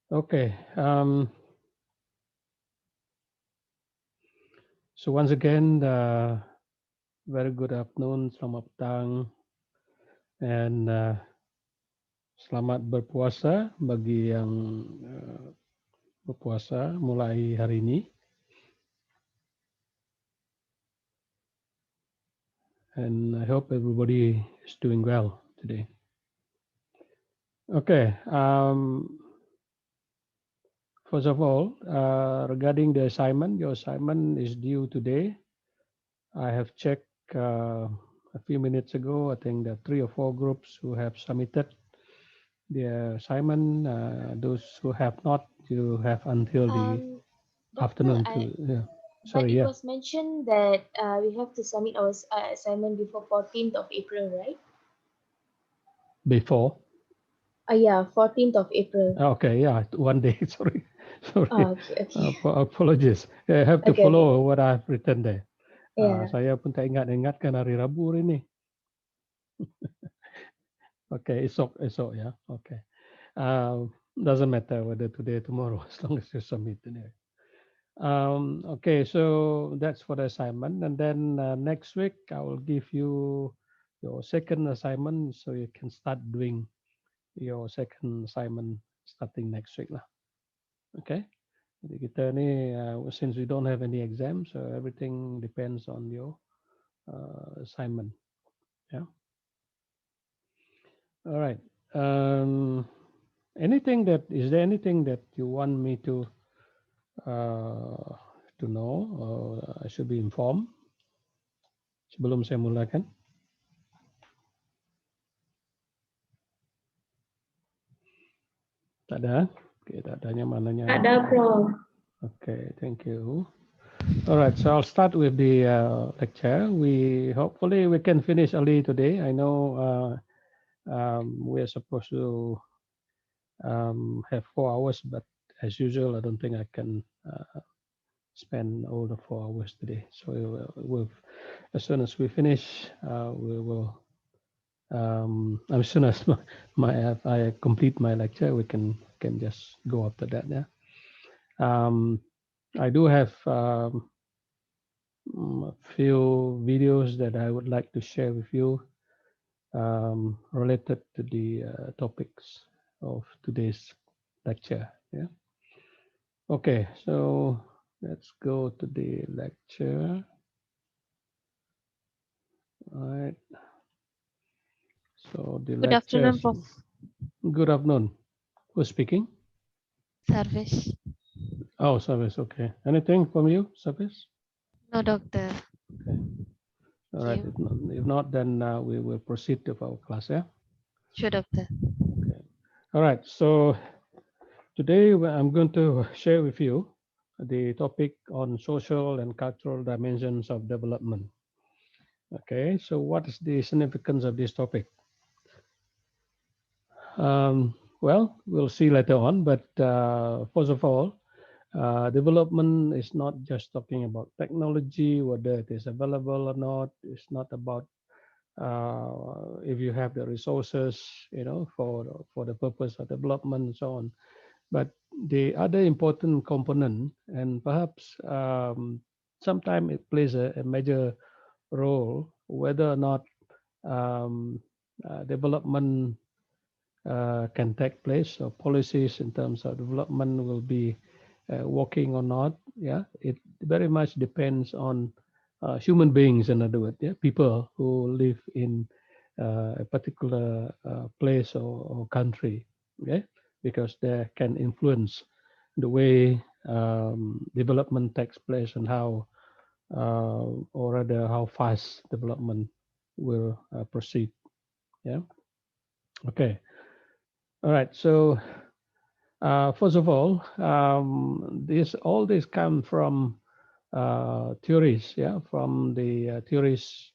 Okay. So once again, very good afternoon, selamat petang, and selamat berpuasa bagi yang berpuasa mulai hari ini. And I hope everybody is doing well today. Okay. First of all, regarding the assignment, your assignment is due today. I have checked a few minutes ago. I think there are 3 or 4 groups who have submitted the assignment. Those who have not, you have until the Doctor, afternoon to. Yeah. but Sorry. it Yeah. was mentioned that we have to submit our assignment before 14th of April, right? Before. Yeah, 14th of April. Okay. Yeah. One day. Sorry. Sorry. Okay, okay. Apologies. I have to Okay, okay. follow what I've written there. Yeah. Saya pun tak ingat-ingatkan hari Rabu ini. Okay, esok ya. Okay. Doesn't matter whether today or tomorrow as long as you submit anyway. Okay, so that's for the assignment, and then next week I will give you your second assignment, so you can start doing your second assignment starting next week lah. Okay. Jadi kita ni since we don't have any exam, so everything depends on your assignment. Yeah. All right. Um, is there anything that you want me uh, to know or I should be informed sebelum saya mulakan? Tak ada? Okay, tak adanya mananya. Ada, Prof. Okay, thank you. All right, so I'll start with the lecture. Hopefully we can finish early today. I know we're supposed to have 4 hours, but as usual, I don't think I can spend all the 4 hours today. So as soon as we finish, we will. As soon as I complete my lecture, we can just go after that. Yeah. I do have a few videos that I would like to share with you related to the topics of today's lecture. Yeah. Okay, so let's go to the lecture. All right. So the Good lecture. afternoon, Prof. Good afternoon. Who's speaking? Service. Oh, service. Okay. Anything from you, service? No, doctor. Okay. All right. Thank you. If not, then we will proceed to our class. Yeah. Sure, doctor. Okay. All right. So today I'm going to share with you the topic on social and cultural dimensions of development. Okay. So what is the significance of this topic? Well, we'll see later on. But first of all, development is not just talking about technology, whether it is available or not. It's not about if you have the resources, for the purpose of development and so on. But the other important component, and perhaps sometimes it plays a major role, whether or not development can take place, or policies in terms of development will be working or not. Yeah, it very much depends on human beings. In other words, yeah, people who live in a particular place or country. Okay, because they can influence the way development takes place and how, or rather, how fast development will proceed. Yeah. Okay. All right. So first of all, all this come from theories, yeah, from the theories,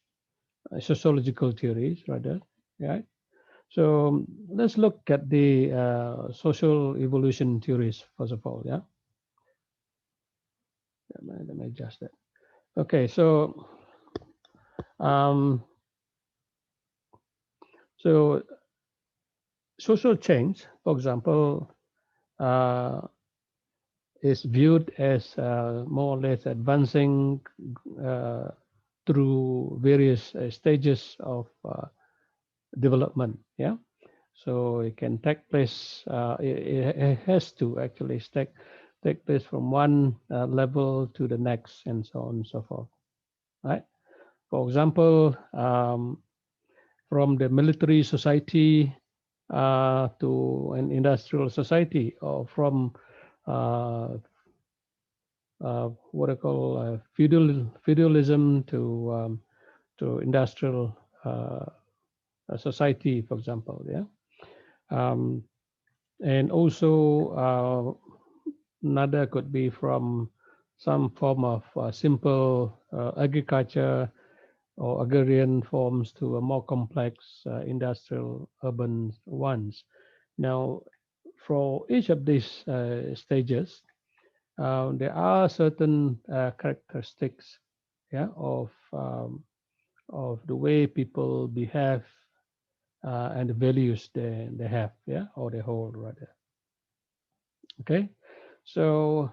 sociological theories, rather, right? So let's look at the social evolution theories first of all, yeah. Let me adjust that. Okay, um, so social change, for example, uh, is viewed as more or less advancing uh, through various stages of development. Yeah, so it can take place. It has to actually take place from one level to the next, and so on and so forth. Right. For example, from the military society to an industrial society, or from uh, what I call feudalism to industrial society, for example. Yeah, um, and also another could be from some form of simple agriculture or agrarian forms to a more complex industrial urban ones. Now, for each of these stages, there are certain characteristics, yeah, of the way people behave and the values they have, yeah, or they hold rather. Okay, so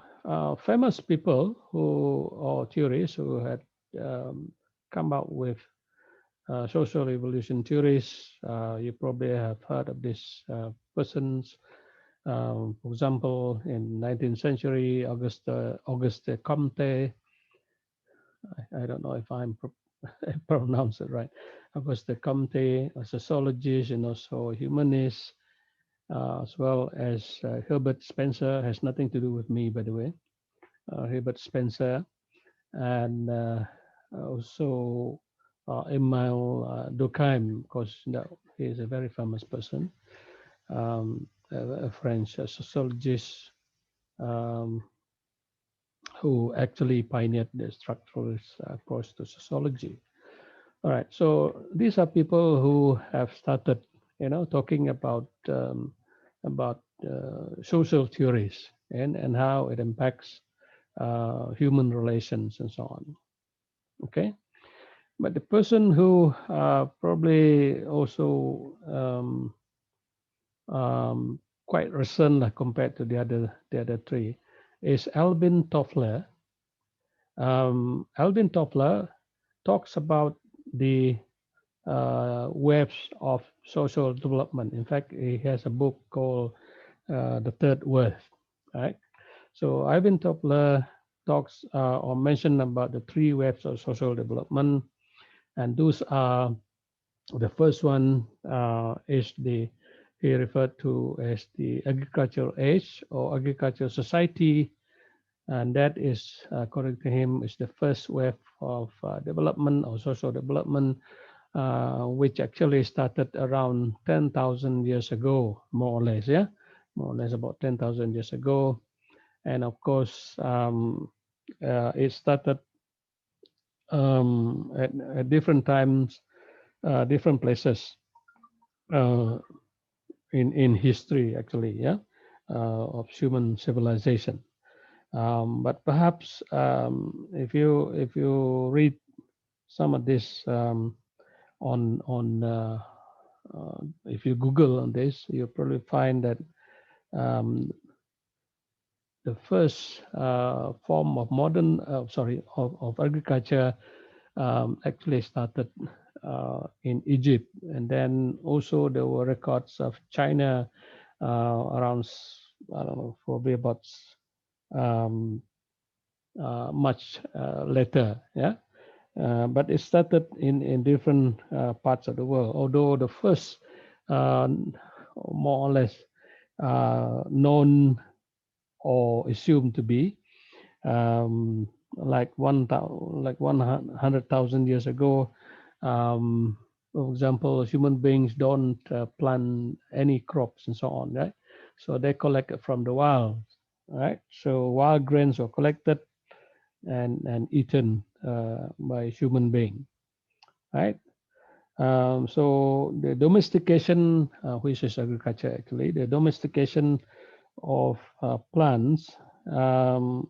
famous people who or theories who had um, come up with social evolution theories. You probably have heard of these persons. For example, in 19th century, Auguste Comte. I don't know if I'm pronounce it right. Auguste Comte, a sociologist and also a humanist, as well as Herbert Spencer. Has nothing to do with me, by the way. Herbert Spencer, and also Emile Durkheim, because he is a very famous person, a French sociologist um, who actually pioneered the structuralist approach to sociology. All right, so these are people who have started, talking about social theories and how it impacts human relations and so on. Okay, but the person who probably also quite recent compared to the other three is Alvin Toffler. Alvin Toffler talks about the webs of social development. In fact, he has a book called The Third Wave. Right. So Alvin Toffler talks or mentioned about the three webs of social development, and those are the first one is the he referred to as the agricultural age or agricultural society, and that is, according to him, is the first wave of development or social development, which actually started around 10,000 years ago, more or less, yeah, more or less about 10,000 years ago, and of course, it started at different times, different places uh, in history, actually, yeah, of human civilization. But perhaps if you read some of this on if you Google on this, you'll probably find that um, the first form of of agriculture actually started in Egypt, and then also there were records of China around, I don't know, probably about um, much later. Yeah. But it started in different parts of the world. Although the first, uh, more or less, known or assumed to be like 100,000 years ago. For example, human beings don't plant any crops and so on, right? So they collect it from the wild, right? So wild grains were collected and eaten by human being, right? So the domestication, which is agriculture actually, the domestication of plants um,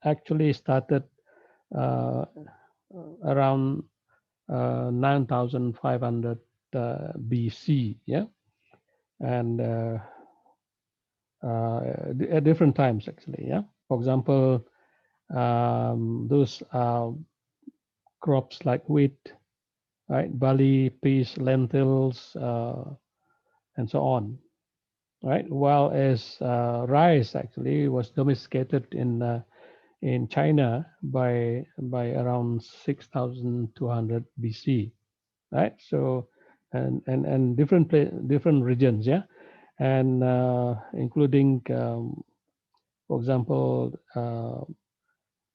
actually started uh, around 9,500 BC, yeah, and at different times actually. Yeah, for example, those crops like wheat, right, barley, peas, lentils, and so on, right? While as rice actually was domesticated in China by around 6,200 BC, right? So and different regions, yeah, and including for example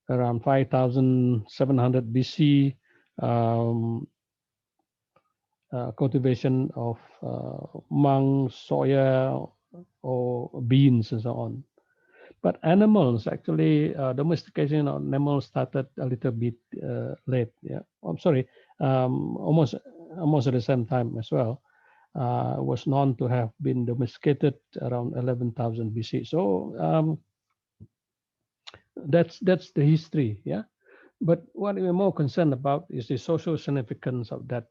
around 5,700 BC, um, cultivation of mung, soya, or beans and so on. But animals actually domestication of animals started a little bit late. Yeah, I'm sorry, almost at the same time as well. Was known to have been domesticated around 11,000 BC. So that's the history. Yeah, but what we're more concerned about is the social significance of that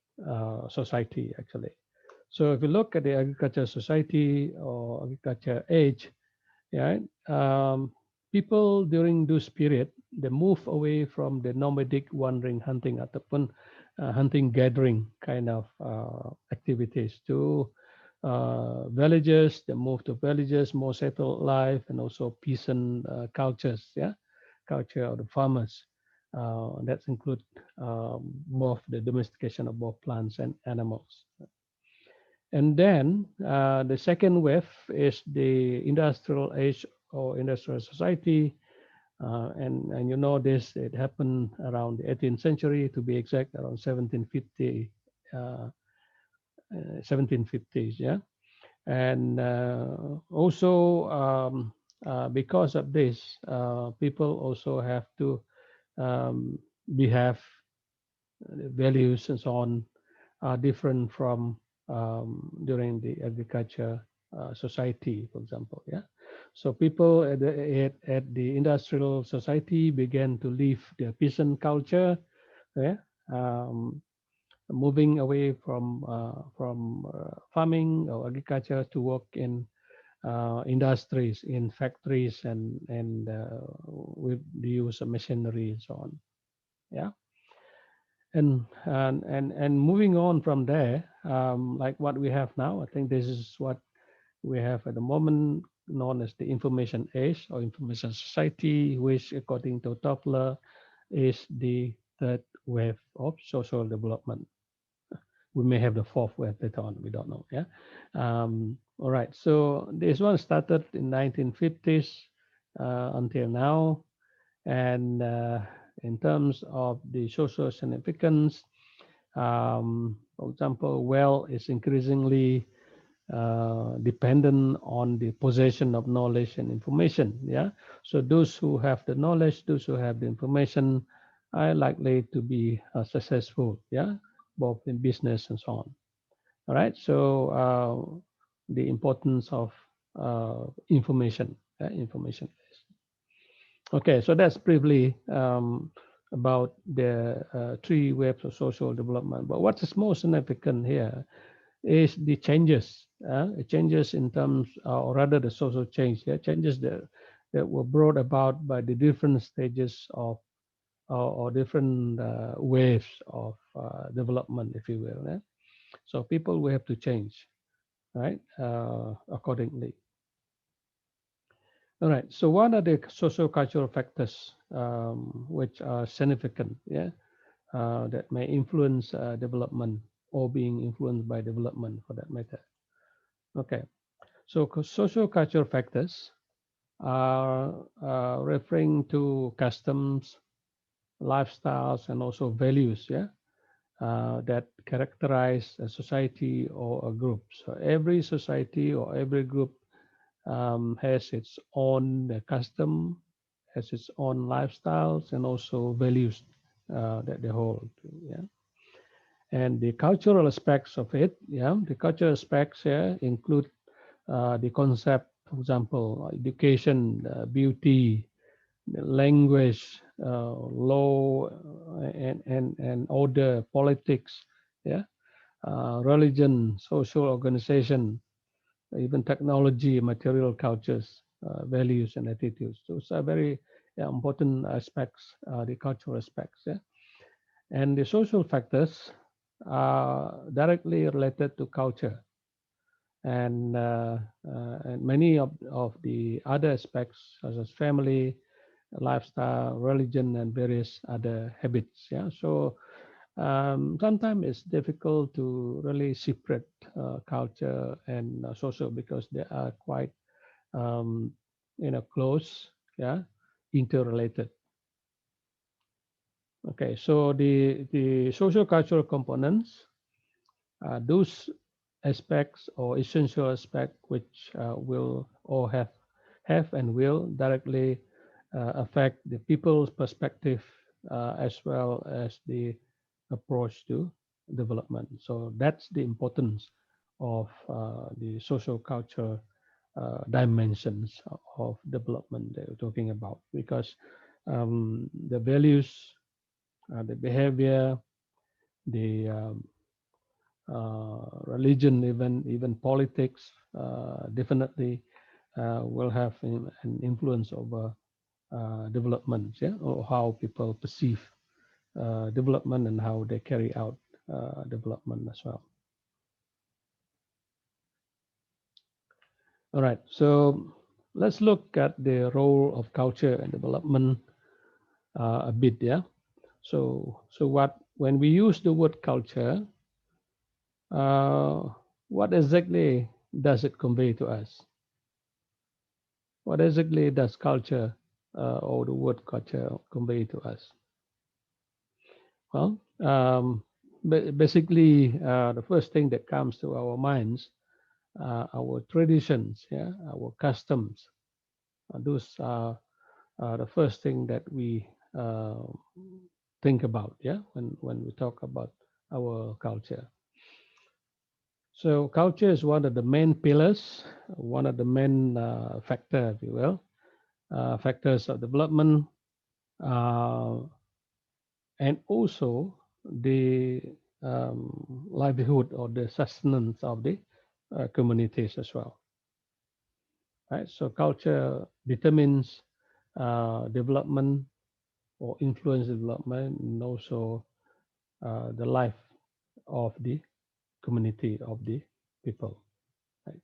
society actually. So if you look at the agriculture society or agriculture age, yeah, people during this period they move away from the nomadic wandering hunting ataupun hunting gathering kind of activities to villages. They move to villages, more settled life, and also peasant cultures. Yeah, culture of the farmers. That include both the domestication of both plants and animals. And then the second wave is the industrial age or industrial society. And you know this, it happened around the 18th century, to be exact, around 1750, 1750s, yeah. And also because of this, people also have to behave values and so on are different from during the agriculture society, for example. Yeah, so people at the industrial society began to leave their peasant culture. Yeah, um, moving away from farming or agriculture to work in industries, in factories, and with the use of machinery and so on. Yeah, and moving on from there, like what we have now, I think this is what we have at the moment, known as the information age or information society, which according to Toffler is the third wave of social development. We may have the fourth wave later on, we don't know. Yeah. All right, so this one started in 1950s until now. And in terms of the social significance, for example, wealth is increasingly dependent on the possession of knowledge and information. Yeah. So those who have the knowledge, those who have the information, are likely to be successful. Yeah, both in business and so on. All right. So the importance of information. Information. Okay, so that's briefly about the three waves of social development. But what is most significant here is the changes in terms, or rather the social change, yeah, changes that were brought about by the different stages of or different waves of development, if you will. Yeah? So people will have to change, right, accordingly. All right. So what are the socio-cultural factors which are significant, yeah, that may influence development or being influenced by development for that matter? Okay. So socio-cultural factors are referring to customs, lifestyles, and also values, yeah, that characterize a society or a group. So every society or every group has its own custom, has its own lifestyles, and also values that they hold. Yeah, and the cultural aspects of it. Yeah, the cultural aspects here include the concept, for example, education, beauty, language, law, and order, politics. Yeah, religion, social organization, even technology, material cultures, values, and attitudes. Those are very important aspects, the cultural aspects. Yeah? And the social factors are directly related to culture, and many of the other aspects, such as family, lifestyle, religion, and various other habits. Yeah, so sometimes it's difficult to really separate culture and social because they are quite um, close, yeah, interrelated. Okay, so the social cultural components, those aspects or essential aspect which will or have and will directly affect the people's perspective as well as the approach to development. So that's the importance of the social culture dimensions of development that we're talking about, because the values, the behavior, the religion, even politics, definitely will have an influence over development, yeah, or how people perceive development and how they carry out development as well. All right, so let's look at the role of culture and development a bit, yeah. So what when we use the word culture, uh, what exactly does it convey to us? What exactly does culture or the word culture convey to us? Well, basically, the first thing that comes to our minds are our traditions, yeah, our customs. Those are the first thing that we think about, yeah, when we talk about our culture. So, culture is one of the main pillars, one of the main factor, if you will, factors of development, uh, and also the livelihood or the sustenance of the communities as well. Right. So culture determines development or influence development, and also the life of the community of the people. Right.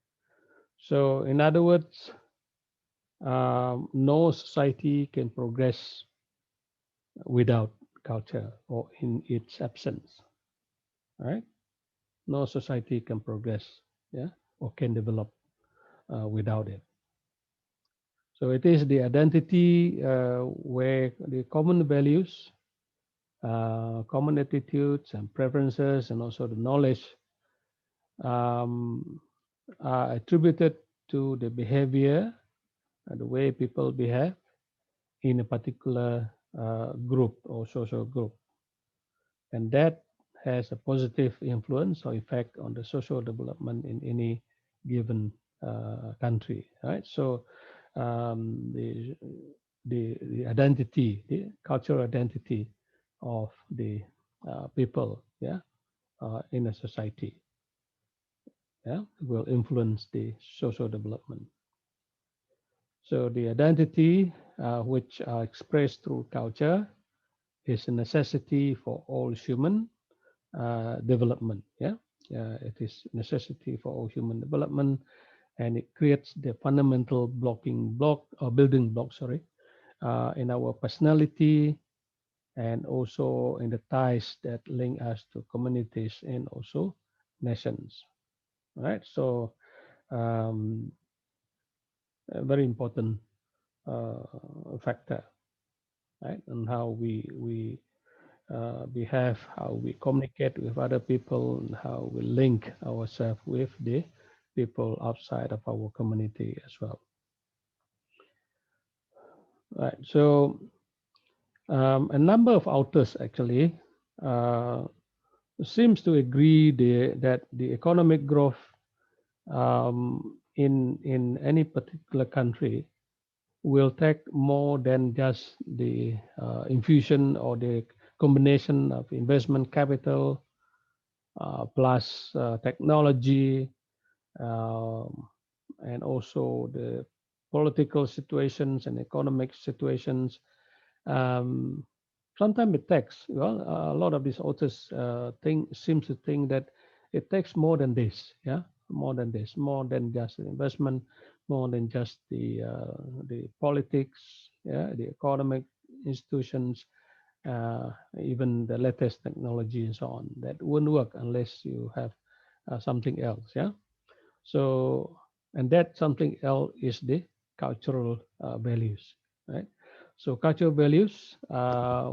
So, in other words, no society can progress without culture or in its absence. Right. No society can progress, yeah, or can develop without it. So it is the identity where the common values, common attitudes and preferences, and also the knowledge um, are attributed to the behavior, the way people behave in a particular group or social group, and that has a positive influence or effect on the social development in any given country, right? So um, the, the identity, the cultural identity of the people, yeah, in a society, yeah, will influence the social development. So the identity which are expressed through culture is a necessity for all human development. Yeah, it is necessity for all human development, and it creates the fundamental blocking block or building block. Sorry, in our personality and also in the ties that link us to communities and also nations. Right. So um, a very important factor, right, and how we behave, how we communicate with other people, and how we link ourselves with the people outside of our community as well. Right. So a number of authors actually uh, seems to agree that the economic growth in any particular country will take more than just the infusion or the combination of investment capital plus technology, and also the political situations and economic situations. Um, Sometimes it takes, well, a lot of these authors seems to think that it takes more than this, yeah, more than this, more than just the investment, more than just the politics, yeah, the economic institutions, uh, even the latest technology and so on. That wouldn't work unless you have something else, yeah. So, and that something else is the cultural values, right? So, cultural values,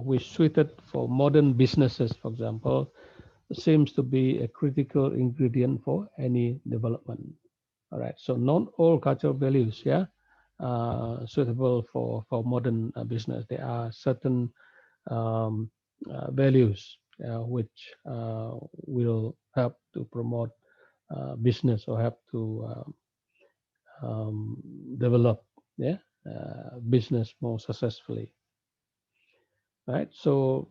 which suited for modern businesses, for example, seems to be a critical ingredient for any development. All right. So, not all cultural values, yeah, suitable for modern business. There are certain um, values which will help to promote business or help to develop, yeah, business more successfully, right? So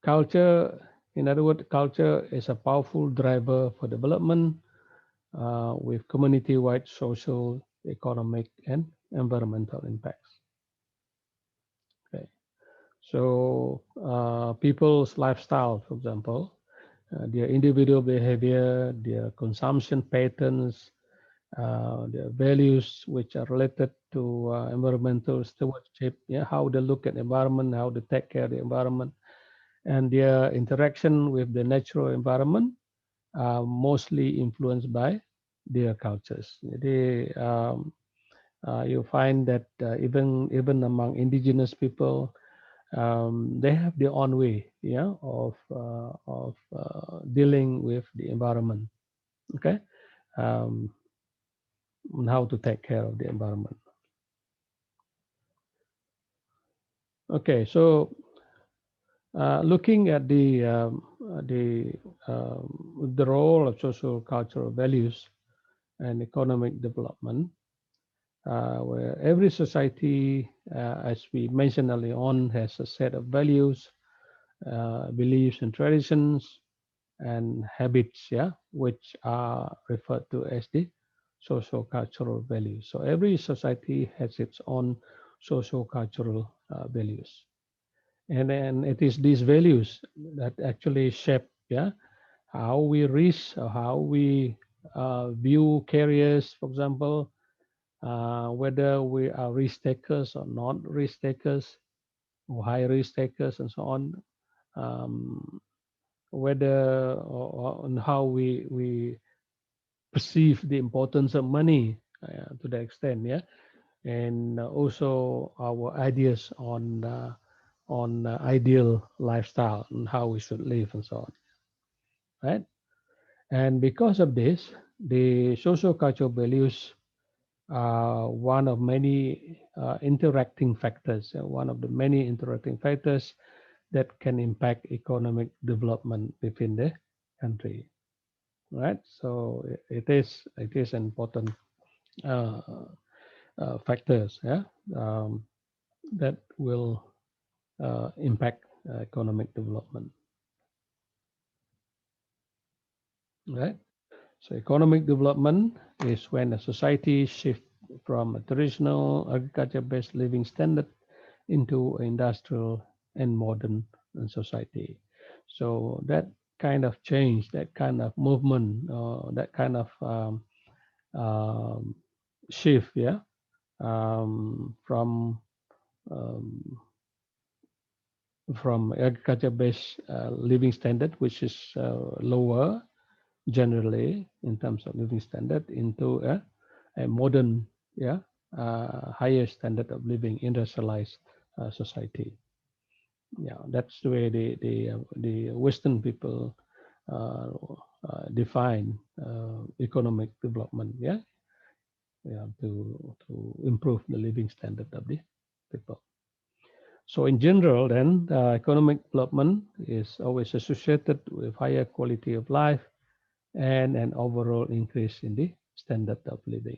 culture, in other words, culture is a powerful driver for development with community-wide social, economic, and environmental impacts. Okay, so people's lifestyle, for example, their individual behavior, their consumption patterns, their values which are related to environmental stewardship, yeah, how they look at environment, how they take care of the environment, and their interaction with the natural environment are mostly influenced by their cultures. You find that even among indigenous people, they have their own way, yeah, of dealing with the environment. Okay, um, on how to take care of the environment. Okay, so looking at the role of social cultural values and economic development, where every society, as we mentioned earlier on, has a set of values, beliefs, and traditions, and habits, yeah, which are referred to as the social cultural values. So every society has its own social cultural values. And then it is these values that actually shape, yeah, how we reach or how we view careers, for example, whether we are risk takers or not risk takers, or high risk takers, and so on. Um, Whether or on how we perceive the importance of money to the extent, yeah, and also our ideas on ideal lifestyle and how we should live and so on, right? And because of this, the social cultural values are one of many interacting factors, one of the many interacting factors that can impact economic development within the country, right? So it is an important uh, factors, yeah, um, that will impact economic development, right? So economic development is when a society shifts from a traditional agriculture-based living standard into industrial and modern society. So that kind of change, that kind of movement, that kind of um, shift, yeah, um, um, from agriculture-based living standard, which is lower generally in terms of living standard, into a modern, yeah, higher standard of living, industrialized society. Yeah, that's the way the Western people uh, define economic development. Yeah, yeah, to improve the living standard of the people. So in general, then economic development is always associated with higher quality of life and an overall increase in the standard of living.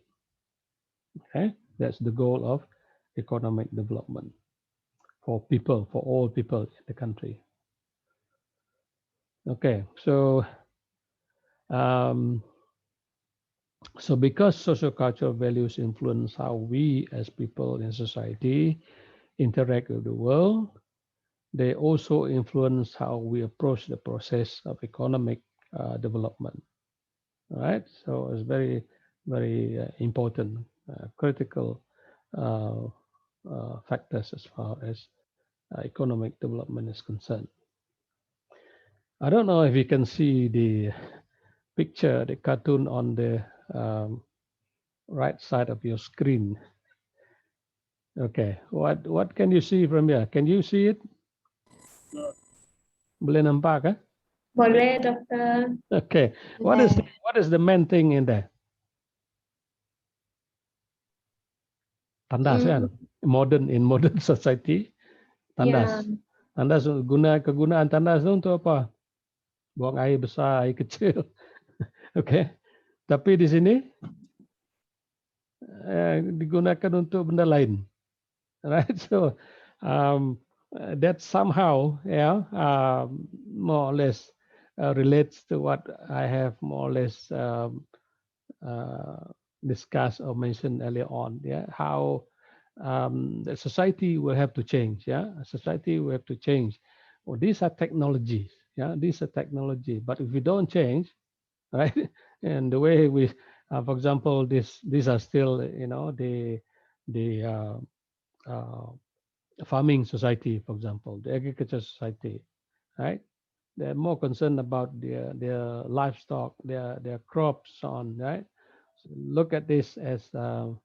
Okay, that's the goal of economic development for people, for all people in the country. Okay, so um, So because social cultural values influence how we as people in society interact with the world, they also influence how we approach the process of economic development. Right? So it's very, very important, critical uh, factors as far as economic development is concerned. I don't know if you can see the picture, the cartoon on the right side of your screen. Okay, what can you see from here? Can you see it? Boleh nampak kan? Boleh, dokter. Okay, Yeah. what is the main thing in there? Tandas kan? Mm, Modern society, ya, tandas. Tandas kegunaan tandas itu untuk apa? Buang air besar, air kecil. Oke. Tapi di sini digunakan untuk benda lain. Right? So that somehow, yeah, more or less relates to what I have more or less uh, discussed or mentioned earlier on. Yeah, how the society will have to change. Yeah, society will have to change. Well, these are technologies. Yeah, these are technology. But if we don't change, right, and the way we, for example, these are still, the uh, farming society, for example, the agriculture society, right? They're more concerned about their livestock, their crops on, right? So look at this as, for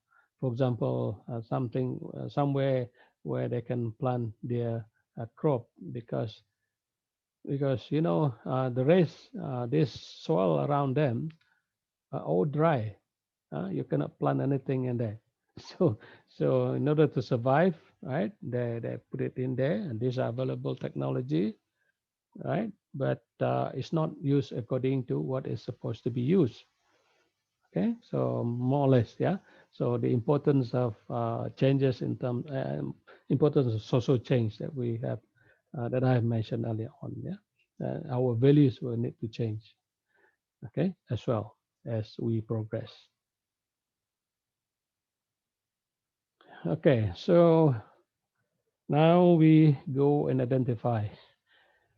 example, something somewhere where they can plant their crop because the rest this soil around them are all dry. You cannot plant anything in there. So so in order to survive, right? They put it in there, and these are available technology, right? But it's not used according to what is supposed to be used. Okay, so more or less, yeah. So the importance of changes in terms, importance of social change that we have, that I have mentioned earlier on, yeah. Our values will need to change, okay, as well as we progress. Okay, so now we go and identify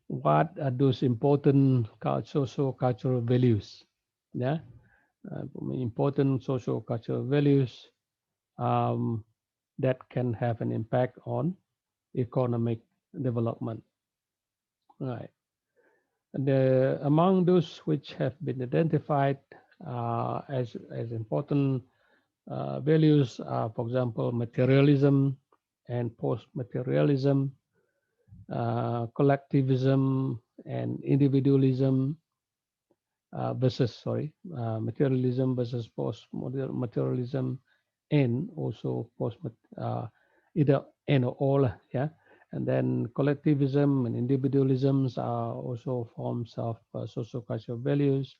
what are those important social cultural values, yeah. Important social cultural values um, that can have an impact on economic development. Right. Among those which have been identified as important values are, for example, materialism and post-materialism, collectivism and individualism, materialism versus post materialism, and also either and or all, yeah. And then collectivism and individualisms are also forms of social cultural values.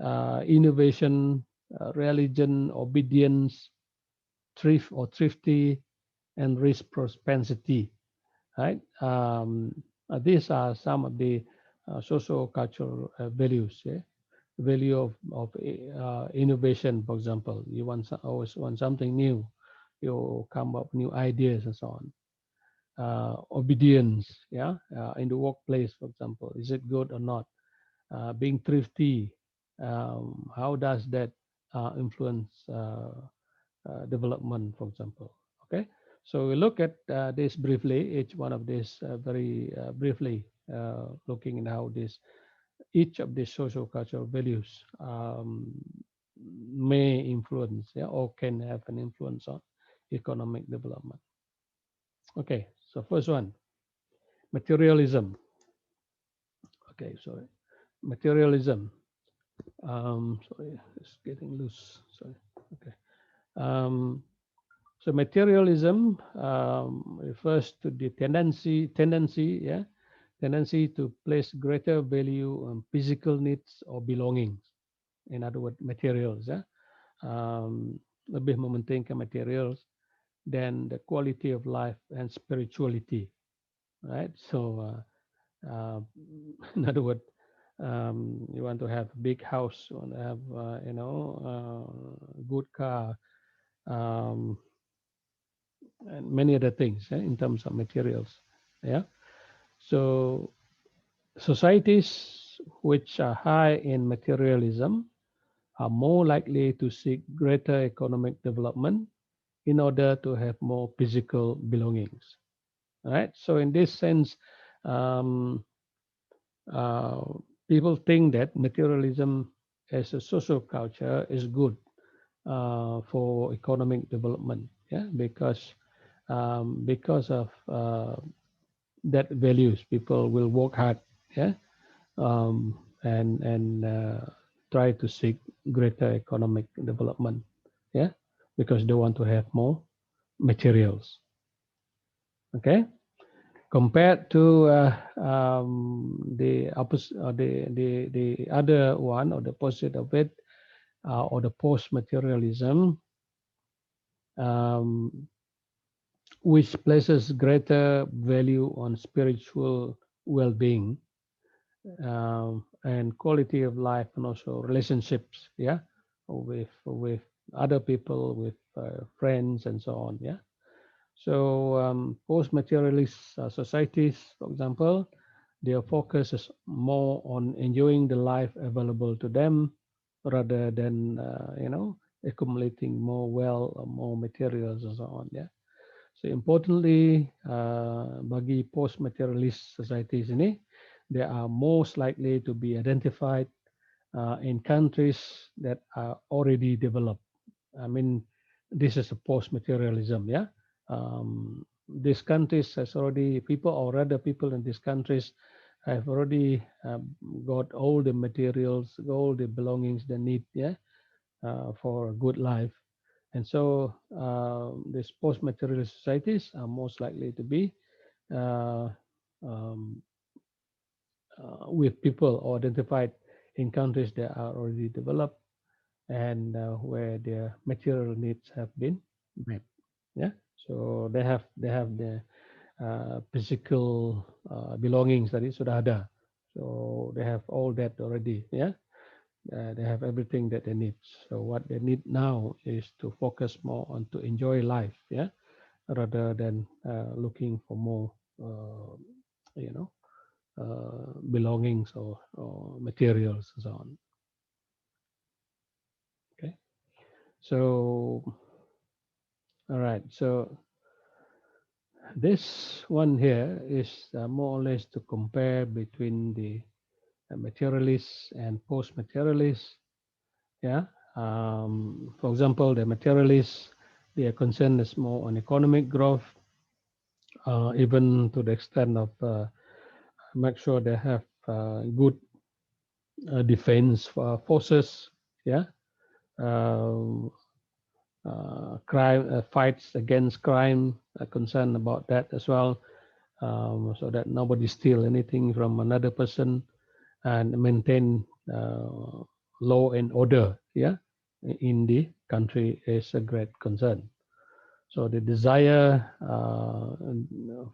Innovation, religion, obedience, thrift or thrifty, and risk propensity, right? These are some of the social cultural values. Yeah? Value of innovation, for example. You always want something new. You come up with new ideas and so on. Obedience, yeah, in the workplace, for example, is it good or not? Being thrifty, how does that influence development, for example? Okay, so we look at this briefly, each one of these very briefly, looking at how this each of these social cultural values may influence, yeah, or can have an influence on economic development. Okay, so first one, materialism. Okay, sorry, materialism. Sorry, it's getting loose. Sorry. Okay. Um, so materialism refers to the tendency to place greater value on physical needs or belongings. In other words, materials. Ya. Lebih mementingkan materials than the quality of life and spirituality. Right. So, in other words, You want to have a big house, you want to have good car, um, and many other things, in terms of materials. Yeah. So societies which are high in materialism are more likely to seek greater economic development in order to have more physical belongings. All right. So in this sense, um, uh, people think that materialism as a social culture is good for economic development. Yeah, because of that values, people will work hard. Yeah, and try to seek greater economic development. Yeah, because they want to have more materials. Okay, compared to the opposite, the other one, or the opposite of it, or the post materialism, um, which places greater value on spiritual well-being, and quality of life, and also relationships. Yeah, with other people, with friends, and so on. Yeah. So post-materialist societies, for example, their focus is more on enjoying the life available to them rather than accumulating more wealth or more materials and so on. Yeah. So importantly, bagi post-materialist societies ini, they are most likely to be identified in countries that are already developed. I mean, this is a post-materialism, yeah. These countries has already people, or rather people in these countries have already got all the materials, all the belongings they need, yeah, for a good life. And so these post-materialist societies are most likely to be uh, um, with people or identified in countries that are already developed, and where their material needs have been met. Yeah, so they have the physical belongings tadi sudah ada, so they have all that already. Yeah, they have everything that they need. So what they need now is to focus more on to enjoy life. Yeah, rather than looking for more, you know, belongings, or materials and so on. Okay, so all right, so this one here is more or less to compare between the materialists and post-materialists. Yeah. For example, the materialists, their concern is more on economic growth, even to the extent of make sure they have good defense forces. Yeah. Um, crime fights against crime, concerned about that as well, so that nobody steal anything from another person, and maintain law and order. Yeah, in the country is a great concern. So the desire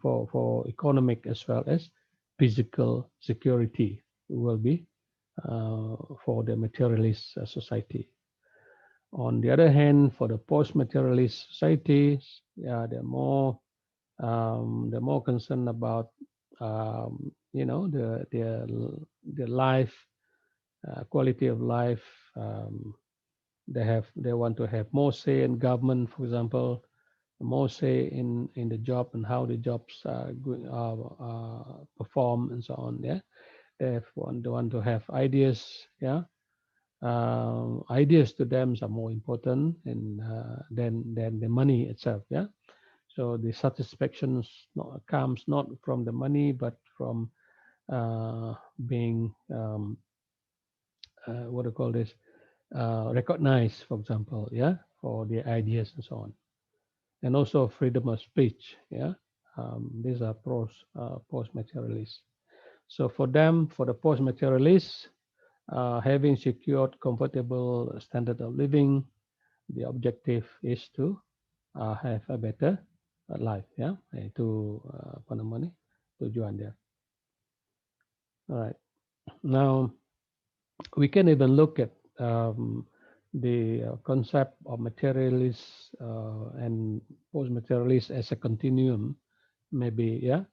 for economic as well as physical security will be for the materialist society. On the other hand, for the post-materialist societies, yeah, they're more concerned about the life, quality of life. They want to have more say in government, for example, more say in the job and how the jobs perform and so on. Yeah, they want to have ideas. Yeah, ideas to them are more important than the money itself. Yeah, so the satisfaction comes not from the money, but from being what do you call this, recognized, for example, yeah, for the ideas and so on, and also freedom of speech. Yeah, these are post materialists. So for them, for the post materialists, having secured comfortable standard of living, the objective is to have a better life. Ya, itu apa namanya, tujuan dia. Alright. Now, we can even look at the concept of materialist and post-materialist as a continuum, maybe, yeah.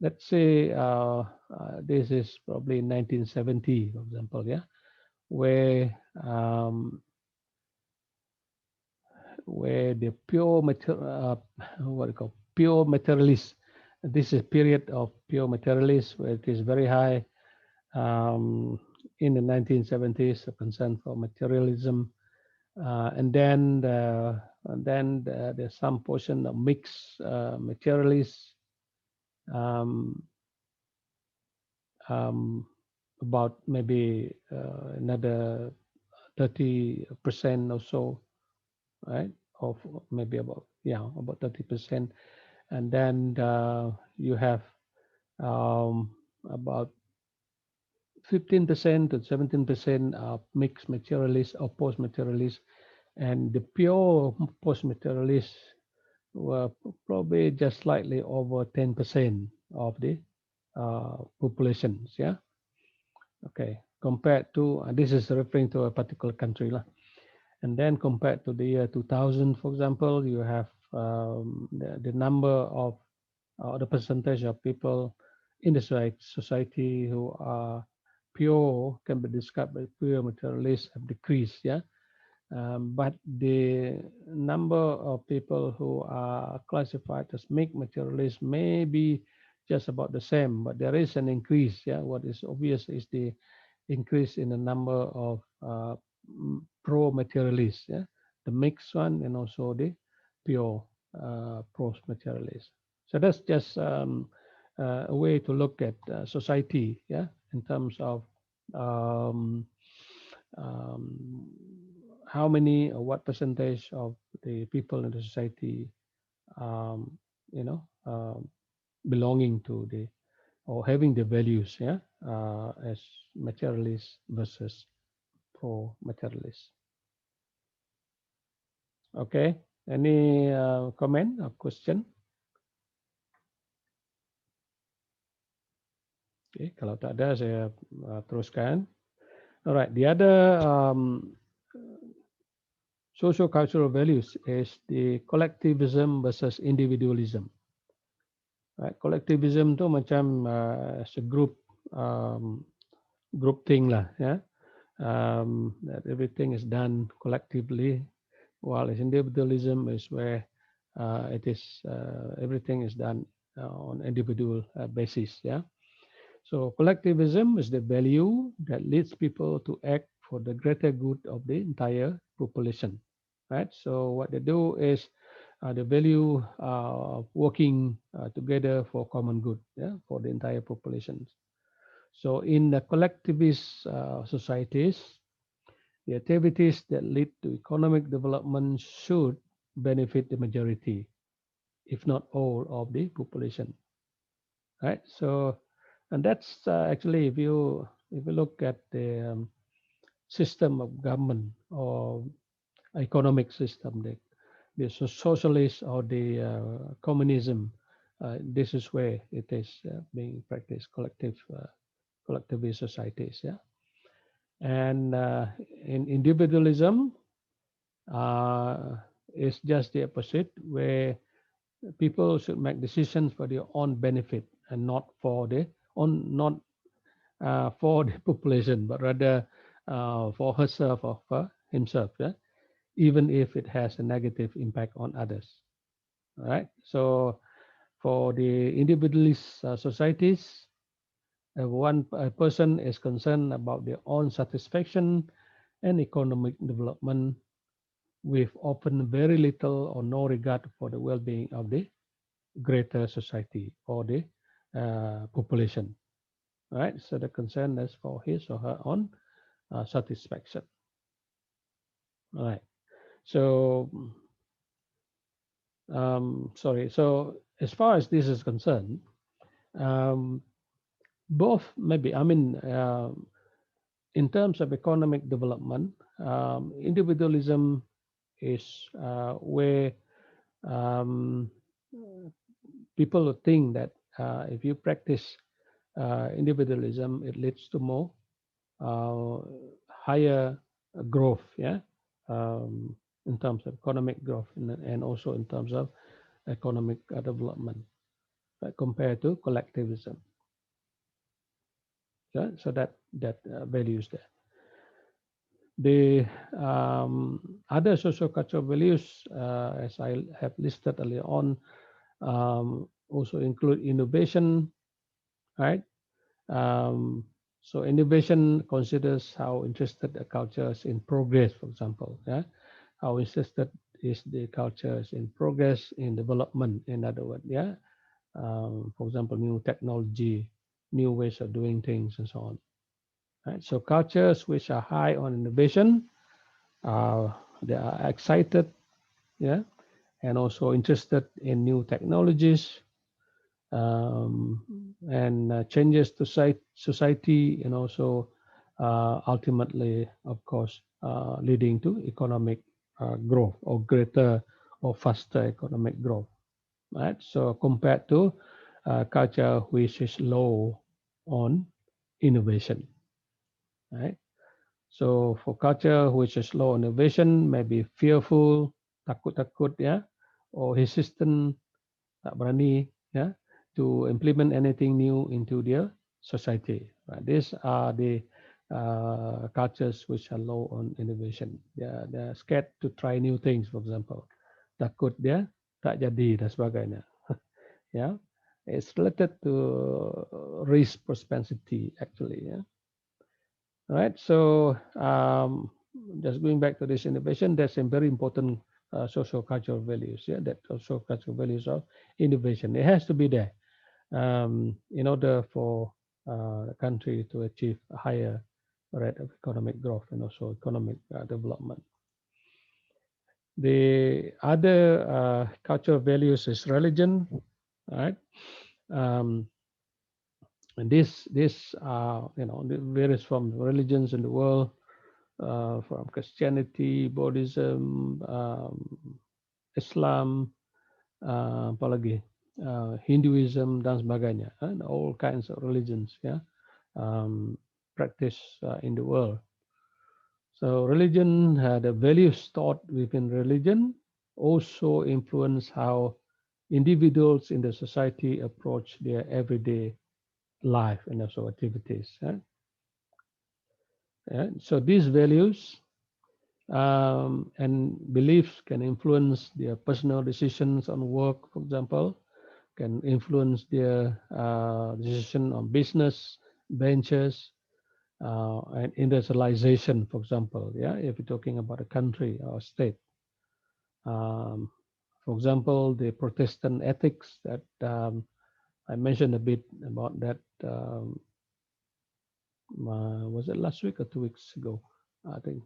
Let's say this is probably 1970, for example, yeah, where the pure what do you call pure materialist. This is period of pure materialist where it is very high um, in the 1970s, a concern for materialism, and then there's some portion of mixed materialists, um, um, about maybe another 30% or so, right? Of maybe about, yeah, about 30%, and then you have um, about 15% to 17% of mixed materialists or post materialists, and the pure post materialists were probably just slightly over 10% of the populations. Yeah. Okay. Compared to, this is referring to a particular country, lah. And then compared to the year 2000, for example, you have the number of the percentage of people in the society who are pure, can be described as pure materialists, have decreased. Yeah. But the number of people who are classified as mixed materialists may be just about the same, but there is an increase. Yeah, what is obvious is the increase in the number of pro-materialists. Yeah, the mixed one and also the pure pro-materialists. So that's just a way to look at society. Yeah, in terms of um, um, how many or what percentage of the people in the society, um, you know, belonging to the or having the values, yeah, as materialist versus pro materialist. Okay, any comment or question? Okay, kalau tak ada saya teruskan. Alright, the other socio-cultural values is the collectivism versus individualism. Right? Collectivism tu macam segroup group thing lah, ya. That everything is done collectively, while individualism is where it is everything is done on individual basis, yeah. So collectivism is the value that leads people to act for the greater good of the entire population, right? So what they do is the value of working together for common good, yeah, for the entire population. So in the collectivist societies, the activities that lead to economic development should benefit the majority, if not all, of the population, right? So, and that's actually if you look at the system of government or economic system, the socialist or the communism, this is where it is being practiced, collectivist societies, yeah. And in individualism uh, is just the opposite, where people should make decisions for their own benefit and not for the on not for the population, but rather for herself or for himself, yeah? Even if it has a negative impact on others. All right. So for the individualist societies, a person is concerned about their own satisfaction and economic development, with often very little or no regard for the well-being of the greater society or the population. Right. So the concern is for his or her own satisfaction. All right. So, sorry. So as far as this is concerned, um, both maybe, I mean, in terms of economic development, individualism is where um, people think that if you practice individualism, it leads to more uh, higher growth, yeah, um, in terms of economic growth and also in terms of economic development, right, compared to collectivism. Yeah, so that values there. The other socio-cultural values, as I have listed earlier on, also include innovation, right? Um, so innovation considers how interested the culture is in progress, for example, yeah? How interested is the culture is in progress, in development, in other words, yeah? For example, new technology, new ways of doing things, and so on. Right? So cultures which are high on innovation, they are excited, yeah, and also interested in new technologies, and changes to society, and also ultimately, of course, leading to economic growth or greater or faster economic growth. Right. So compared to culture which is low on innovation, right? So for culture which is low on innovation, maybe fearful, takut-takut, yeah, or hesitant, tak berani, yeah, to implement anything new into their society. Right? These are the cultures which are low on innovation. They're scared to try new things, for example. Takut dia tak jadi dan sebagainya. Yeah, it's related to risk propensity actually. Yeah. Right. So just going back to this innovation, that's a very important social cultural values. Yeah, that social cultural values of innovation. It has to be there in order for the country to achieve a higher rate of economic growth and also economic development. The other cultural values is religion, right? Um, and this the various forms of religions in the world, from Christianity, Buddhism, Islam, apalagi Hinduism dan sebagainya, and all kinds of religions, yeah, practice in the world. So religion, the values taught within religion also influence how individuals in the society approach their everyday life and also activities. Yeah? Yeah? So these values and beliefs can influence their personal decisions on work, for example, can influence their decision on business ventures and industrialization, for example. Yeah, if you're talking about a country or state. Um, for example, the Protestant ethics that I mentioned a bit about that. Was it last week or 2 weeks ago? I think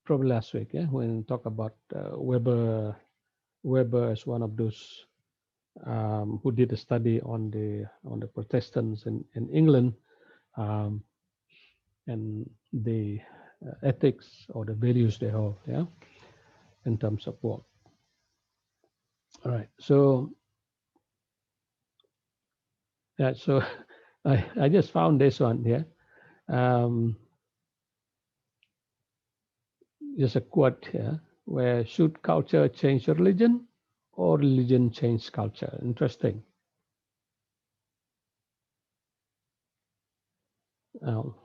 probably last week. Yeah, when we talk about Weber. Weber is one of those who did a study on the Protestants in England, um, and the ethics or the values they hold, yeah, in terms of work. All right, so yeah, so I just found this one here. Um, There's a quote here where should culture change religion or religion change culture? Interesting.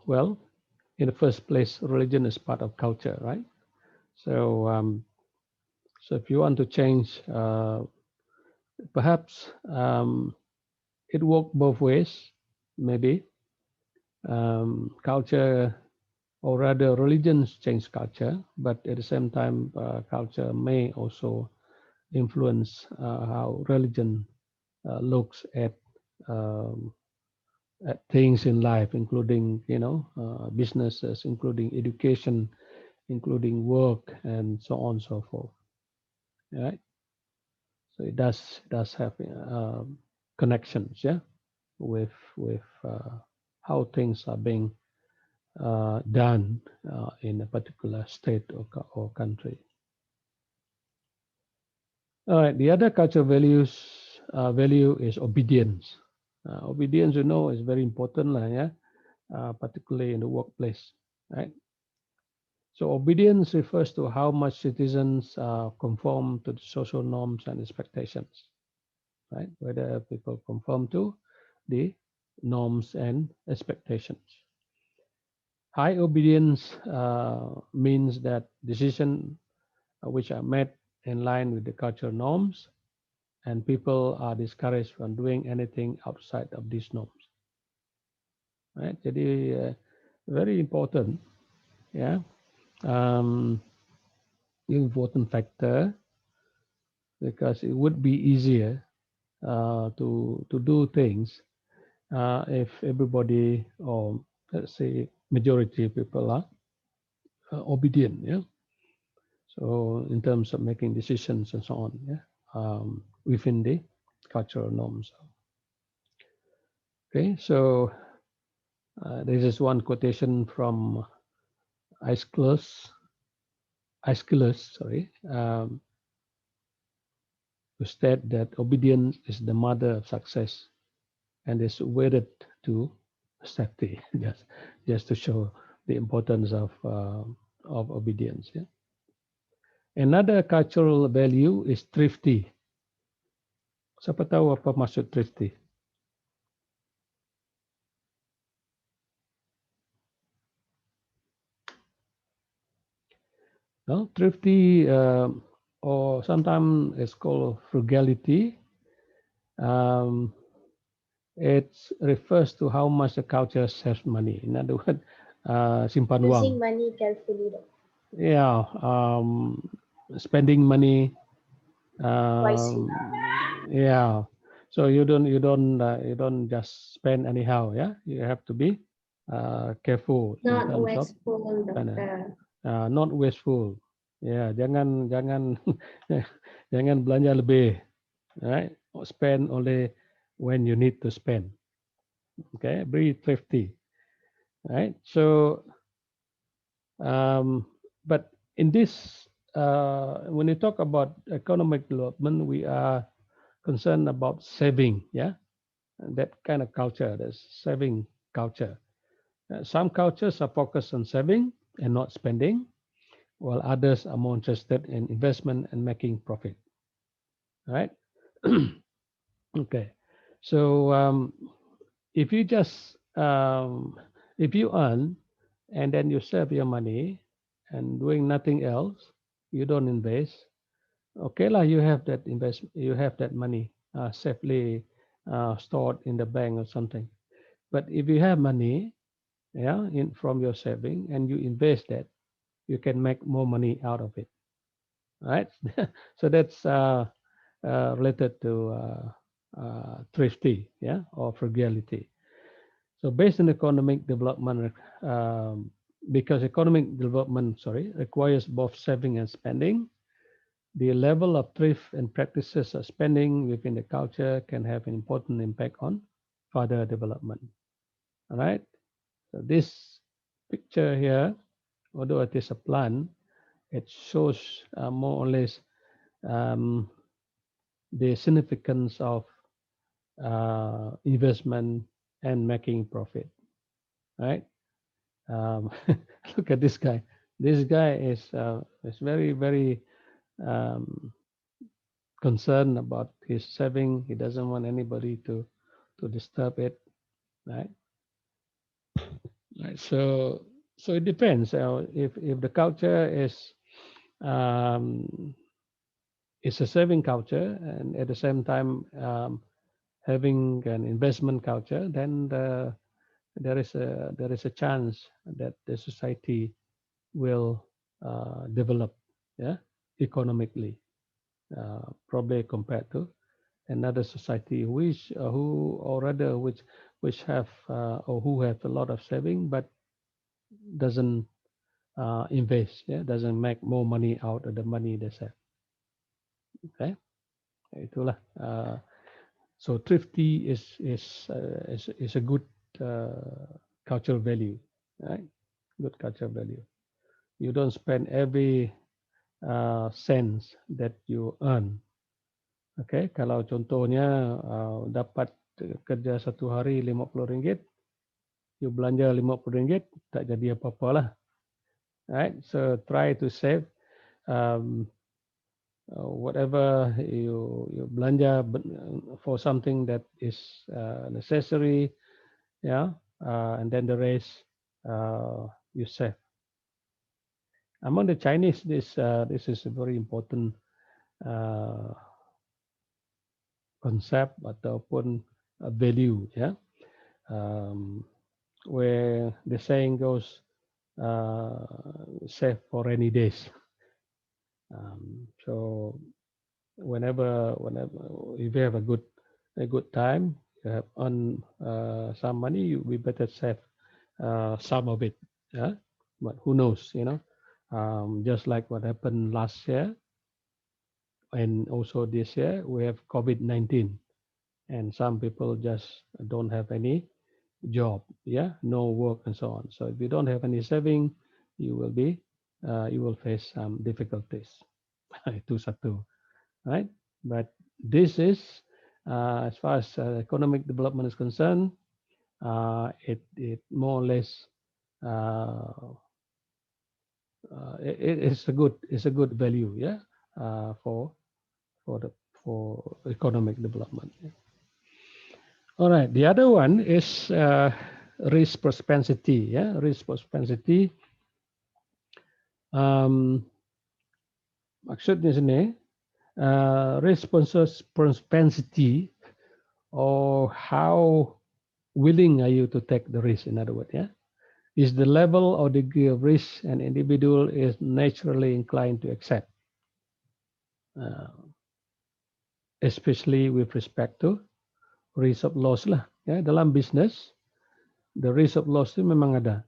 Well, in the first place, religion is part of culture, right? So, so if you want to change, perhaps it works both ways. Maybe culture, or rather, religions change culture, but at the same time, culture may also influence how religion looks um, at things in life, including businesses, including education, including work, and so on and so forth. Right. So it does have connections, yeah, with how things are being done in a particular state or country. All right. The other cultural value is obedience. Obedience, you know, is very important lah, yeah, particularly in the workplace, right? So obedience refers to how much citizens conform to the social norms and expectations, right? Whether people conform to the norms and expectations. High obedience means that decisions which are made in line with the cultural norms, and people are discouraged from doing anything outside of these norms. Right? Jadi very important, yeah, um, important factor because it would be easier to do things if everybody, or let's say majority of people are obedient, yeah. So in terms of making decisions and so on, yeah, within the cultural norms. Okay, so this is one quotation from Aeschylus. Aeschylus, sorry, who state that obedience is the mother of success and is wedded to safety. Just to show the importance of obedience. Yeah. Another cultural value is thrifty. Siapa tahu apa maksud thrifty? No, thrifty, or sometimes it's called frugality. Um, it refers to how much the culture saves money. In other words, simpan Using wang. money carefully, Yeah, spending money. wisely. Yeah, so you don't just spend anyhow. Yeah, you have to be careful in Not terms of wasteful, finance. doctor. Not wasteful. Ya, jangan jangan belanja lebih, right? Spend only when you need to spend. Okay, be thrifty, right? So, but in this, when we talk about economic development, we are concerned about saving. Yeah, and that kind of culture, that's saving culture. Some cultures are focused on saving and not spending, while others are more interested in investment and making profit. Right? Okay. So if you just if you earn and then you save your money and doing nothing else, you don't invest. Okay, lah, you have that investment, you have that money safely stored in the bank or something. But if you have money, yeah, in from your saving and you invest that, you can make more money out of it, right? So that's related to thrifty, yeah, or frugality. So based on economic development, because economic development, sorry, requires both saving and spending, the level of thrift and practices of spending within the culture can have an important impact on further development. All right. So this picture here, although it is a plan, it shows more or less um, the significance of investment and making profit. Right? Um, look at this guy. This guy is very um, concerned about his saving. He doesn't want anybody to disturb it. Right? Right. So it depends. If the culture um, is a saving culture and at the same time having an investment culture, then there is a chance that the society will develop, yeah, economically, probably compared to another society which who or rather which have or who have a lot of saving but doesn't invest, yeah, doesn't make more money out of the money they save. Okay, itulah. So thrifty is a good cultural value, right? Good cultural value. You don't spend every cents that you earn. Okay, kalau contohnya dapat kerja satu hari RM50, you belanja RM50, tak jadi apa-apa lah. Right? So try to save um, whatever you belanja for something that is necessary, yeah, and then the rest you save. Among the Chinese, this is a very important uh, concept ataupun value, ya. Where the saying goes, save for rainy days. So whenever if you have a good time, you have on some money, we better save some of it. Yeah, but who knows? Just like what happened last year and also this year, we have COVID-19, and some people just don't have any job, yeah, no work and so on. So if you don't have any saving, you will be you will face some difficulties. Itu satu, right? But this is as far as economic development is concerned, it more or less uh, it is a good value, yeah, for the for economic development. Yeah. All right. The other one is risk propensity. Yeah, risk propensity. Maksudnya sini risk propensity, or how willing are you to take the risk? In other words, yeah, is the level or degree of risk an individual is naturally inclined to accept, uh, especially with respect to risk of loss lah. Ya, dalam bisnes, the risk of loss itu memang ada.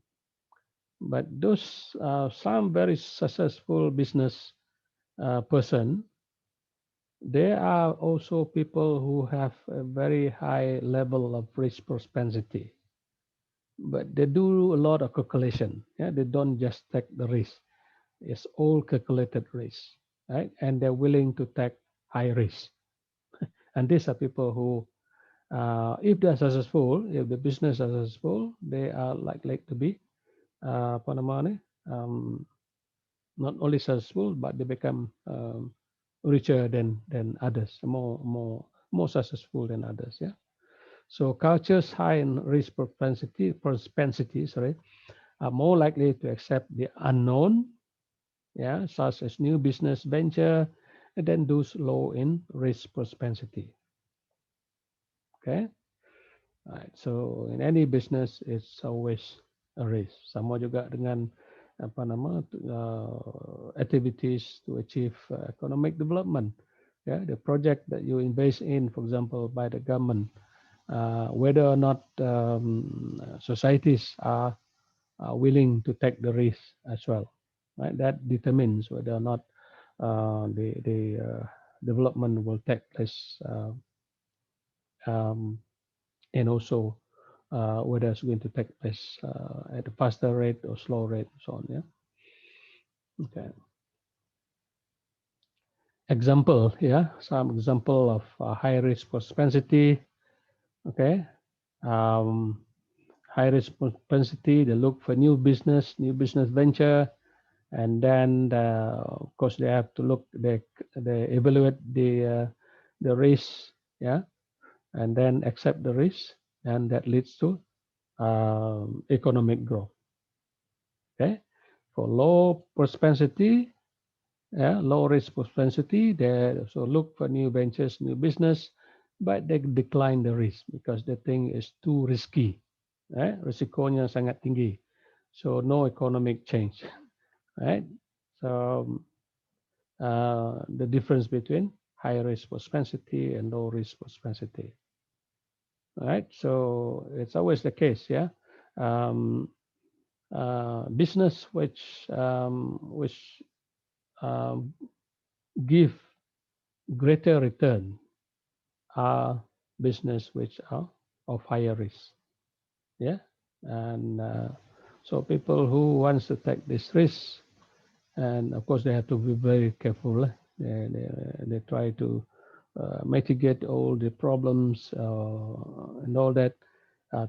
But those some very successful business person, there are also people who have a very high level of risk propensity, but they do a lot of calculation. Yeah, they don't just take the risk; it's all calculated risk, right? And they're willing to take high risk. And these are people who, if they're successful, if the business is successful, they are likely to be apa namanya, not only successful, but they become richer than others, more successful than others. Yeah. So cultures high in risk propensity, sorry, are more likely to accept the unknown, yeah, such as new business venture, than those low in risk propensity. Okay. Right. So in any business, it's always a risk. Sama juga dengan apa nama activities to achieve economic development. Yeah, the project that you invest in, for example, by the government, whether or not societies are willing to take the risk as well. Right, that determines whether or not the development will take place, and also whether it's going to take place at a faster rate or slow rate, and so on. Yeah. Okay. Example, yeah, some example of high risk propensity. Okay. High risk propensity, they look for new business venture, and then of course they have to look, they evaluate the risk, yeah, and then accept the risk, and that leads to economic growth. Okay. For low propensity, yeah, low risk propensity, they also look for new ventures, new business, but they decline the risk because the thing is too risky. Risikonya sangat tinggi. So no economic change. Right? So the difference between high risk propensity and low risk propensity. Right? So it's always the case, yeah. Business which give greater return are business which are of higher risk. Yeah, and so people who wants to take this risk, and of course they have to be very careful. They try to mitigate all the problems and all that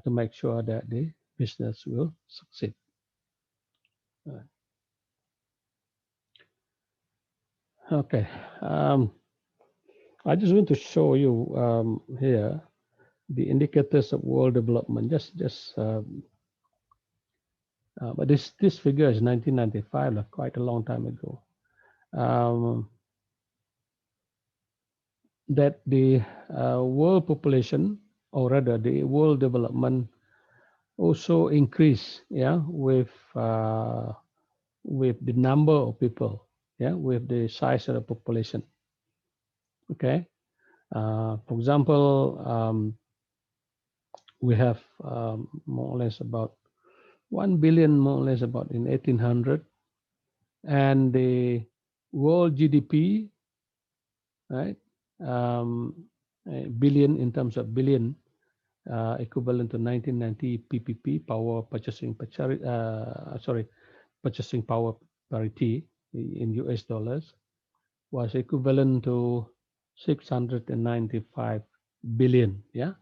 to make sure that the business will succeed. Uh, Okay. Um, I just want to show you here the indicators of world development. But this figure is 1995, like quite a long time ago. Um, that the world population, or rather the world development, also increase, yeah, with the number of people, yeah, with the size of the population. Okay. For example, we have more or less about 1 billion, more or less about in 1800, and the world GDP, right? Um, billion in terms of billion, equivalent to 1990 PPP, power purchasing, purchasing power parity in US dollars, was equivalent to 695 billion. Yeah.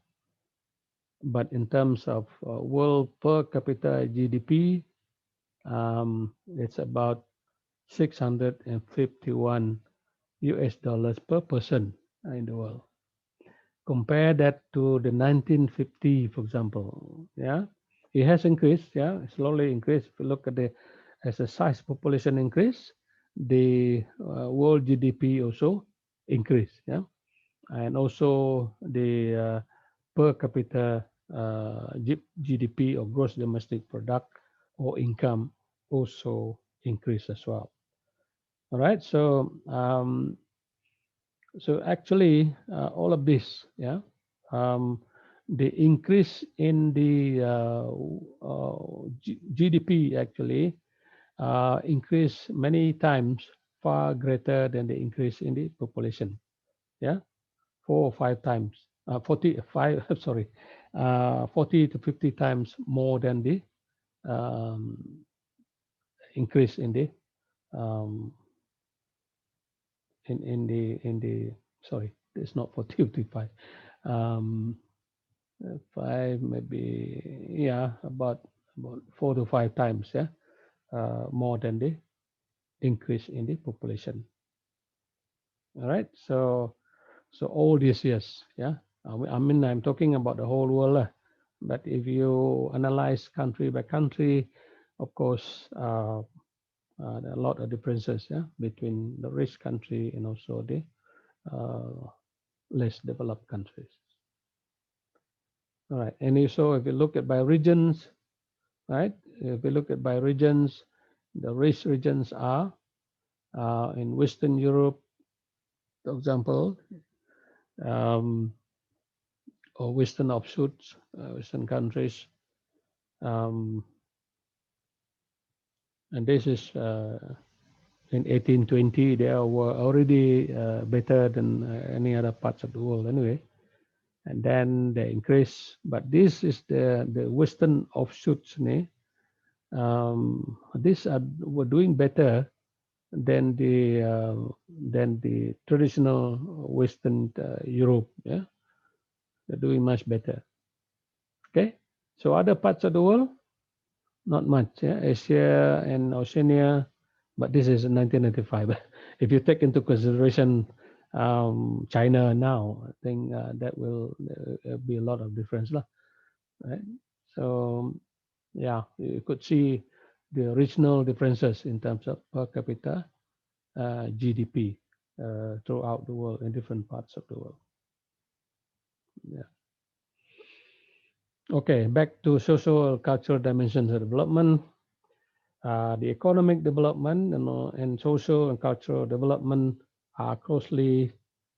But in terms of world per capita GDP, it's about 651 US dollars per person in the world. Compare that to the 1950, for example. Yeah, it has increased. Yeah, slowly increased. If you look at the as the size population increase, the world GDP also increase. Yeah, and also the per capita GDP, or gross domestic product, or income, also increase as well. All right, so actually all of this, yeah, um, the increase in the GDP actually increase many times far greater than the increase in the population. Yeah, 4 or 5 times, 45, sorry, 40 to 50 times more than the um, increase in the um, in the sorry, it's not 40, 55, um, five maybe, yeah, about 4 to 5 times, yeah, more than the increase in the population. All right, so all these years, yeah, I mean I'm talking about the whole world, but if you analyze country by country, of course, there are a lot of differences, yeah, between the rich country and also the uh, less developed countries. All right, and so if you look at by regions, right? If we look at by regions, the rich regions are in Western Europe, for example, um, or Western offshoots, Western countries, um, and this is in 1820. They were already better than any other parts of the world, anyway. And then they increase, but this is the Western offshoots. These were doing better than the traditional Western Europe. Yeah, they're doing much better. Okay, so other parts of the world, not much. Yeah, Asia and Oceania, but this is 1995. If you take into consideration China now, I think that will be a lot of difference, lah. Right? So yeah, you could see the regional differences in terms of per capita GDP throughout the world in different parts of the world. Yeah. Okay, back to social cultural dimensions of development. The economic development and social and cultural development are closely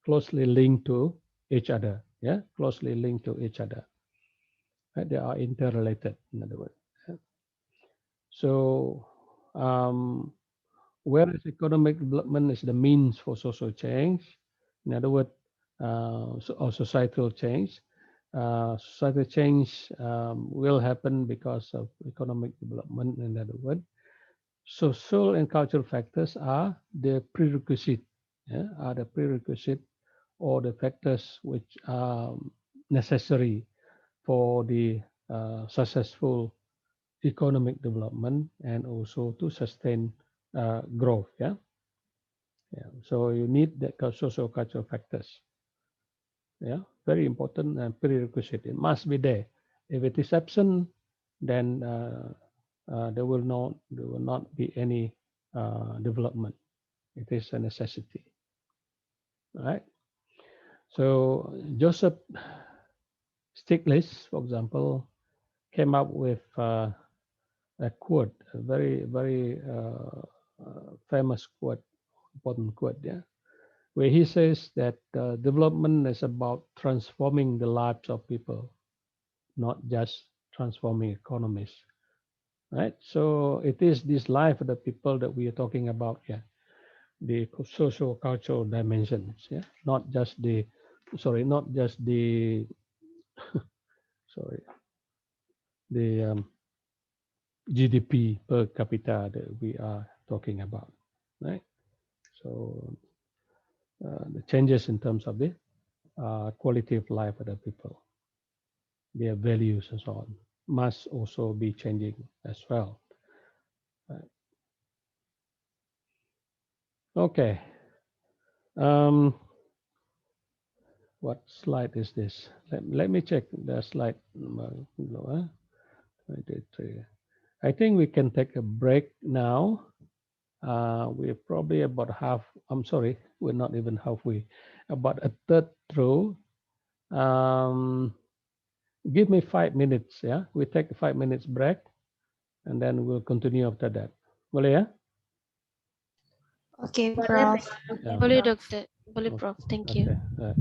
linked to each other. Yeah, closely linked to each other. Right? They are interrelated, in other words. Yeah. So, whereas economic development is the means for social change, in other words, or societal change, societal change will happen because of economic development, in other words. Social and cultural factors are the prerequisite, yeah, are the prerequisite all the factors which are necessary for the successful economic development and also to sustain growth. Yeah, yeah. So you need the social cultural factors. Yeah, very important and prerequisite. It must be there. If it is absent, then there will not be any development. It is a necessity. All right. So Joseph Stiglitz, for example, came up with a quote, a very famous quote, important quote, yeah, where he says that development is about transforming the lives of people, not just transforming economies. Right. So it is this life of the people that we are talking about here, the social cultural dimensions. Yeah, not just the, sorry, not just the, sorry, the GDP per capita that we are talking about, right? So the changes in terms of the quality of life of the people, their values and so on, must also be changing as well. Right. Okay. Um, what slide is this? Let me check the slide. I think we can take a break now. We're probably about half. I'm sorry, we're not even halfway. About a third through. Um, give me 5 minutes. Yeah, we take a 5 minutes break, and then we'll continue after that. Boleh ya? Okay, Boleh, Prof. okay, Yeah, Boleh, okay. Prof. Dokter. Boleh, Prof. Thank you. Okay.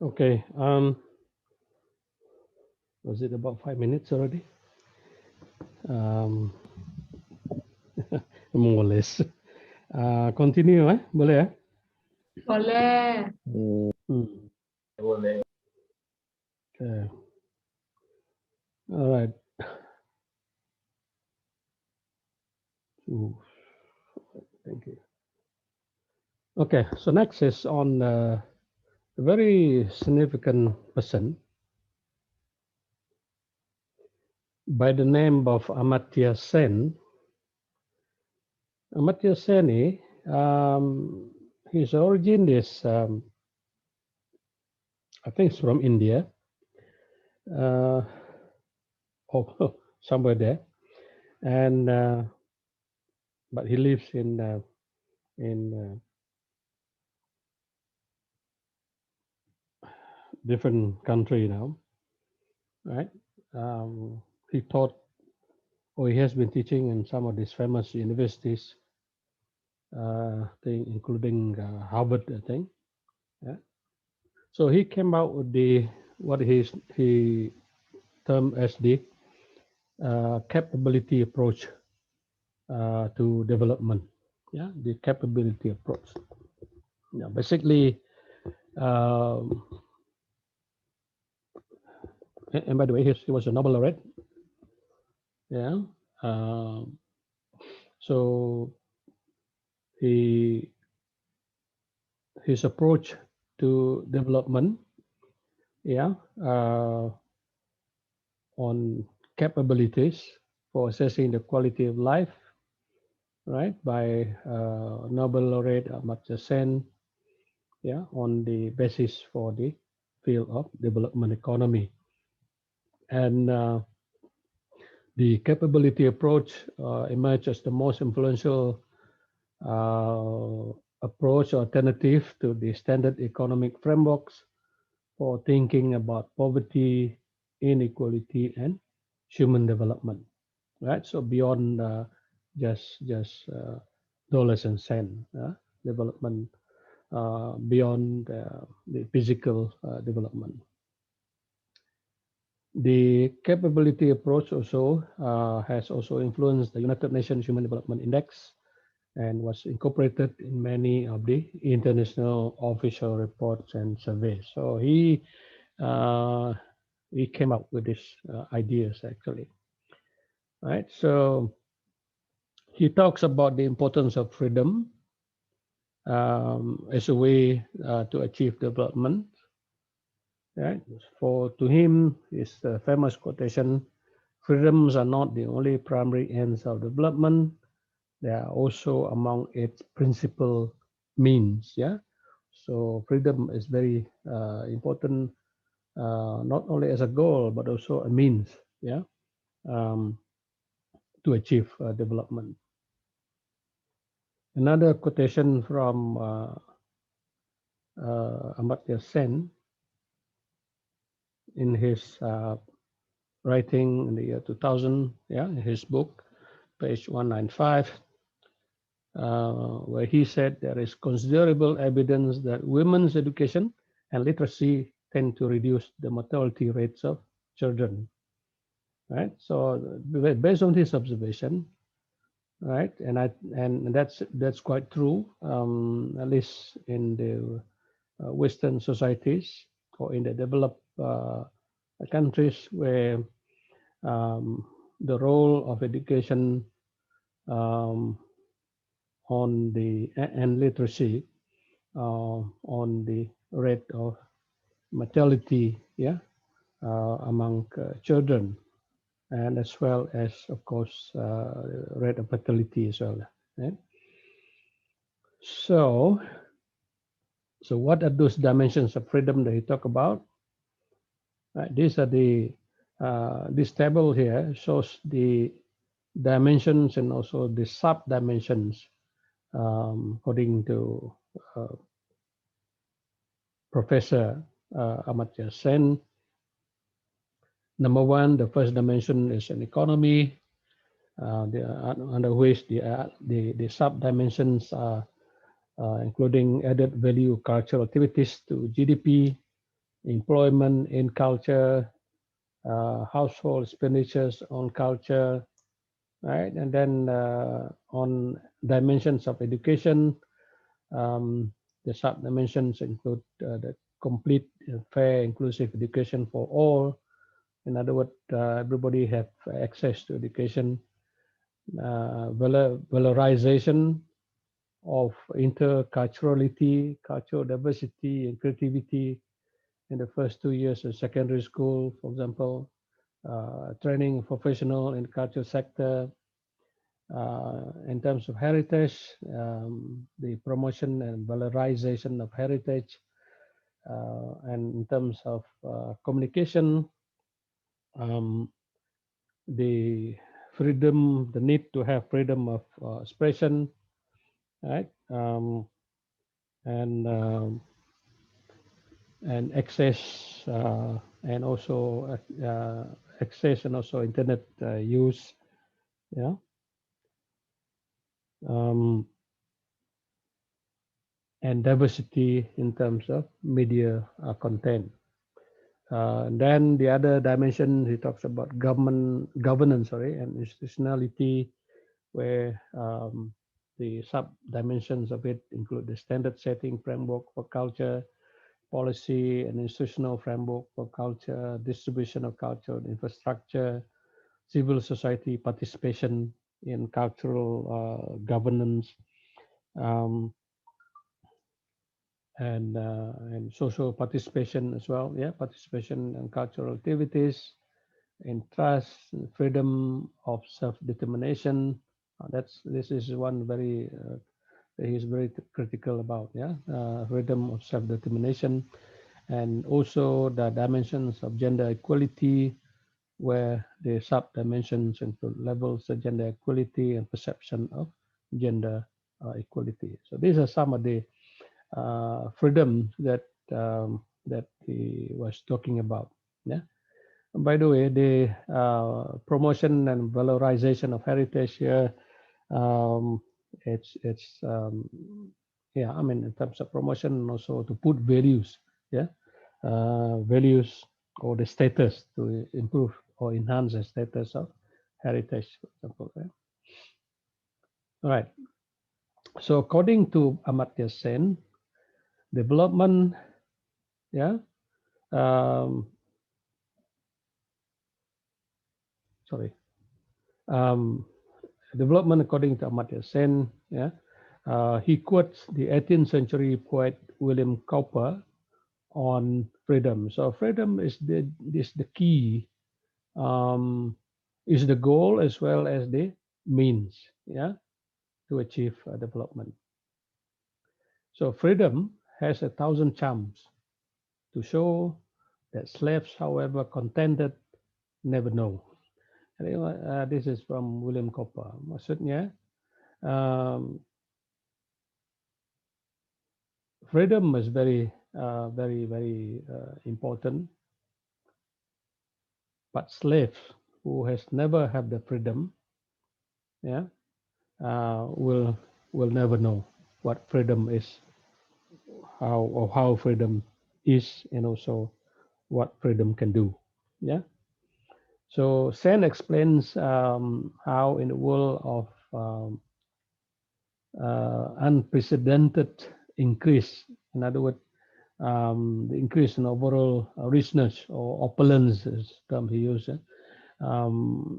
Okay. Was it about 5 minutes already? Um, more or less. Continue, boleh ya? Boleh. Hmm. Okay. All right. Ooh, thank you. Okay. So next is on a very significant person by the name of Amartya Sen. Amartya Sen, his origin is, I think, it's from India, uh, or somewhere there, and but he lives in different country now, right? Um, he taught, or he has been teaching in some of these famous universities, including Harvard, I think. Yeah. So he came out with the what he termed as the capability approach to development. Yeah, the capability approach. Yeah, basically, um, and by the way, he was a Nobel laureate. Yeah. Um, so he his approach to development, yeah, on capabilities for assessing the quality of life, right, by Nobel laureate Amartya Sen, yeah, on the basis for the field of development economy. And the capability approach emerged as the most influential approach alternative to the standard economic frameworks for thinking about poverty, inequality, and human development. Right. So beyond just dollars and cents, development beyond the physical development. The capability approach also has also influenced the United Nations Human Development Index and was incorporated in many of the international official reports and surveys. So uh, he came up with these ideas actually, right? So he talks about the importance of freedom as a way to achieve development. Right? For to him, his famous quotation: "Freedoms are not the only primary ends of development; they are also among its principal means." Yeah. So freedom is very important, not only as a goal but also a means. Yeah. Um, to achieve development. Another quotation from Amartya Sen in his writing in the year 2000, yeah, in his book, page 195, where he said there is considerable evidence that women's education and literacy tend to reduce the mortality rates of children. Right. So based on his observation, right, and that's quite true, at least in the Western societies or in the developed countries where um, the role of education um, on the and literacy on the rate of mortality, yeah, among children, and as well as, of course, rate of fertility as well. Right? So, so what are those dimensions of freedom that he talk about? These are the this table here shows the dimensions and also the sub dimensions according to uh, Professor Amartya Sen. Number one, the first dimension is an economy, under which the sub dimensions are including added value cultural activities to GDP, employment in culture, household expenditures on culture, right? And then on dimensions of education, um, the sub dimensions include the complete, fair, inclusive education for all. In other words, everybody have access to education, valorization of interculturality, cultural diversity, and creativity in the first 2 years of secondary school, for example, training professional in the culture sector. In terms of heritage, the promotion and valorization of heritage, and in terms of communication, um, the freedom, the need to have freedom of expression, right? And and access, and also access and also internet use, yeah. um, and diversity in terms of media content. Then the other dimension, he talks about governance, sorry, and institutionality, where the sub dimensions of it include the standard setting framework for culture, policy and institutional framework for culture, distribution of culture infrastructure, civil society participation in cultural governance, um, and social participation as well. Yeah, participation in cultural activities, in trust, freedom of self-determination. That's this is one very he's very critical about. Yeah, freedom of self-determination, and also the dimensions of gender equality, where the sub-dimensions include levels of gender equality and perception of gender equality. So these are some of the freedom that he was talking about. Yeah. By the way, the promotion and valorization of heritage here, um, it's yeah. I mean, in terms of promotion, and also to put values, yeah, values or the status to improve or enhance the status of heritage, for example. Right? All right. So according to Amartya Sen, development, yeah, um, sorry, um, development according to Amartya Sen, yeah, he quotes the 18th century poet William Cowper on freedom. So freedom is the key, um, is the goal as well as the means, yeah, to achieve development. So freedom has 1,000 charms to show that slaves, however contented, never know. This is from William Cowper. Maksudnya, um, freedom is very important. But slaves who has never had the freedom, yeah, will never know what freedom is, how freedom is, and also what freedom can do. Yeah. So Sen explains how in the world of unprecedented increase, in other words, the increase in overall richness or opulence is the term he used. The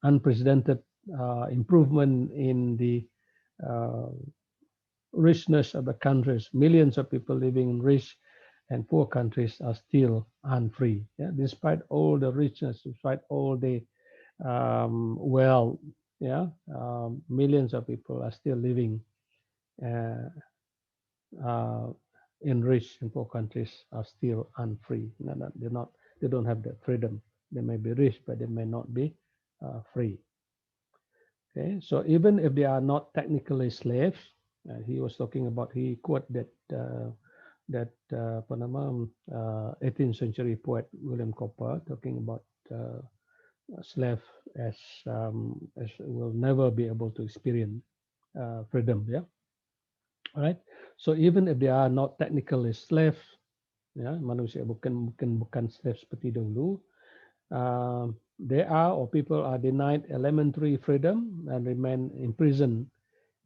unprecedented improvement in the uh, richness of the countries. Millions of people living in rich and poor countries are still unfree. Yeah? Despite all the richness, despite all the wealth, yeah, millions of people are still living uh, uh, in rich and poor countries are still unfree. They're not. They don't have that freedom. They may be rich, but they may not be free. Okay, so even if they are not technically slaves, he was talking about. He quote that 18th century poet William Cowper talking about slave as will never be able to experience freedom. Yeah, all right. So even if they are not technically slaves, ya, manusia bukan slave seperti dulu. They are or people are denied elementary freedom and remain imprisoned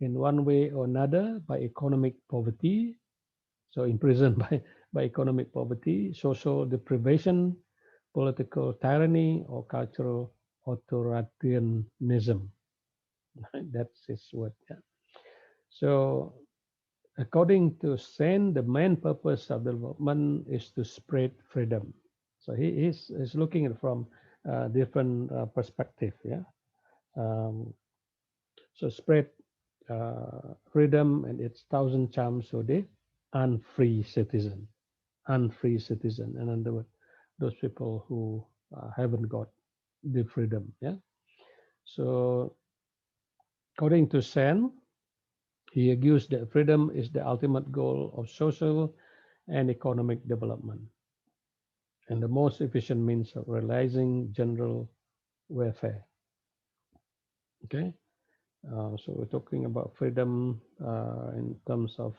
in one way or another by economic poverty. So imprisoned by economic poverty, social deprivation, political tyranny, or cultural authoritarianism. That's his word. Yeah. So according to Sen, the main purpose of development is to spread freedom. So he's looking at it from different perspective. Yeah. Um, so spread freedom and its thousand charms so the unfree citizen, unfree citizen. In other words, those people who haven't got the freedom. Yeah. So according to Sen, he argues that freedom is the ultimate goal of social and economic development and the most efficient means of realizing general welfare. Okay, so we're talking about freedom in terms of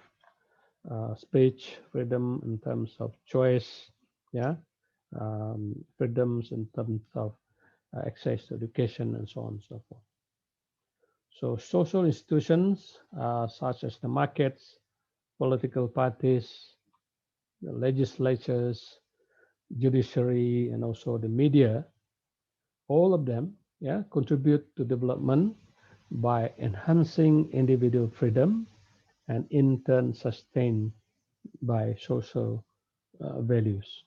speech, freedom in terms of choice, yeah, freedoms in terms of access to education and so on and so forth. So social institutions such as the markets, political parties, the legislatures, judiciary, and also the media, all of them, yeah, contribute to development by enhancing individual freedom and in turn sustained by social values.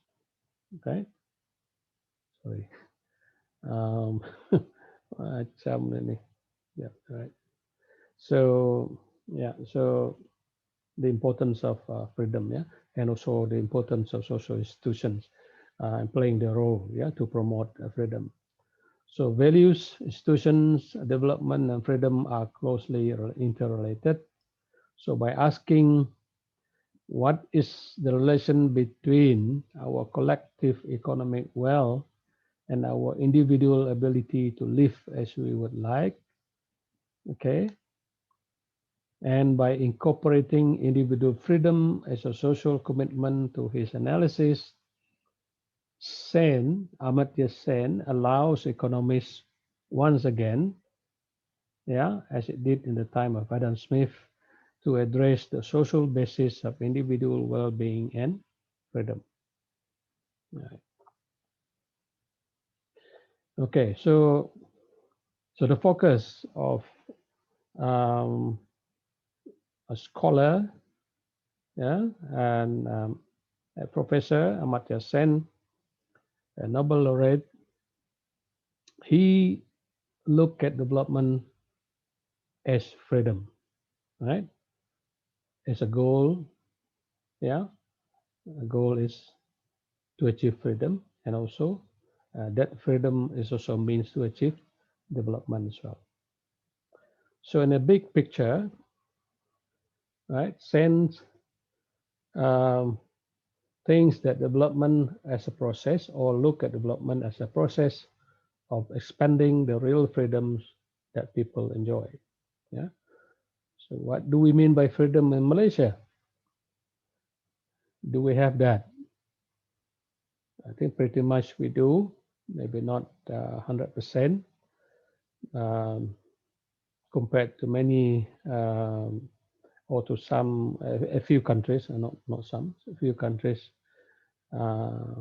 Okay, sorry. Um, macam ini. Yeah, right. So yeah, so the importance of freedom, yeah, and also the importance of social institutions and playing their role, yeah, to promote freedom. So values, institutions, development, and freedom are closely interrelated. So by asking what is the relation between our collective economic wealth and our individual ability to live as we would like, okay, and by incorporating individual freedom as a social commitment to his analysis, Sen, Amartya Sen, allows economists once again, yeah, as it did in the time of Adam Smith, to address the social basis of individual well-being and freedom. Right. Okay, so the focus of um, a scholar, yeah, and a professor Amartya Sen, a Nobel laureate, he looked at development as freedom, right? As a goal, yeah. A goal is to achieve freedom, and also that freedom is also means to achieve development as well. So in a big picture, right, sense um, things that development as a process, or look at development as a process of expanding the real freedoms that people enjoy. Yeah. So what do we mean by freedom in Malaysia? Do we have that? I think pretty much we do. Maybe not 100% um, compared to many or to some a few countries, not some, a few countries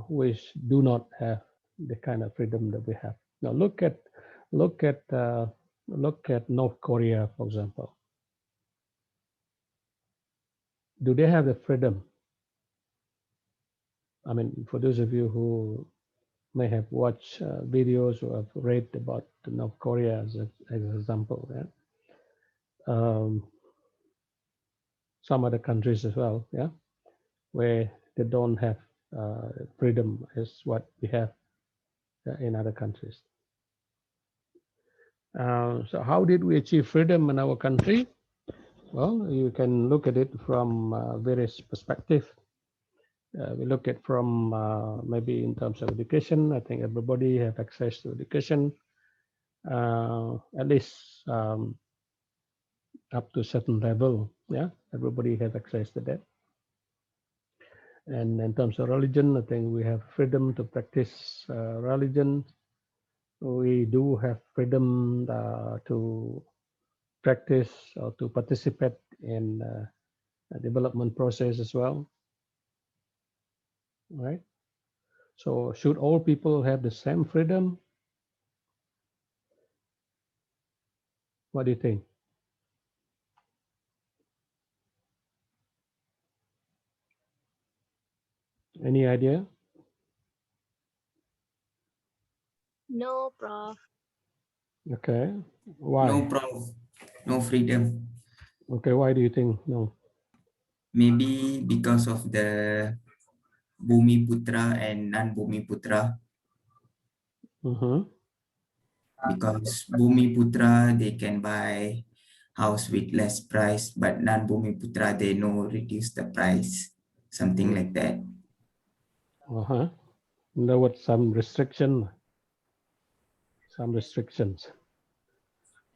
which do not have the kind of freedom that we have. Now look at uh, look at North Korea, for example. Do they have the freedom? I mean, for those of you who may have watched videos or have read about North Korea as an example, yeah? um, some other countries as well, yeah, where they don't have freedom as what we have in other countries. So how did we achieve freedom in our country? Well, you can look at it from various perspectives. We look at from maybe in terms of education. I think everybody have access to education, at least up to a certain level. Yeah, everybody has access to that. And in terms of religion, I think we have freedom to practice religion. We do have freedom to practice or to participate in a development process as well, right? So should all people have the same freedom? What do you think? Any idea? No, Prof. Okay. No Why? prof, no freedom. Okay, why do you think no? Maybe because of the Bumi Putra and non-Bumi Putra. Mm-hmm. Because Bumi Putra they can buy house with less price, but non-Bumi Putra they no reduce the price, something Mm. like that. Uh-huh. There was some restrictions.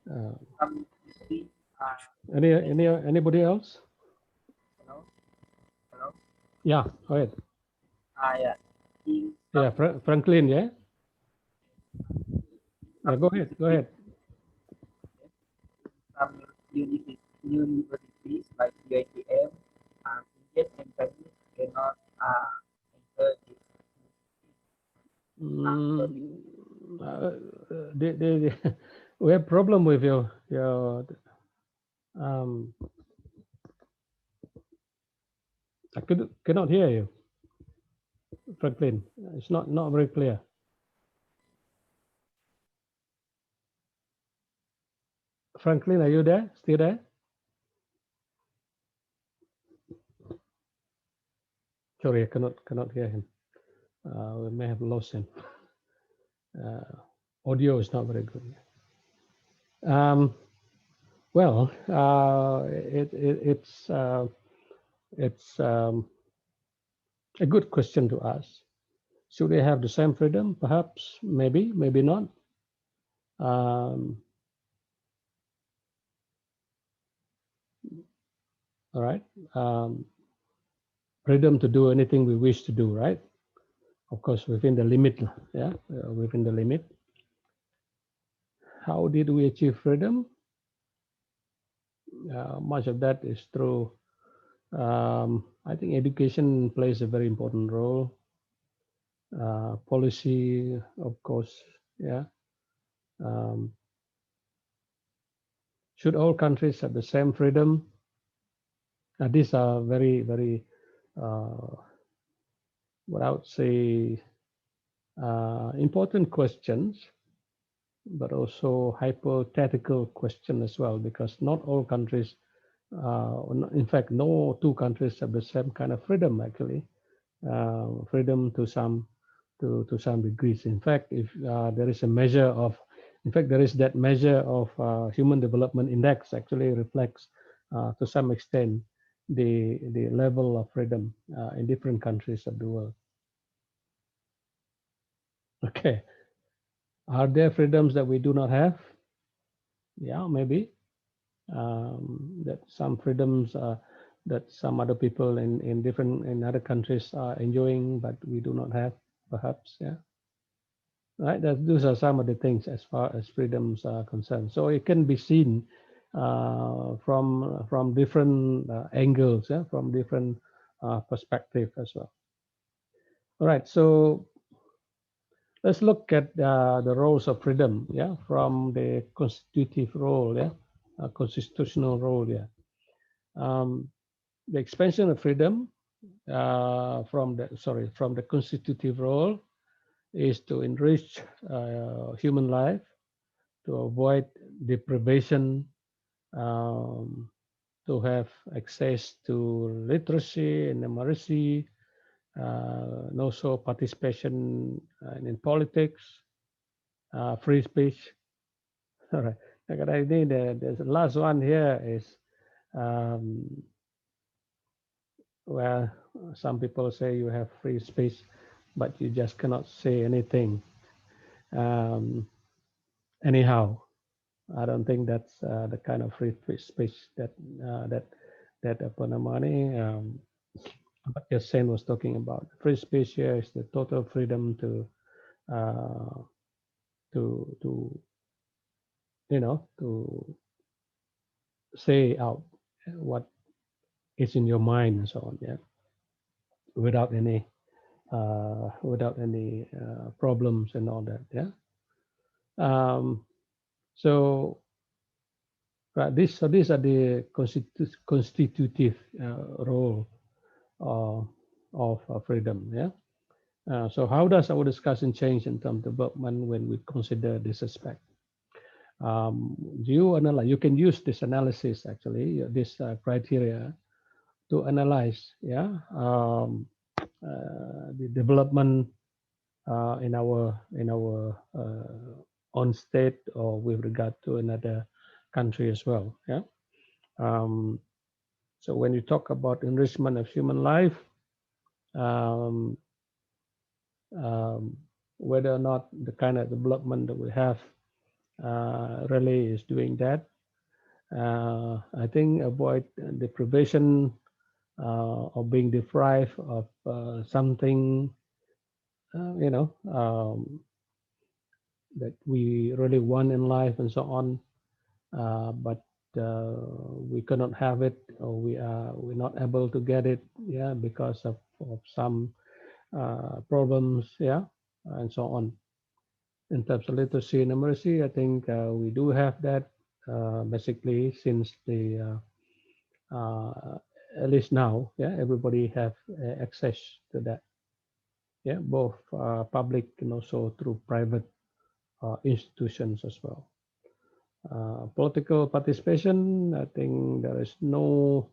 Uh, anybody else? Hello, hello. Yeah, go ahead. Yeah. In Yeah, Franklin. Yeah, yeah. Go ahead. Go ahead. some universities like UITM, Indian and Chinese cannot enter this. So this Mm, we have problem with your um. I cannot hear you, Franklin. It's not very clear. Franklin, are you there? Still there? Sorry, I cannot hear him. We may have lost him. Uh, Audio is not very good. Well, it's a good question to ask. Should they have the same freedom? Perhaps, maybe, maybe not. Um, all right. Um, Freedom to do anything we wish to do, right? Of course, within the limit. Yeah, within the limit. How did we achieve freedom? Much of that is through. I think education plays a very important role. Policy, of course. Yeah. Um, should all countries have the same freedom? These are very, very, uh, what I would say, important questions, but also hypothetical question as well, because not all countries, in fact, no two countries have the same kind of freedom actually. Freedom to some degrees. In fact, if there is a measure of, in fact, there is that measure of Human Development Index actually reflects to some extent the level of freedom in different countries of the world. Okay, are there freedoms that we do not have? Yeah, maybe. That some freedoms that some other people in other countries are enjoying, but we do not have, perhaps. Yeah. Right, those are some of the things as far as freedoms are concerned. So it can be seen from different angles, yeah, from different perspective as well. All right, so let's look at the roles of freedom, yeah, from the constitutive role, yeah, constitutional role, yeah. Um, the expansion of freedom from the constitutive role is to enrich human life, to avoid deprivation, um, to have access to literacy and numeracy, and also participation in politics, free speech. All right. I think the last one here is um, where some people say you have free speech, but you just cannot say anything um, anyhow. I don't think that's the kind of free speech that that apa namanya Amartya Sen was talking about. Free speech here is the total freedom uh, to to say out what is in your mind and so on. Yeah, without any problems and all that. Yeah. Um, so these are the constitutive role uh, of freedom. Yeah. So how does our discussion change in terms of development when we consider this aspect? Do you analyze? You can use this analysis actually, this criteria to analyze, yeah, the development in our own state or with regard to another country as well. Yeah. Um, so when you talk about enrichment of human life, um, um, whether or not the kind of development that we have really is doing that, I think avoid deprivation of being deprived of something, that we really want in life and so on, but we cannot have it, or we're not able to get it, yeah, because of some problems, yeah, and so on. In terms of literacy and numeracy, I think we do have that basically since the at least now, yeah, everybody have access to that, yeah, both public and also through private institutions as well. Political participation, I think there is no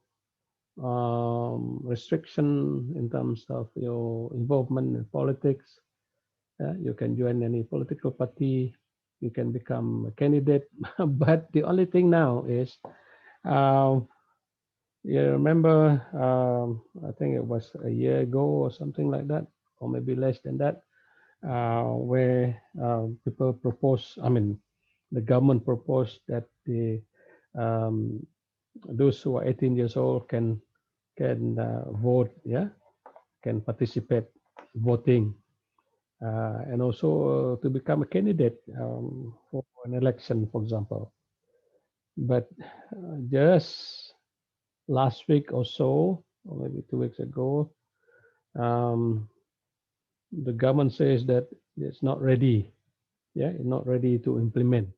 restriction in terms of your involvement in politics. You can join any political party, you can become a candidate, but the only thing now is, um, you remember, I think it was a year ago or something like that, or maybe less than that, where people propose, I mean, the government proposed that um, those who are 18 years old can vote, yeah, can participate voting, and also to become a candidate for an election, for example. But just last week or so, or maybe 2 weeks ago, um, the government says that it's not ready. Yeah, it's not ready to implement.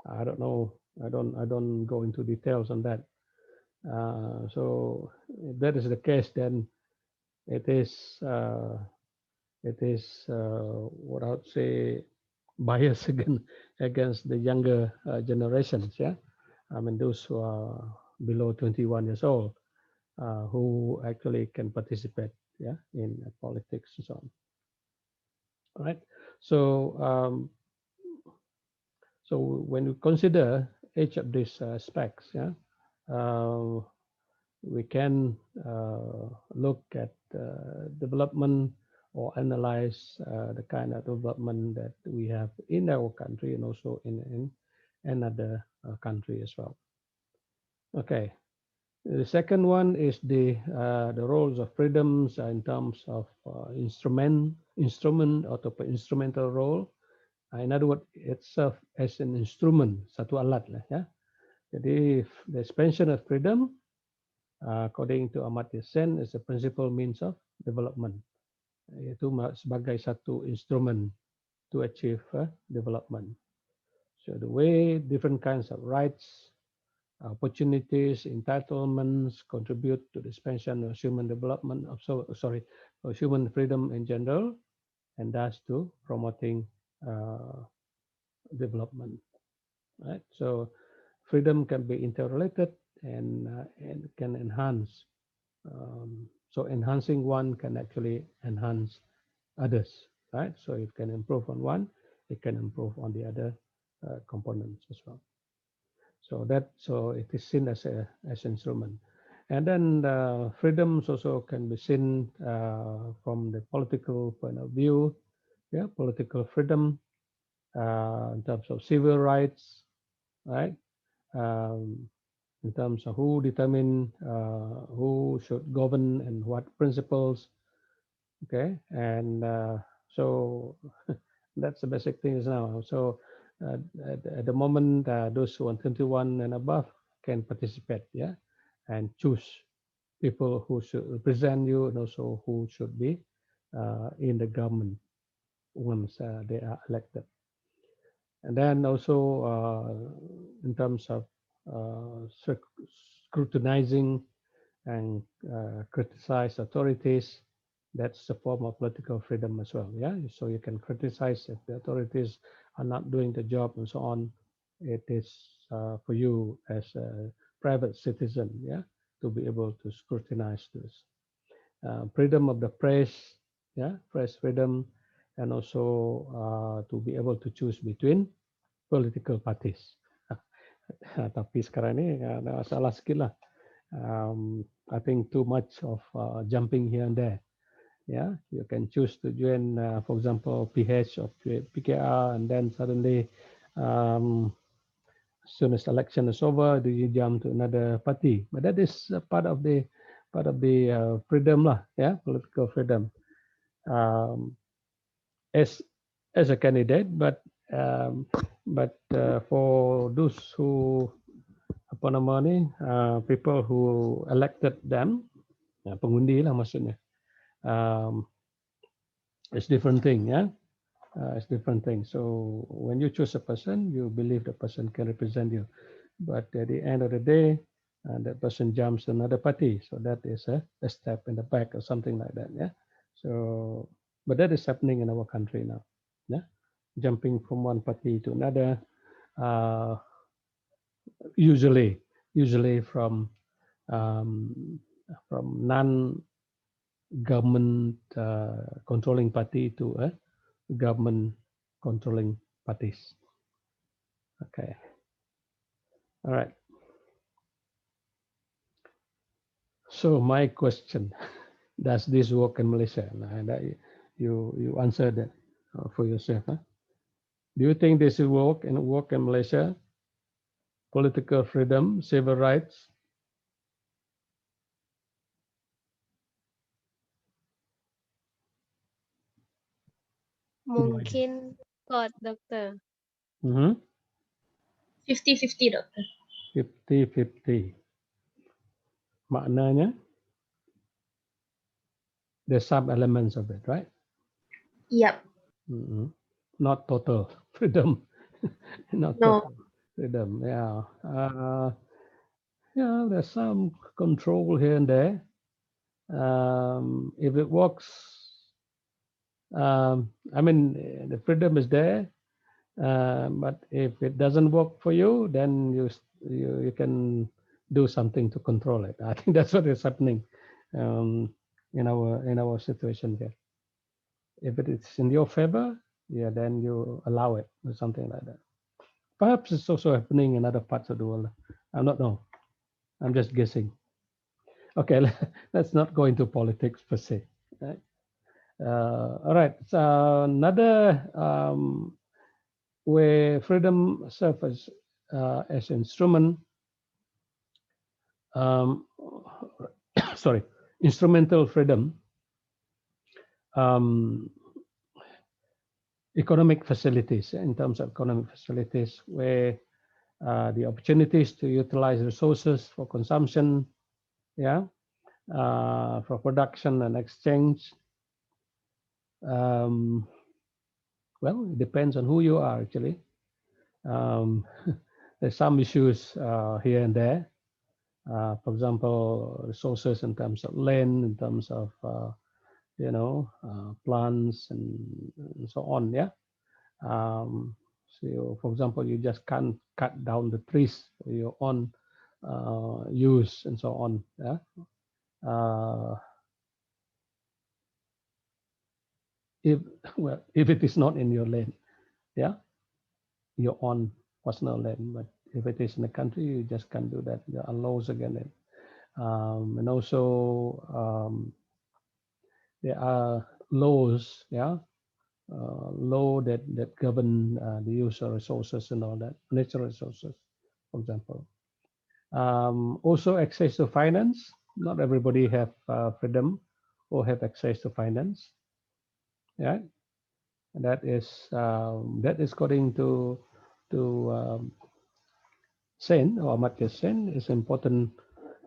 I don't know. I don't go into details on that. So if that is the case, then it is uh, it is what I would say bias against the younger generations. Yeah, I mean those who are below 21 years old, who actually can participate. Yeah, in politics and so on. All right. So so when you consider each of these aspects, yeah, uh, we can look at development or analyze the kind of development that we have in our country and also in another country as well. Okay. The second one is the roles of freedoms in terms of instrument atau instrumental role. In other words, it serves as an instrument, satu alat lah ya. Jadi the expansion of freedom, according to Amartya Sen, is the principal means of development. Itu sebagai satu instrument to achieve development. So the way different kinds of rights, opportunities, entitlements contribute to the expansion of human development, of human freedom in general, and thus to promoting uh, development. Right. So freedom can be interrelated and can enhance. So enhancing one can actually enhance others, right? So if it can improve on one, it can improve on the other components as well. So it is seen as a as instrument, and then freedoms also can be seen from the political point of view. Yeah, political freedom in terms of civil rights, right? Um, in terms of who determine who should govern and what principles. Okay, and so that's the basic things now. So at the moment, those who are 21 and above can participate, yeah, and choose people who should represent you and also who should be in the government once they are elected. And then also in terms of scrutinizing and criticize authorities, that's a form of political freedom as well. Yeah, so you can criticize if the authorities are not doing the job and so on. It is for you as a private citizen, yeah, to be able to scrutinize this. Freedom of the press, yeah, press freedom, and also to be able to choose between political parties. Tapi sekarang ini ada masalah sikit lah. I think too much of jumping here and there. Yeah, you can choose to join, for example, PH or PKR, and then suddenly, as soon as election is over, do you jump to another party? But that is part of the freedom lah, yeah, political freedom. Um, as as a candidate, but for those who apa nama ni people who elected them, pengundi lah maksudnya, um, it's different thing, yeah. It's different thing. So when you choose a person, you believe the person can represent you, but at the end of the day, that person jumps to another party. So that is a step in the back or something like that. Yeah. So, but that is happening in our country now. Yeah, jumping from one party to another. Uh, usually um, from non-government controlling party to a government controlling parties. Okay. All right. So my question: does this work in Malaysia? You answered that for yourself. Huh? Do you think this will work in Malaysia? Political freedom, civil rights. No idea. Mungkin kot, dokter. Mm-hmm. 50-50, dokter. 50-50. Maknanya, there's some elements of it, right? Yep. Mm-hmm. Not total freedom. Not No. total freedom. Yeah. Yeah, there's some control here and there. If it works, I mean, the freedom is there. But if it doesn't work for you, then you can do something to control it. I think that's what is happening um, in our situation here. If it is in your favor, yeah, then you allow it or something like that. Perhaps it's also happening in other parts of the world. I don't know. I'm just guessing. Okay, let's not go into politics per se. Right? All right. So another where freedom serves as instrument, um, sorry, instrumental freedom, um, economic facilities, in terms of economic facilities, where the opportunities to utilize resources for consumption, yeah, for production and exchange. Um, well, it depends on who you are actually. There's some issues here and there. For example, resources in terms of land, in terms of plants and so on. Yeah. So, for example, you just can't cut down the trees for your own use and so on. Yeah. If if it is not in your land, yeah, your own personal land, but if it is in the country, you just can't do that. There are laws against it, and also there are laws, yeah, law that govern the use of resources and all that, natural resources, for example. Also, access to finance. Not everybody have freedom or have access to finance. Yeah, that is according to Sen or Amartya Sen is important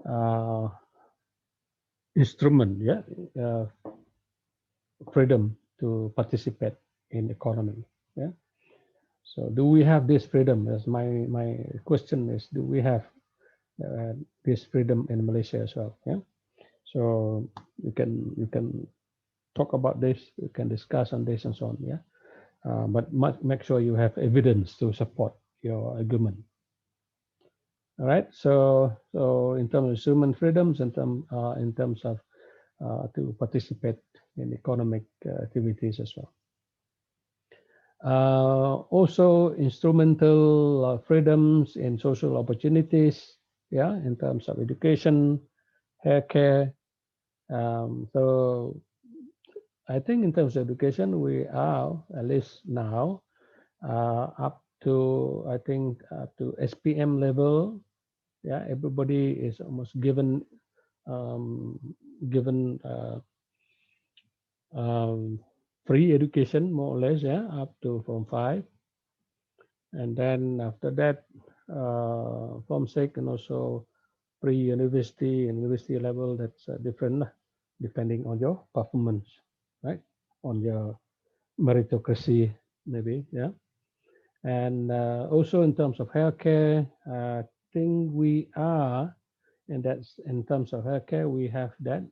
uh, instrument. Yeah, uh, freedom to participate in economy. Yeah. So do we have this freedom? As my question is, do we have uh, this freedom in Malaysia as well? Yeah. So you can talk about this. You can discuss on this and so on. Yeah. But make sure you have evidence to support your argument. All right. So in terms of human freedoms, in terms of to participate in economic activities as well. Also instrumental freedoms in social opportunities, yeah, in terms of education, hair care. So I think in terms of education, we are at least now up to I think up to SPM level. Yeah, everybody is almost um, given um, free education more or less. Yeah, up to Form 5. And then after that, Form 6 and also pre-university and university level, that's different depending on your performance, right? On your meritocracy, maybe, yeah. And also in terms of healthcare, I think we are, and that's in terms of healthcare, we have that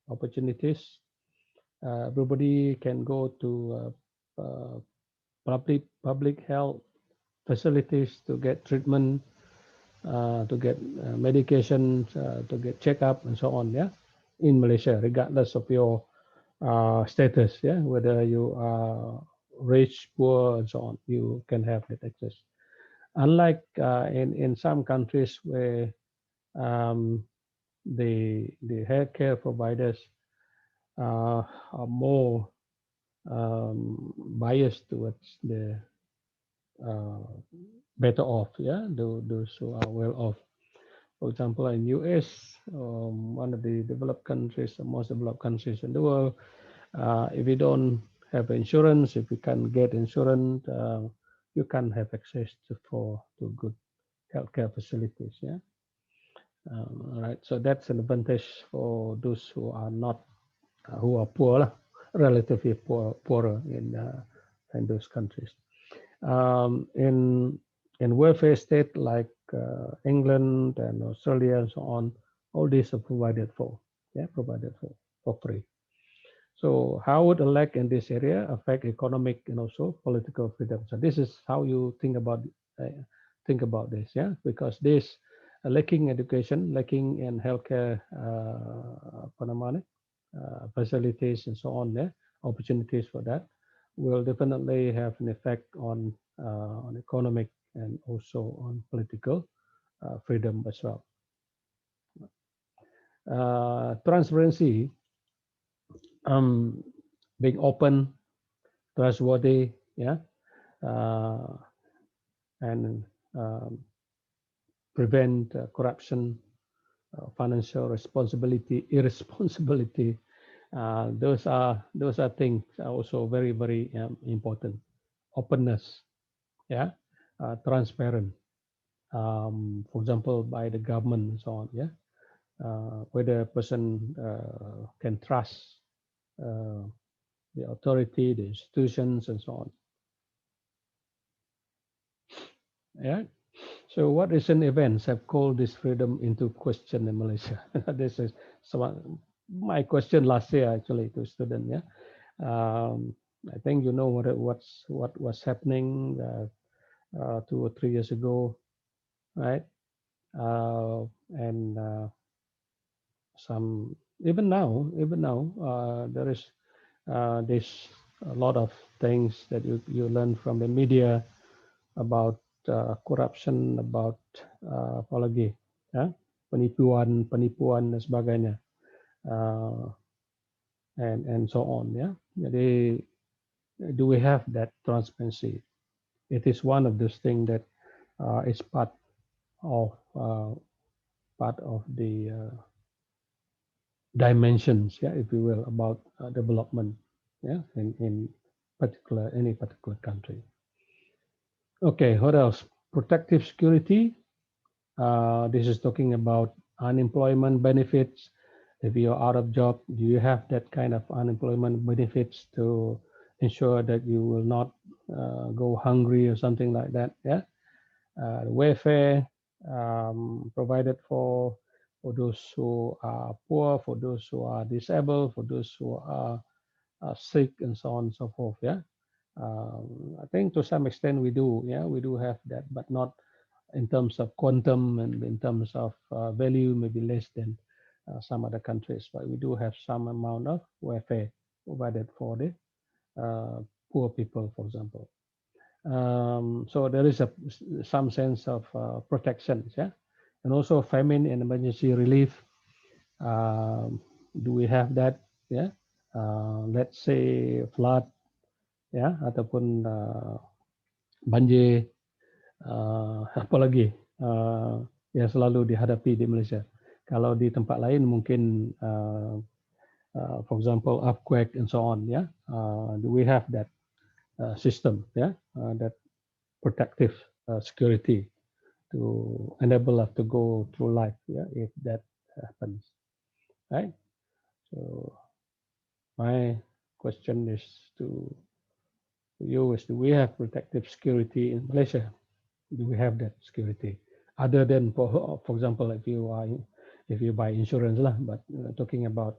opportunities. Everybody can go to public health facilities to get treatment, to get medications, to get checkup, and so on. Yeah, in Malaysia, regardless of your status. Yeah, whether you are rich, poor, and so on, you can have that access. Unlike in some countries where um, the healthcare providers are more biased towards the uh, better off, yeah, those who are well off. For example, in US, one of the developed countries, the most developed countries in the world, if you don't have insurance, if you can't get insurance, you can't have access to good healthcare facilities. Yeah. All right. So that's an advantage for those who are not who are poor, relatively poorer in those countries. In welfare state like England and Australia and so on, all these are provided for, yeah, provided for free. So how would a lack in this area affect economic and also political freedom? So this is how you think about this, yeah, because this lacking education, lacking in healthcare, facilities and so on, yeah, opportunities for that will definitely have an effect on economic and also on political freedom as well. Transparency, um, being open, trustworthy, yeah, uh, and prevent corruption, financial responsibility, irresponsibility. Those are things are also very important. Openness, yeah, transparent. For example, by the government and so on, yeah, whether a person can trust uh, the authority, the institutions, and so on. Yeah. So, what recent events have called this freedom into question in Malaysia? This is my question last year actually to a student. Yeah, I think you know what was happening 2 or 3 years ago, right? And some even now there is this a lot of things that you learn from the media about corruption, about apa lagi, ya, penipuan dan sebagainya, uh, and so on. Ya, jadi do we have that transparency? It is one of those things that is part of part of the dimensions, yeah, if you will, about development, yeah, in particular any particular country. Okay, what else? Protective security. This is talking about unemployment benefits. If you're out of job, do you have that kind of unemployment benefits to ensure that you will not go hungry or something like that? Yeah, welfare provided for those who are poor, for those who are disabled, for those who are sick, and so on and so forth. Yeah, I think to some extent we do. Yeah, we do have that, but not in terms of quantum and in terms of value, maybe less than some other countries. But we do have some amount of welfare provided for the uh, poor people, for example. So there is some sense of protection, yeah, and also famine and emergency relief. Do we have that? Yeah, let's say flood, ya, ataupun banjir, apalagi yang selalu dihadapi di Malaysia. Kalau di tempat lain mungkin, for example, earthquake and so on, ya. Do we have that system, ya, that protective security to enable us to go through life, yeah, if that happens, right? So my question is to you is, do we have protective security in Malaysia? Do we have that security other than, for example, if you buy insurance lah, but talking about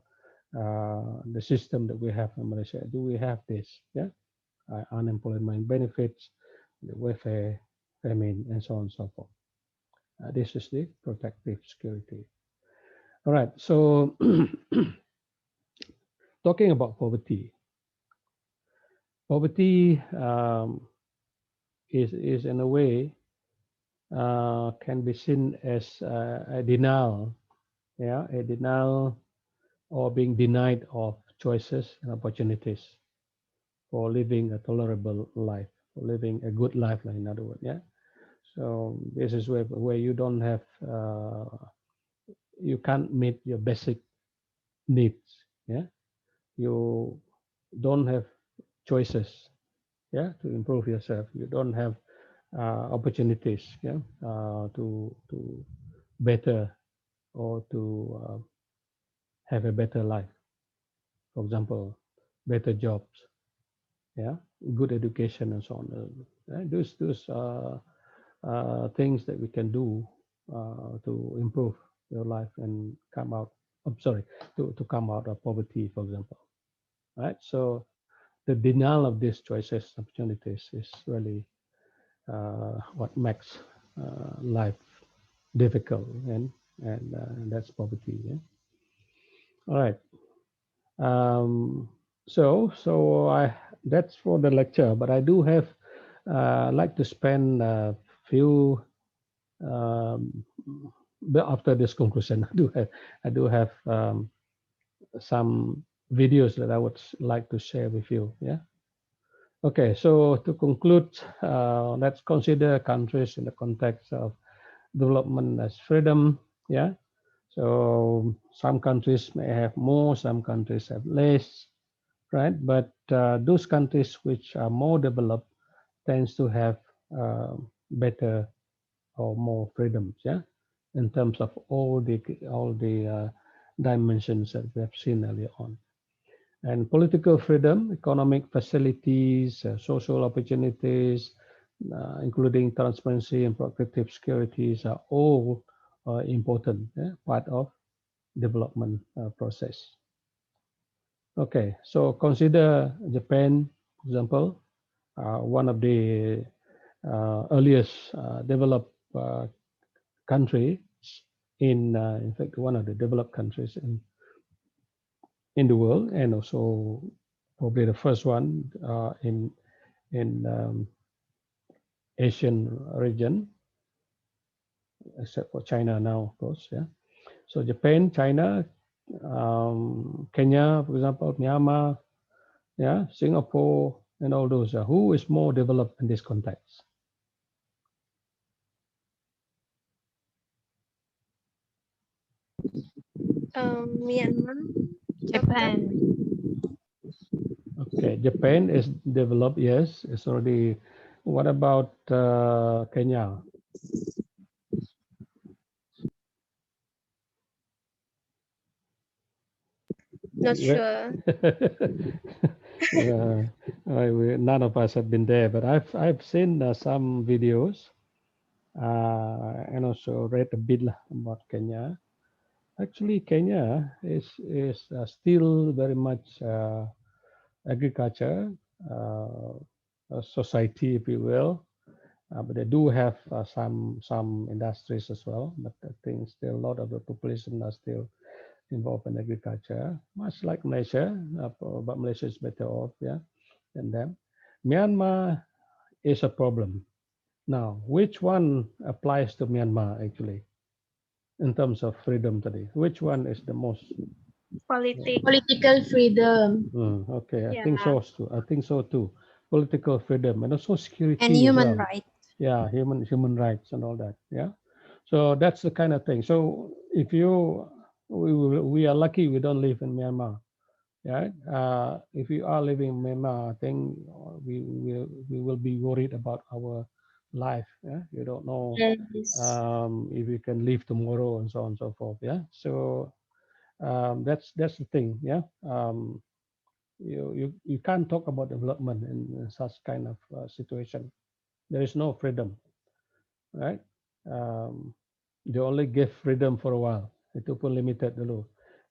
the system that we have in Malaysia, do we have this? Yeah, unemployment benefits, the welfare, famine, and so on and so forth. This is the protective security. All right. So talking about poverty, poverty is in a way can be seen as a denial, yeah, a denial or being denied of choices and opportunities for living a tolerable life, for living a good life, in other words, yeah. So this is where you don't have, you can't meet your basic needs, yeah. You don't have choices, yeah, to improve yourself. You don't have opportunities, yeah, to better or to have a better life. For example, better jobs, yeah, good education, and so on. Those things that we can do to improve your life and come out. I'm sorry, to come out of poverty, for example. Right. So the denial of these choices, opportunities, is really what makes life difficult, and that's poverty. Yeah. All right. Um, so I that's for the lecture, but I do have like to spend a few after this conclusion. I do have some videos that I would like to share with you. Yeah. Okay. So to conclude, let's consider countries in the context of development as freedom. Yeah. So some countries may have more, some countries have less, right? But those countries which are more developed tends to have better or more freedoms, yeah, in terms of all the dimensions that we have seen earlier on. And political freedom, economic facilities, social opportunities, including transparency and protective securities, are all important, yeah, part of development process. Okay, so consider Japan, for example, one of the earliest developed countries in fact, one of the developed countries in the world, and also probably the first one in Asian region, except for China now, of course. Yeah. So Japan, China, Kenya, for example, Myanmar, yeah, Singapore, and all those. Who is more developed in this context? Myanmar, Japan. Japan. Okay, Japan is developed, yes, it's already. What about Kenya? Not Where- sure. none of us have been there, but I've seen some videos and also read a bit about Kenya. Actually, Kenya is still very much agriculture society, if you will. But they do have some industries as well. But I think still a lot of the population are still involved in agriculture, much like Malaysia. But Malaysia is better off, yeah, than them. Myanmar is a problem. Now, which one applies to Myanmar actually in terms of freedom today? Which one is the most? Politics. Political freedom. Okay, I think Yeah. so too. I think so too. Political freedom and also And security as human well. rights. Yeah, human rights and all that. Yeah, so that's the kind of thing. So if you we are lucky we don't live in Myanmar. Yeah, if you are living in Myanmar, I think we will be worried about our life. Yeah, you don't know Yes. if you can leave tomorrow and so on and so forth. Yeah, so that's the thing. Yeah, you can't talk about development in such kind of situation. There is no freedom, right? Um, they only gave freedom for a while. Itu pun limited dulu.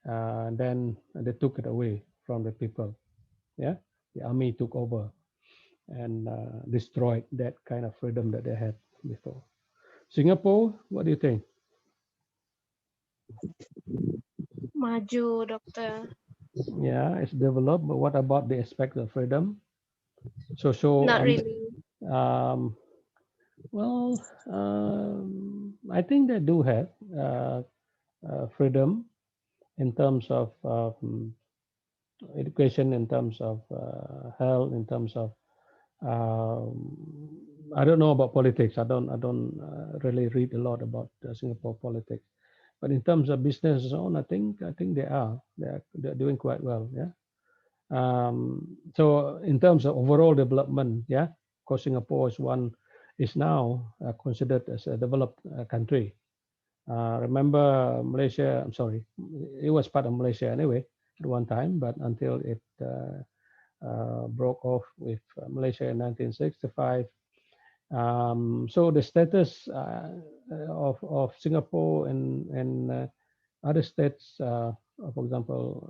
And then they took it away from the people. Yeah, the army took over and destroyed that kind of freedom that they had before. Singapore, what do you think? Maju, Doctor. Yeah, it's developed, but what about the aspect of freedom? So Not really. um, well, I think they do have freedom in terms of education, in terms of health, in terms of um, I don't know about politics. I don't really read a lot about Singapore politics. But in terms of business and so on, I think they're doing quite well. Yeah. So in terms of overall development, yeah, of course Singapore is now considered as a developed country. Remember Malaysia? I'm sorry, it was part of Malaysia anyway at one time, but until it broke off with Malaysia in 1965. So the status of Singapore and other states, for example,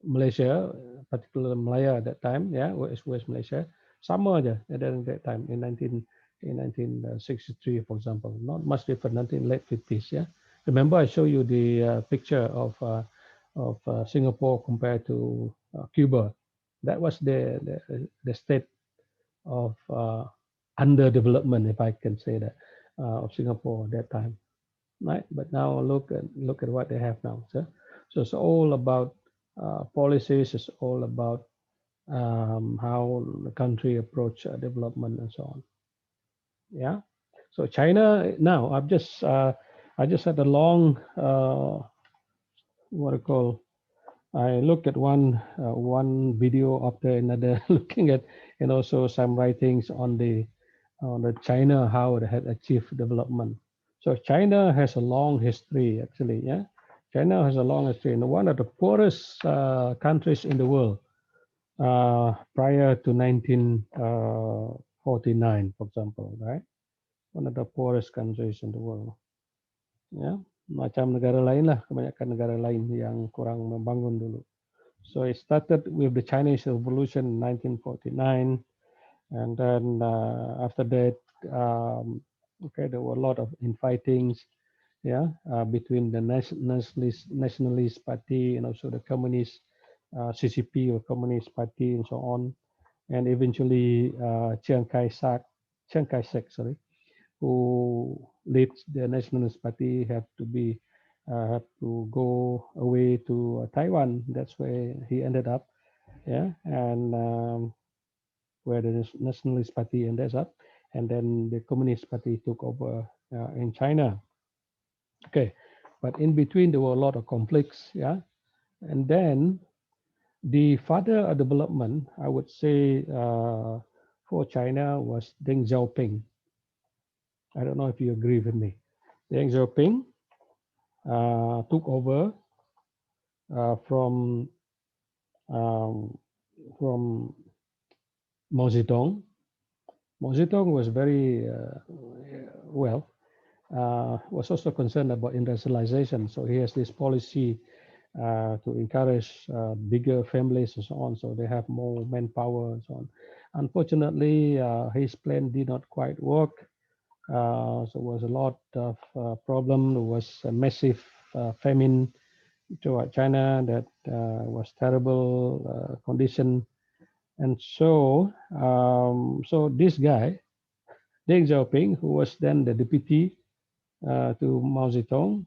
Malaysia, particularly Malaya at that time, yeah, West Malaysia, sama aja during that time in 1963, for example, not much different. 19 late 50s, yeah. Remember, I show you the picture of Singapore compared to Cuba. That was the state of underdevelopment, if I can say that, of Singapore at that time, right? But now look at what they have now. So it's all about policies. It's all about how the country approach development and so on. Yeah. So China now, I just had a long what I call I looked at one video after another, looking at and also some writings on the China how it had achieved development. So China has a long history, actually. Yeah, China has a long history, and one of the poorest countries in the world prior to 1949, for example, right? One of the poorest countries in the world. Ya, macam negara lain lah, kebanyakan negara lain yang kurang membangun dulu. So it started with the Chinese Revolution in 1949, and then after that, okay, there were a lot of infightings, yeah, between the nationalist party and also the communist CCP or Communist Party and so on, and eventually Chiang Kai-shek, sorry, who leads the Nationalist Party, have to go away to Taiwan. That's where he ended up. Yeah, and where the Nationalist Party ended up, and then the Communist Party took over in China. Okay, but in between there were a lot of conflicts. Yeah, and then the father of development, I would say, for China was Deng Xiaoping. I don't know if you agree with me. Deng Xiaoping took over uh, um, from Mao Zedong. Mao Zedong was very well, was also concerned about industrialization. So he has this policy to encourage bigger families and so on, so they have more manpower and so on. Unfortunately, his plan did not quite work. So there was a lot of problem. There was a massive famine throughout China that was terrible condition. And so this guy, Deng Xiaoping, who was then the deputy to Mao Zedong,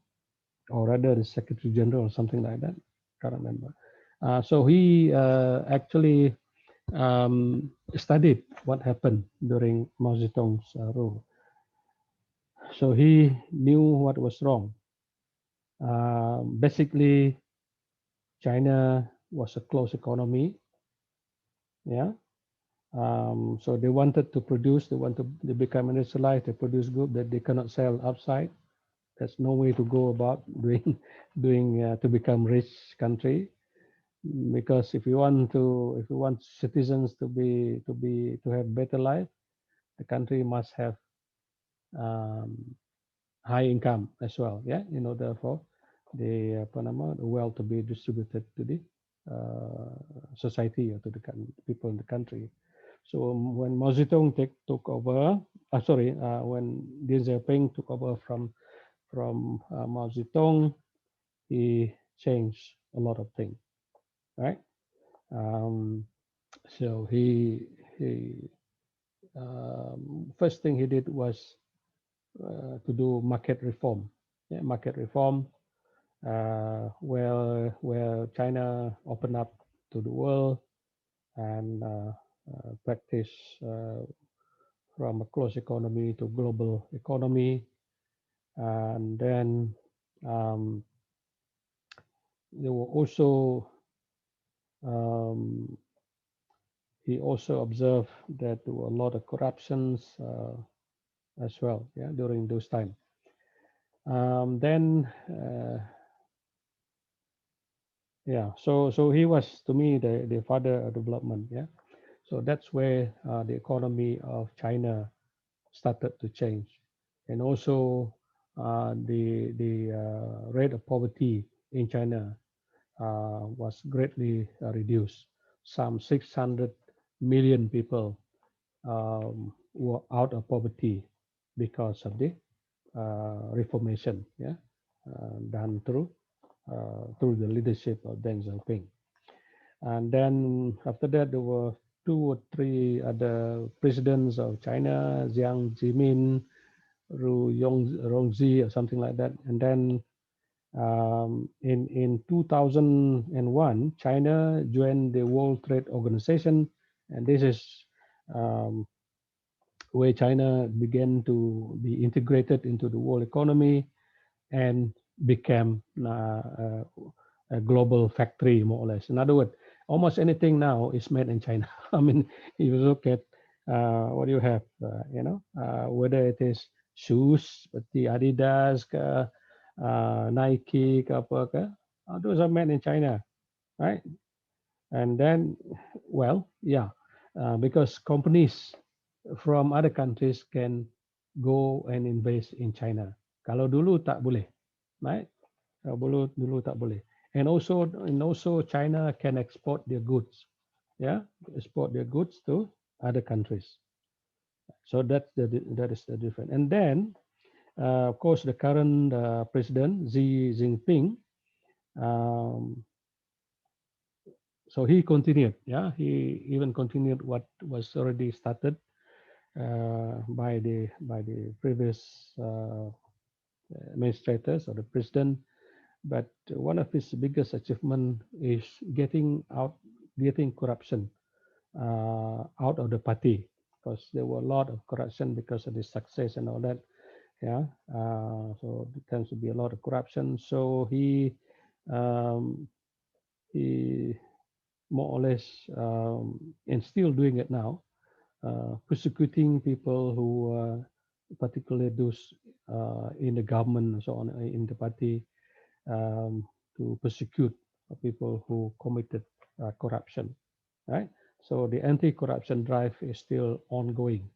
or rather the Secretary General or something like that. Can't remember. So he actually studied what happened during Mao Zedong's rule. So he knew what was wrong. Basically, China was a closed economy. Yeah. So they wanted to produce, they want to they become industrialized, they produce goods that they cannot sell outside. There's no way to go about doing to become rich country, because if you want citizens to have better life, the country must have um, high income as well. Yeah, in order for the wealth to be distributed to the society or to the people in the country. So when Mao Zedong took over, when Deng Xiaoping took over from Mao Zedong, he changed a lot of things, right? Um, so he first thing he did was to do market reform. Yeah, market reform, where China opened up to the world and practice from a closed economy to global economy. And then um, there were also um, he also observed that there were a lot of corruptions as well, yeah, during those time. Then yeah, so he was to me the father of development, yeah. So that's where the economy of China started to change, and also the rate of poverty in China was greatly reduced. Some 600 million people were out of poverty because of the reformation, yeah, done through the leadership of Deng Xiaoping. And then after that, there were two or three other presidents of China, Jiang Zemin, Rongzi, or something like that. And then in 2001, China joined the World Trade Organization, and this is um, where China began to be integrated into the world economy and became a global factory, more or less. In other words, almost anything now is made in China. I mean, if you look at what you have, whether it is shoes, the Adidas, Nike, those are made in China, right? And then, well, yeah, because companies from other countries can go and invest in China. Kalau dulu tak boleh, right? Dulu tak boleh. And also China can export their goods, yeah, export their goods to other countries. So that is the difference. And then, of course, the current president Xi Jinping. Um, so he continued, yeah, he even continued what was already started by the previous administrators or the president. But one of his biggest achievement is getting corruption out of the party, because there were a lot of corruption because of the success and all that. Yeah, so there tends to be a lot of corruption. So um, he more or less, and still doing it now, persecuting people who, particularly those in the government and so on, in the party, um, to persecute people who committed corruption, right? So the anti-corruption drive is still ongoing,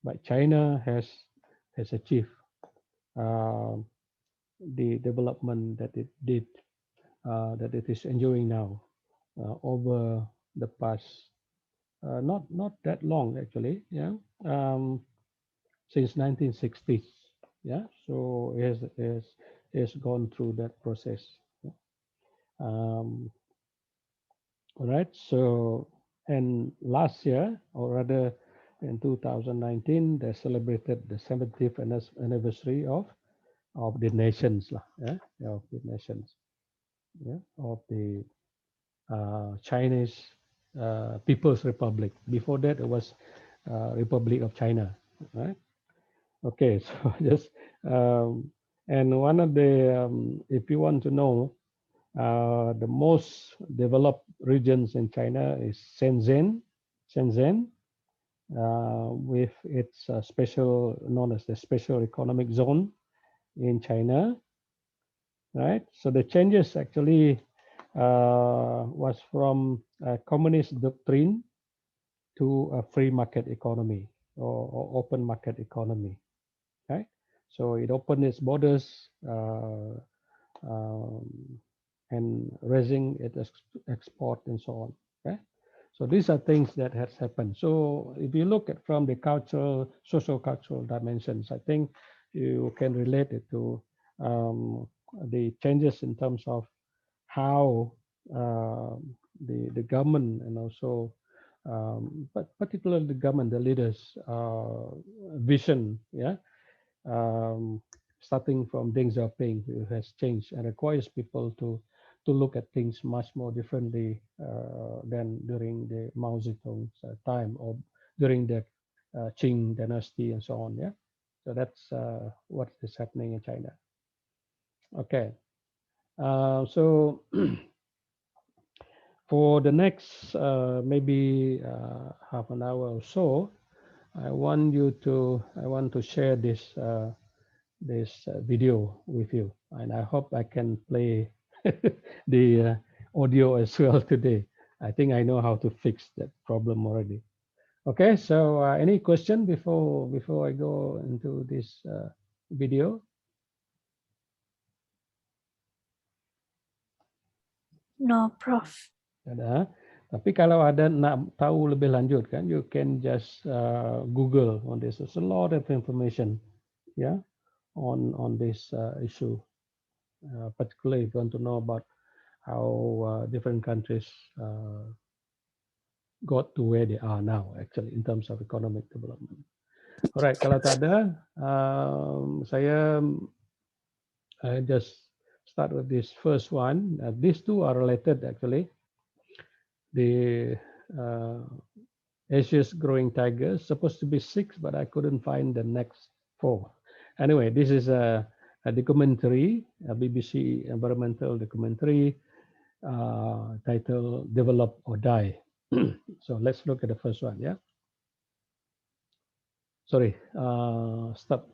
but China has achieved uh, the development that it did, that it is enjoying now over the past, not that long actually, yeah, um, since 1960s, yeah. So it has gone through that process. Yeah. All right. So, and last year, or rather in 2019, they celebrated the 70th anniversary of the nations, yeah, of the nations, yeah, of the Chinese People's Republic. Before that, it was Republic of China, right? Okay, so just and one of the, if you want to know, the most developed regions in China is Shenzhen, with its special, known as the special economic zone in China, right? So the changes actually was from a communist doctrine to a free market economy, or open market economy, right? So it opened its borders, um, and raising its export and so on. Okay, so these are things that has happened. So if you look at from the cultural, socio-cultural dimensions, I think you can relate it to the changes in terms of how the government, and also but particularly the government, the leaders vision, yeah, um, starting from Deng Xiaoping, who has changed and requires people to look at things much more differently than during the Mao Zedong's time, or during the Qing dynasty and so on. Yeah, so that's what is happening in China. Okay, so for the next maybe half an hour or so, I want to share this video with you, and I hope I can play the audio as well today. I think I know how to fix that problem already. Okay, so any question before I go into this video? No, Prof. Ada. Tapi kalau ada nak tahu lebih lanjut kan, you can just Google on this. There's a lot of information, yeah, on this issue. Particularly if you want to know about how different countries got to where they are now, actually, in terms of economic development. Alright, kalau tak ada, saya I just start with this first one. These two are related, actually. The Asia's growing tigers, supposed to be 6, but I couldn't find the next 4. Anyway, this is a documentary, a BBC environmental documentary titled Develop or Die. So let's look at the first one, yeah? Sorry, stop.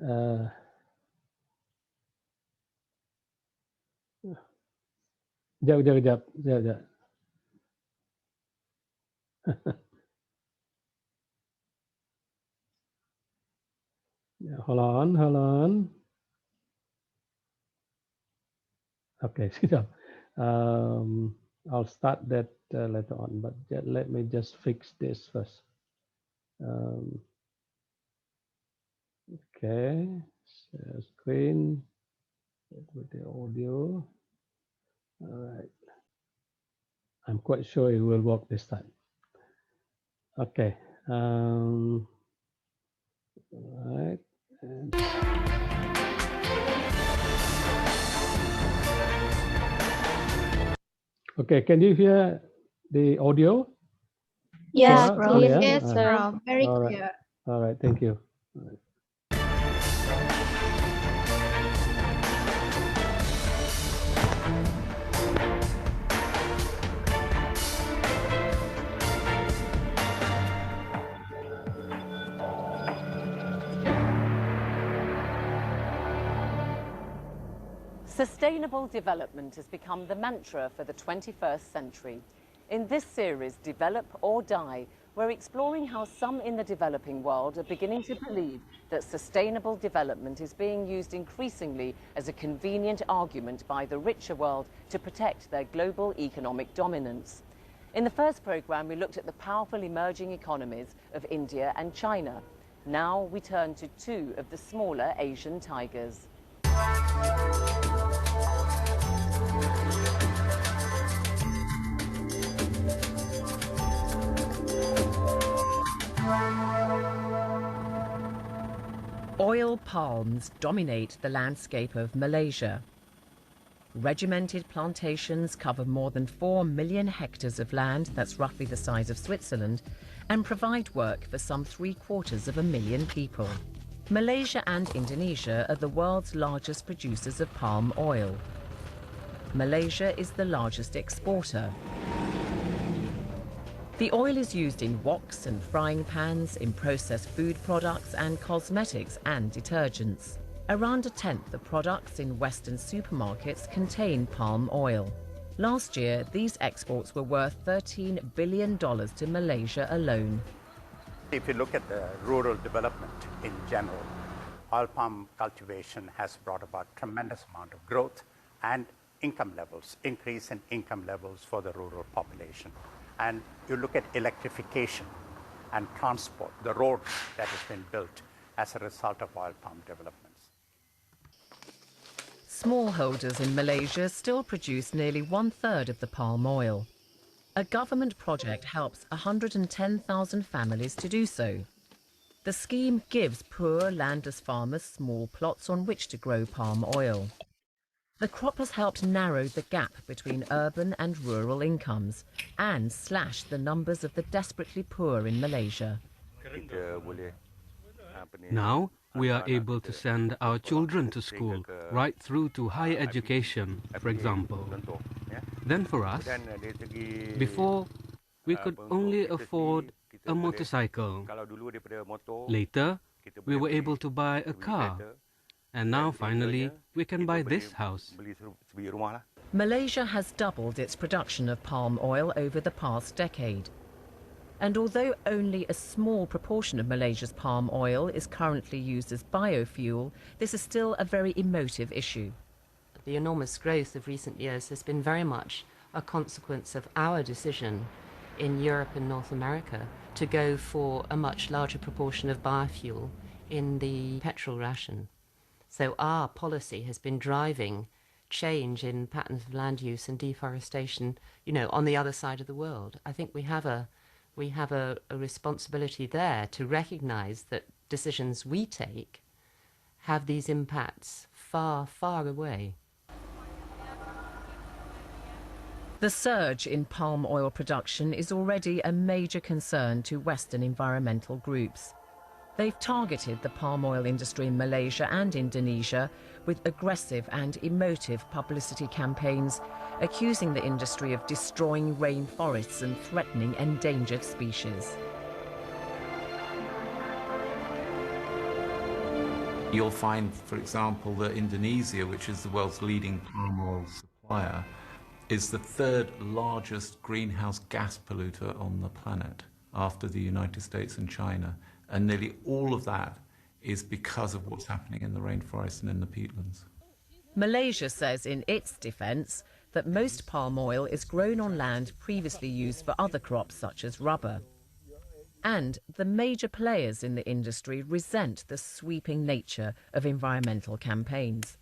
uh, jap. Yeah, hold on. Okay, siap. I'll start that later on, but let me just fix this first. Okay, share screen with the audio. All right. I'm quite sure it will work this time. Okay. All right. And okay, can you hear the audio? Yes, Yeah, Clara, Prof. clear, clear? Yes, doctor. Prof. Very All right. clear. All right. Thank you. All right. Sustainable development has become the mantra for the 21st century. In this series, Develop or Die, we're exploring how some in the developing world are beginning to believe that sustainable development is being used increasingly as a convenient argument by the richer world to protect their global economic dominance. In the first programme, we looked at the powerful emerging economies of India and China. Now we turn to two of the smaller Asian tigers. Oil palms dominate the landscape of Malaysia. Regimented plantations cover more than 4 million hectares of land, that's roughly the size of Switzerland, and provide work for some 750,000 people. Malaysia and Indonesia are the world's largest producers of palm oil. Malaysia is the largest exporter. The oil is used in woks and frying pans, in processed food products and cosmetics and detergents. Around a tenth of products in Western supermarkets contain palm oil. Last year, these exports were worth $13 billion to Malaysia alone. If you look at the rural development in general, oil palm cultivation has brought about tremendous amount of growth and income levels, increase in income levels for the rural population. And you look at electrification and transport, the road that has been built as a result of oil palm developments. Smallholders in Malaysia still produce nearly 1/3 of the palm oil. A government project helps 110,000 families to do so. The scheme gives poor landless farmers small plots on which to grow palm oil. The crop has helped narrow the gap between urban and rural incomes and slash the numbers of the desperately poor in Malaysia. Now, we are able to send our children to school, right through to higher education, for example. Then for us, before, we could only afford a motorcycle. Later, we were able to buy a car. And now, finally, we can buy this house. Malaysia has doubled its production of palm oil over the past decade. And although only a small proportion of Malaysia's palm oil is currently used as biofuel, this is still a very emotive issue. The enormous growth of recent years has been very much a consequence of our decision in Europe and North America to go for a much larger proportion of biofuel in the petrol ration. So our policy has been driving change in patterns of land use and deforestation, on the other side of the world. I think we have a responsibility there to recognize that decisions we take have these impacts far, far away. The surge in palm oil production is already a major concern to Western environmental groups. They've targeted the palm oil industry in Malaysia and Indonesia with aggressive and emotive publicity campaigns, accusing the industry of destroying rainforests and threatening endangered species. You'll find, for example, that Indonesia, which is the world's leading palm oil supplier, is the third largest greenhouse gas polluter on the planet after the United States and China. And nearly all of that is because of what's happening in the rainforest and in the peatlands. Malaysia says in its defence that most palm oil is grown on land previously used for other crops such as rubber. And the major players in the industry resent the sweeping nature of environmental campaigns.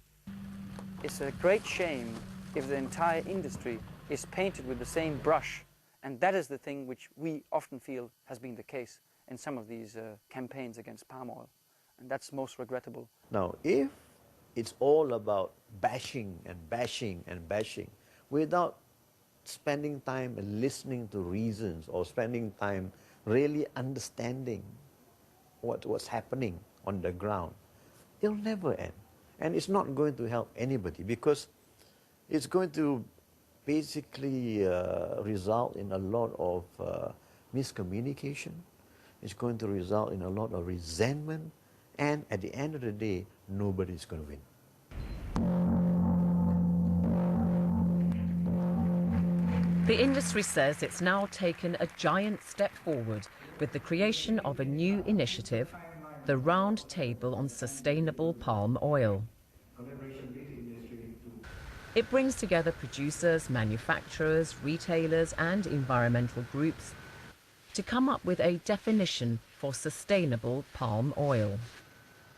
It's a great shame if the entire industry is painted with the same brush, and that is the thing which we often feel has been the case in some of these campaigns against palm oil, and that's most regrettable. Now, if it's all about bashing and bashing and bashing without spending time listening to reasons or spending time really understanding what's happening on the ground, it'll never end. And it's not going to help anybody because it's going to basically result in a lot of miscommunication. It's going to result in a lot of resentment. And at the end of the day, nobody's going to win. The industry says it's now taken a giant step forward with the creation of a new initiative, the Round Table on Sustainable Palm Oil. It brings together producers, manufacturers, retailers and environmental groups to come up with a definition for sustainable palm oil.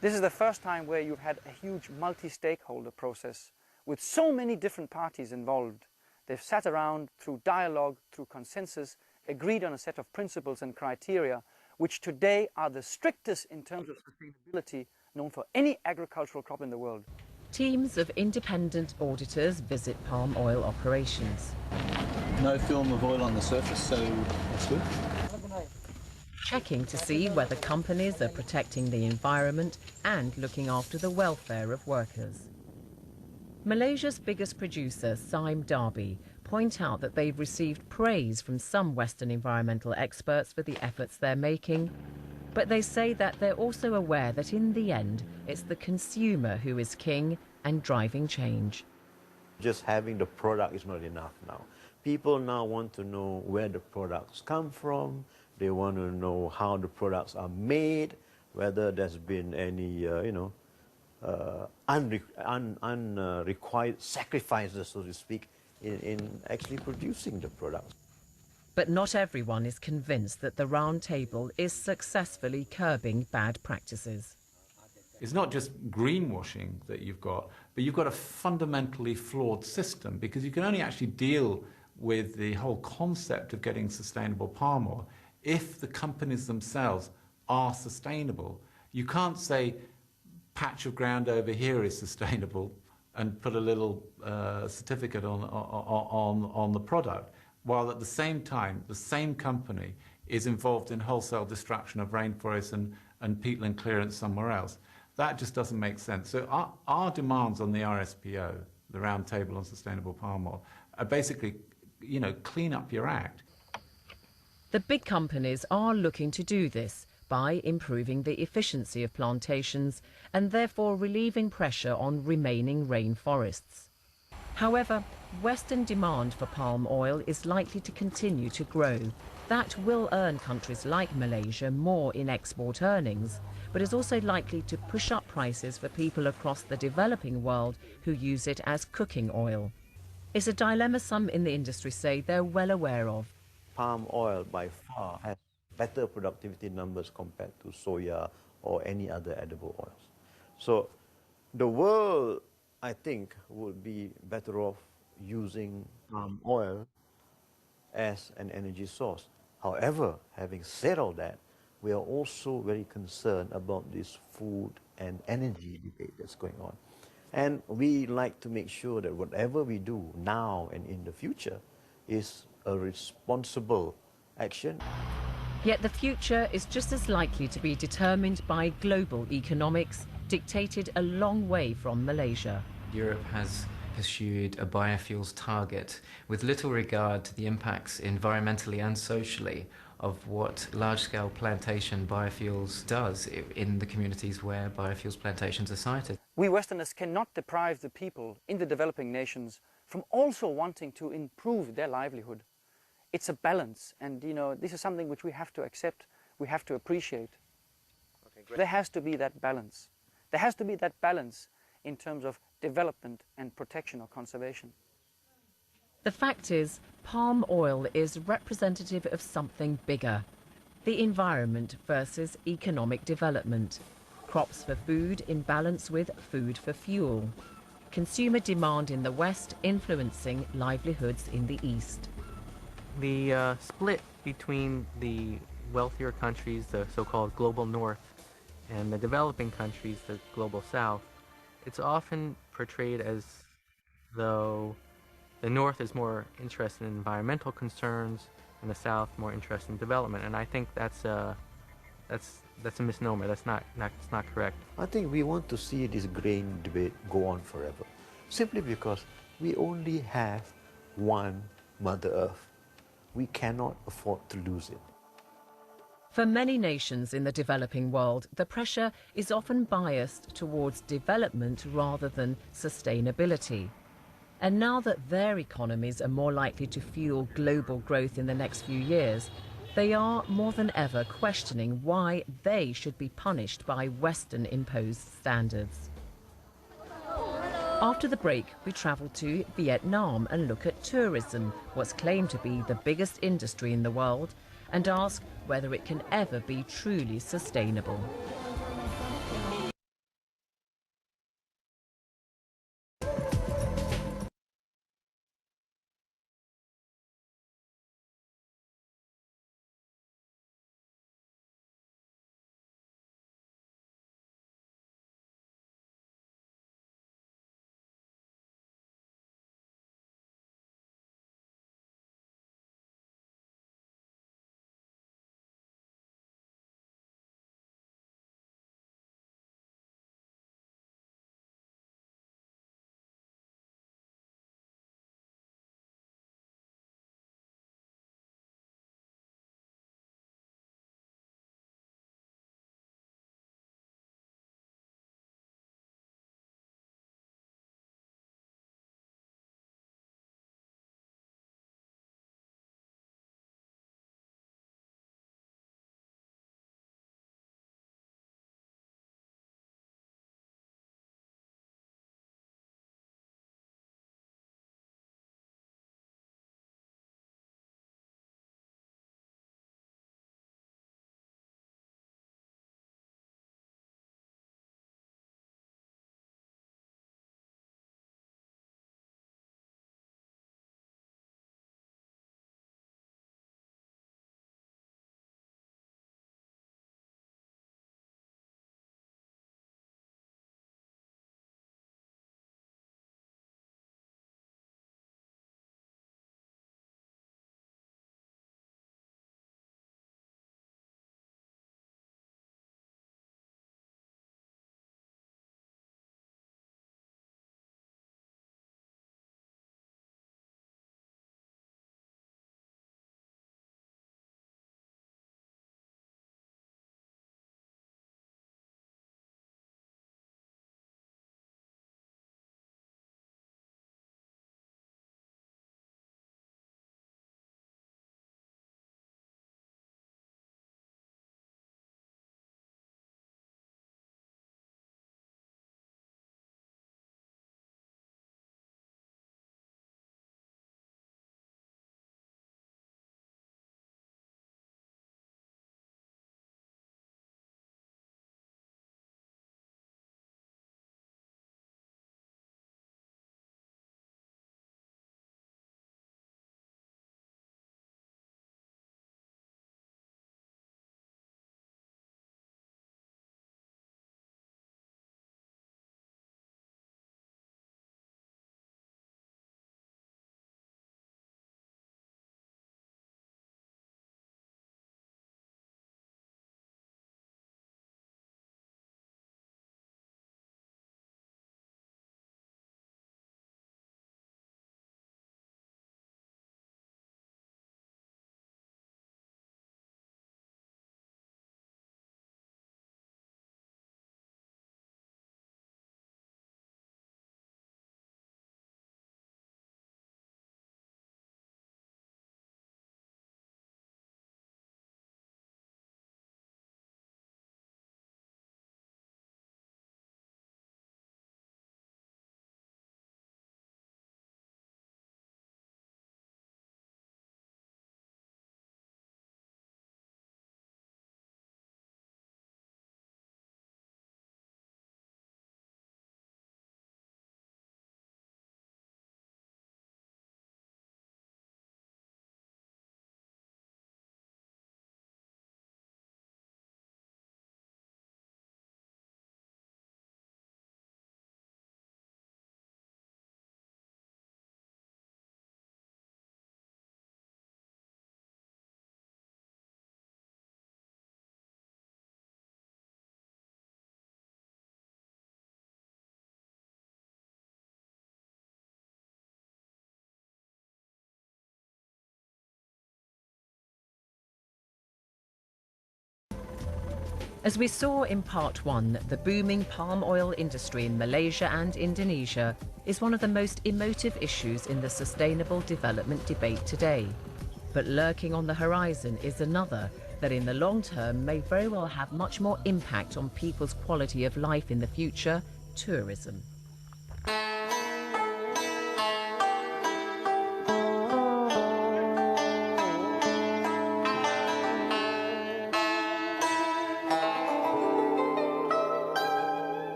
This is the first time where you've had a huge multi-stakeholder process with so many different parties involved. They've sat around through dialogue, through consensus, agreed on a set of principles and criteria, which today are the strictest in terms of sustainability known for any agricultural crop in the world. Teams of independent auditors visit palm oil operations. No film of oil on the surface, so that's good. Checking to see whether companies are protecting the environment and looking after the welfare of workers. Malaysia's biggest producer, Sime Darby, point out that they've received praise from some Western environmental experts for the efforts they're making, but they say that they're also aware that in the end, it's the consumer who is king and driving change. Just having the product is not enough now. People now want to know where the products come from. They want to know how the products are made, whether there's been any, unrequired sacrifices, so to speak, in actually producing the products. But not everyone is convinced that the Round Table is successfully curbing bad practices. It's not just greenwashing that you've got, but you've got a fundamentally flawed system because you can only actually deal with the whole concept of getting sustainable palm oil if the companies themselves are sustainable. You can't say patch of ground over here is sustainable and put a little certificate on the product, while at the same time the same company is involved in wholesale destruction of rainforests and peatland clearance somewhere else. That just doesn't make sense. So our demands on the RSPO, the Round Table on Sustainable Palm Oil, are basically, clean up your act. The big companies are looking to do this by improving the efficiency of plantations and therefore relieving pressure on remaining rainforests. However, Western demand for palm oil is likely to continue to grow. That will earn countries like Malaysia more in export earnings, but is also likely to push up prices for people across the developing world who use it as cooking oil. It's a dilemma some in the industry say they're well aware of. Palm oil by far has better productivity numbers compared to soya or any other edible oils. So the world, I think, would be better off using palm oil as an energy source. However, having said all that, we are also very concerned about this food and energy debate that's going on. And we like to make sure that whatever we do now and in the future is a responsible action. Yet the future is just as likely to be determined by global economics, dictated a long way from Malaysia. Europe has pursued a biofuels target with little regard to the impacts environmentally and socially of what large-scale plantation biofuels does in the communities where biofuels plantations are sited. We Westerners cannot deprive the people in the developing nations from also wanting to improve their livelihood. It's a balance, and this is something which we have to accept, we have to appreciate. There has to be that balance. There has to be that balance in terms of development and protection or conservation. The fact is, palm oil is representative of something bigger. The environment versus economic development. Crops for food in balance with food for fuel. Consumer demand in the West influencing livelihoods in the East. The split between the wealthier countries, the so-called global north, and the developing countries, the global south, it's often portrayed as though The North is more interested in environmental concerns, and the South more interested in development. And I think that's a misnomer. That's not correct. I think we want to see this grain debate go on forever, simply because we only have one Mother Earth. We cannot afford to lose it. For many nations in the developing world, the pressure is often biased towards development rather than sustainability. And now that their economies are more likely to fuel global growth in the next few years, they are more than ever questioning why they should be punished by Western-imposed standards. After the break, we travel to Vietnam and look at tourism, what's claimed to be the biggest industry in the world, and ask whether it can ever be truly sustainable. As we saw in part one, the booming palm oil industry in Malaysia and Indonesia is one of the most emotive issues in the sustainable development debate today. But lurking on the horizon is another that in the long term may very well have much more impact on people's quality of life in the future: tourism.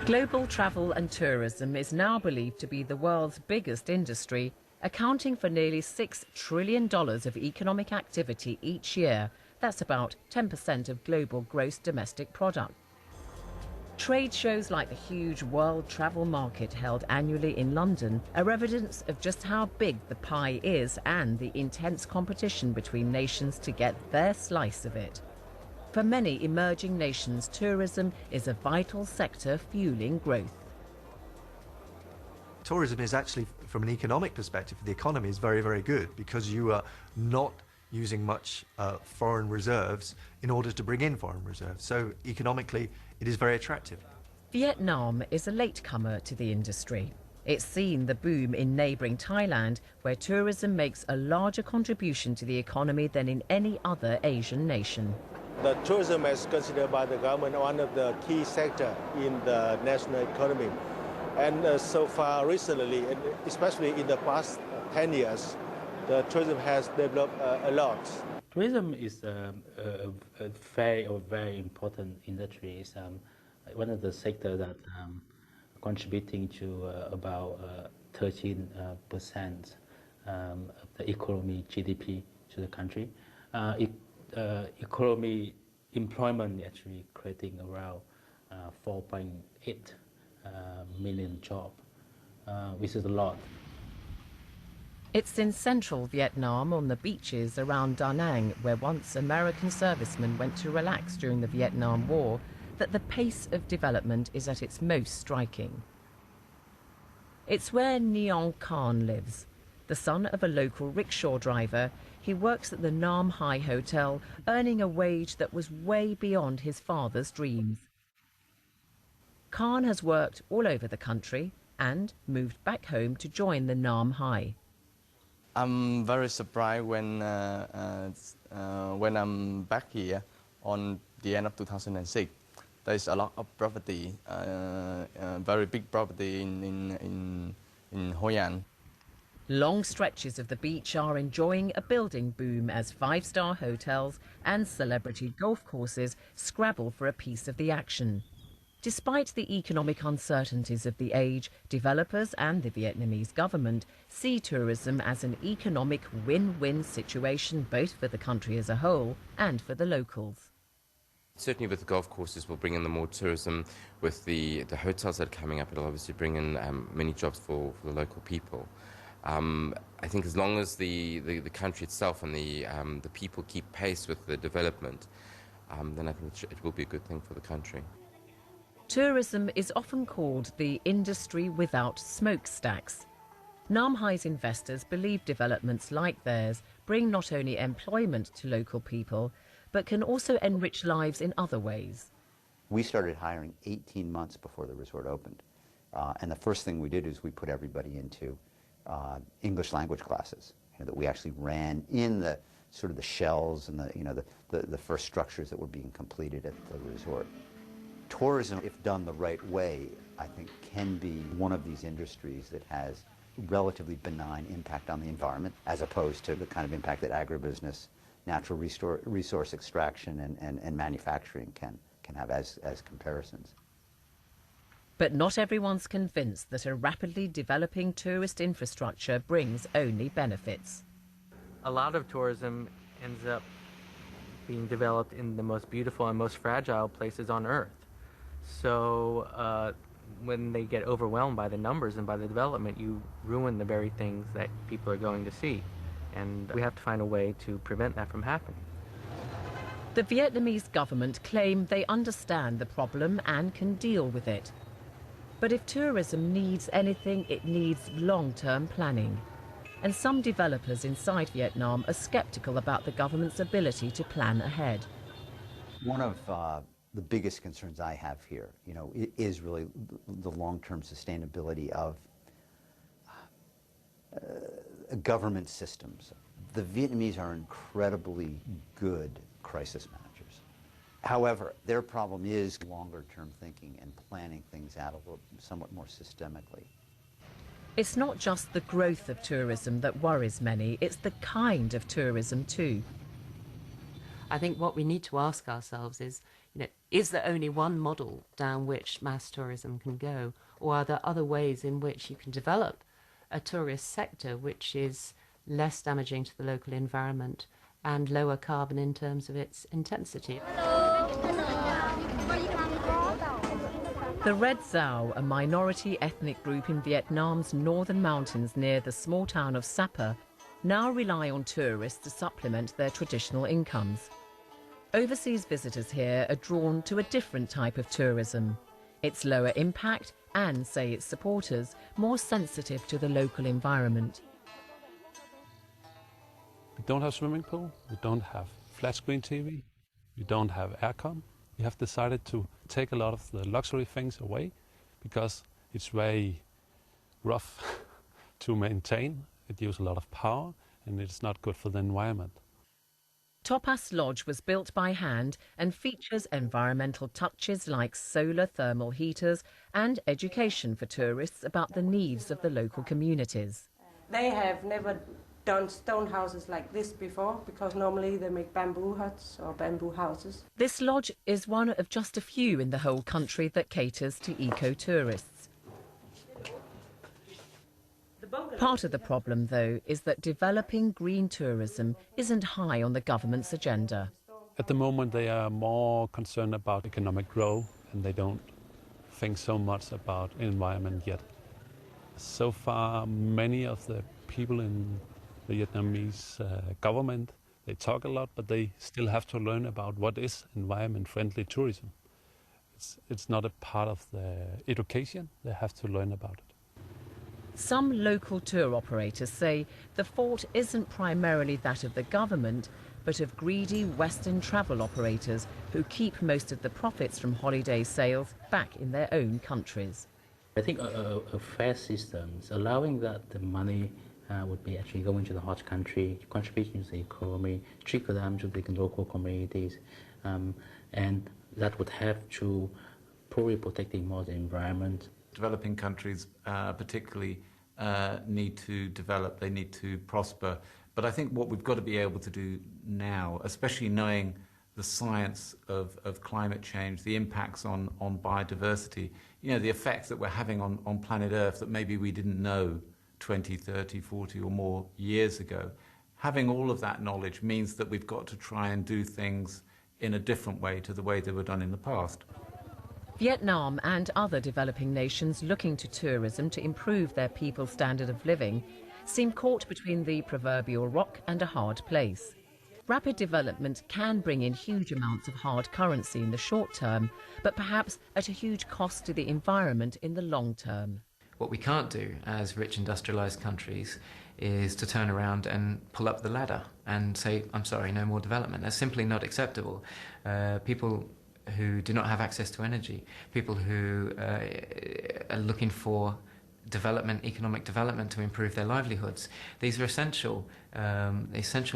Global travel and tourism is now believed to be the world's biggest industry, accounting for nearly $6 trillion of economic activity each year. That's about 10% of global gross domestic product. Trade shows like the huge World Travel Market held annually in London are evidence of just how big the pie is and the intense competition between nations to get their slice of it. For many emerging nations, tourism is a vital sector fueling growth. Tourism is actually, from an economic perspective, the economy is very, very good because you are not using much foreign reserves in order to bring in foreign reserves. So economically, it is very attractive. Vietnam is a latecomer to the industry. It's seen the boom in neighbouring Thailand, where tourism makes a larger contribution to the economy than in any other Asian nation. The tourism is considered by the government one of the key sectors in the national economy. And so far recently, especially in the past 10 years, the tourism has developed a lot. Tourism is a very important industry. It's one of the sectors that contributing to about 13% of the economy GDP to the country. Economy employment actually creating around 4.8 million jobs, which is a lot. It's in central Vietnam on the beaches around Da Nang, where once American servicemen went to relax during the Vietnam War, that the pace of development is at its most striking. It's where Neong Khan lives. The son of a local rickshaw driver, he works at the Nam Hai Hotel, earning a wage that was way beyond his father's dreams. Khan has worked all over the country and moved back home to join the Nam Hai. I'm very surprised when I'm back here on the end of 2006. There's a lot of property, very big property in Hoi An. Long stretches of the beach are enjoying a building boom as five-star hotels and celebrity golf courses scrabble for a piece of the action. Despite the economic uncertainties of the age, developers and the Vietnamese government see tourism as an economic win-win situation, both for the country as a whole and for the locals. Certainly with the golf courses, we'll bring in the more tourism. With the hotels that are coming up, it'll obviously bring in many jobs for the local people. I think as long as the country itself and the people keep pace with the development, then I think it will be a good thing for the country. Tourism is often called the industry without smokestacks. Nam Hai's investors believe developments like theirs bring not only employment to local people, but can also enrich lives in other ways. We started hiring 18 months before the resort opened. And the first thing we did is we put everybody into English language classes, that we actually ran in the sort of the shells and the first structures that were being completed at the resort. Tourism, if done the right way, I think can be one of these industries that has relatively benign impact on the environment, as opposed to the kind of impact that agribusiness, natural resource extraction and manufacturing can have as comparisons. But not everyone's convinced that a rapidly developing tourist infrastructure brings only benefits. A lot of tourism ends up being developed in the most beautiful and most fragile places on Earth. So when they get overwhelmed by the numbers and by the development, you ruin the very things that people are going to see. And we have to find a way to prevent that from happening. The Vietnamese government claim they understand the problem and can deal with it. But if tourism needs anything, it needs long-term planning. And some developers inside Vietnam are skeptical about the government's ability to plan ahead. One of the biggest concerns I have here, is really the long-term sustainability of government systems. The Vietnamese are incredibly good crisis managers. However, their problem is longer-term thinking and planning things out a little, somewhat more systemically. It's not just the growth of tourism that worries many, it's the kind of tourism too. I think what we need to ask ourselves is there only one model down which mass tourism can go, or are there other ways in which you can develop a tourist sector which is less damaging to the local environment and lower carbon in terms of its intensity? The Red Dao, a minority ethnic group in Vietnam's northern mountains near the small town of Sapa, now rely on tourists to supplement their traditional incomes. Overseas visitors here are drawn to a different type of tourism. It's lower impact and, say its supporters, more sensitive to the local environment. We don't have swimming pool, we don't have flat screen TV, we don't have aircon. We have decided to take a lot of the luxury things away because it's very rough to maintain. It uses a lot of power and it's not good for the environment. Topaz Lodge was built by hand and features environmental touches like solar thermal heaters and education for tourists about the needs of the local communities. They have never done stone houses like this before because normally they make bamboo huts or bamboo houses. This lodge is one of just a few in the whole country that caters to eco-tourists. Part of the problem, though, is that developing green tourism isn't high on the government's agenda. At the moment, they are more concerned about economic growth and they don't think so much about environment yet. So far, many of the people in the Vietnamese government, they talk a lot, but they still have to learn about what is environment-friendly tourism. It's not a part of the education, they have to learn about it. Some local tour operators say the fault isn't primarily that of the government, but of greedy Western travel operators who keep most of the profits from holiday sales back in their own countries. I think a fair system is allowing that the money would be actually going to the host country, contributing to the economy, trickle down to the local communities, and that would have to probably protecting more the environment. Developing countries particularly need to develop, they need to prosper. But I think what we've got to be able to do now, especially knowing the science of climate change, the impacts on biodiversity, the effects that we're having on planet Earth that maybe we didn't know 20, 30, 40 or more years ago. Having all of that knowledge means that we've got to try and do things in a different way to the way they were done in the past. Vietnam and other developing nations looking to tourism to improve their people's standard of living seem caught between the proverbial rock and a hard place. Rapid development can bring in huge amounts of hard currency in the short term, but perhaps at a huge cost to the environment in the long term. What we can't do as rich industrialized countries is to turn around and pull up the ladder and say, I'm sorry, no more development. That's simply not acceptable. People who do not have access to energy, people who are looking for development, economic development to improve their livelihoods. These are essential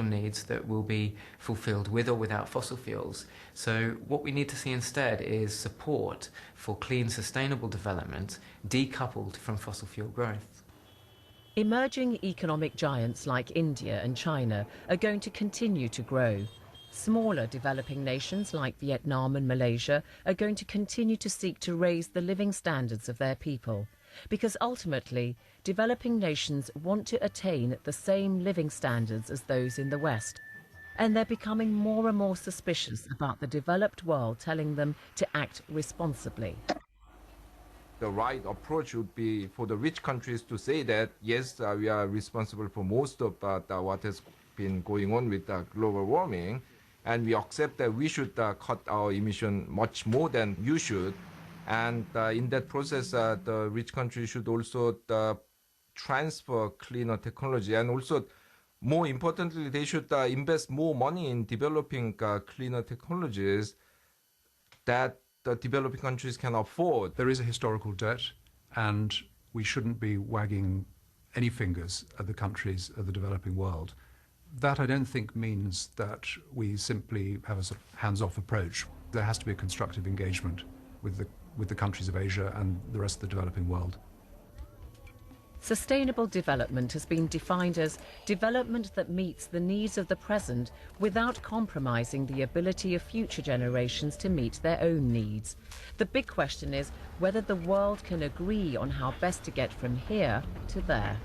needs that will be fulfilled with or without fossil fuels. So what we need to see instead is support for clean, sustainable development decoupled from fossil fuel growth. Emerging economic giants like India and China are going to continue to grow. Smaller developing nations like Vietnam and Malaysia are going to continue to seek to raise the living standards of their people, because ultimately, developing nations want to attain the same living standards as those in the West. And they're becoming more and more suspicious about the developed world telling them to act responsibly. The right approach would be for the rich countries to say that, yes, we are responsible for most of what has been going on with global warming, and we accept that we should cut our emission much more than you should. And in that process, the rich countries should also transfer cleaner technology, and also, more importantly, they should invest more money in developing cleaner technologies that the developing countries can afford. There is a historical debt, and we shouldn't be wagging any fingers at the countries of the developing world. That I don't think means that we simply have a sort of hands-off approach. There has to be a constructive engagement with the countries of Asia and the rest of the developing world. Sustainable development has been defined as development that meets the needs of the present without compromising the ability of future generations to meet their own needs. The big question is whether the world can agree on how best to get from here to there.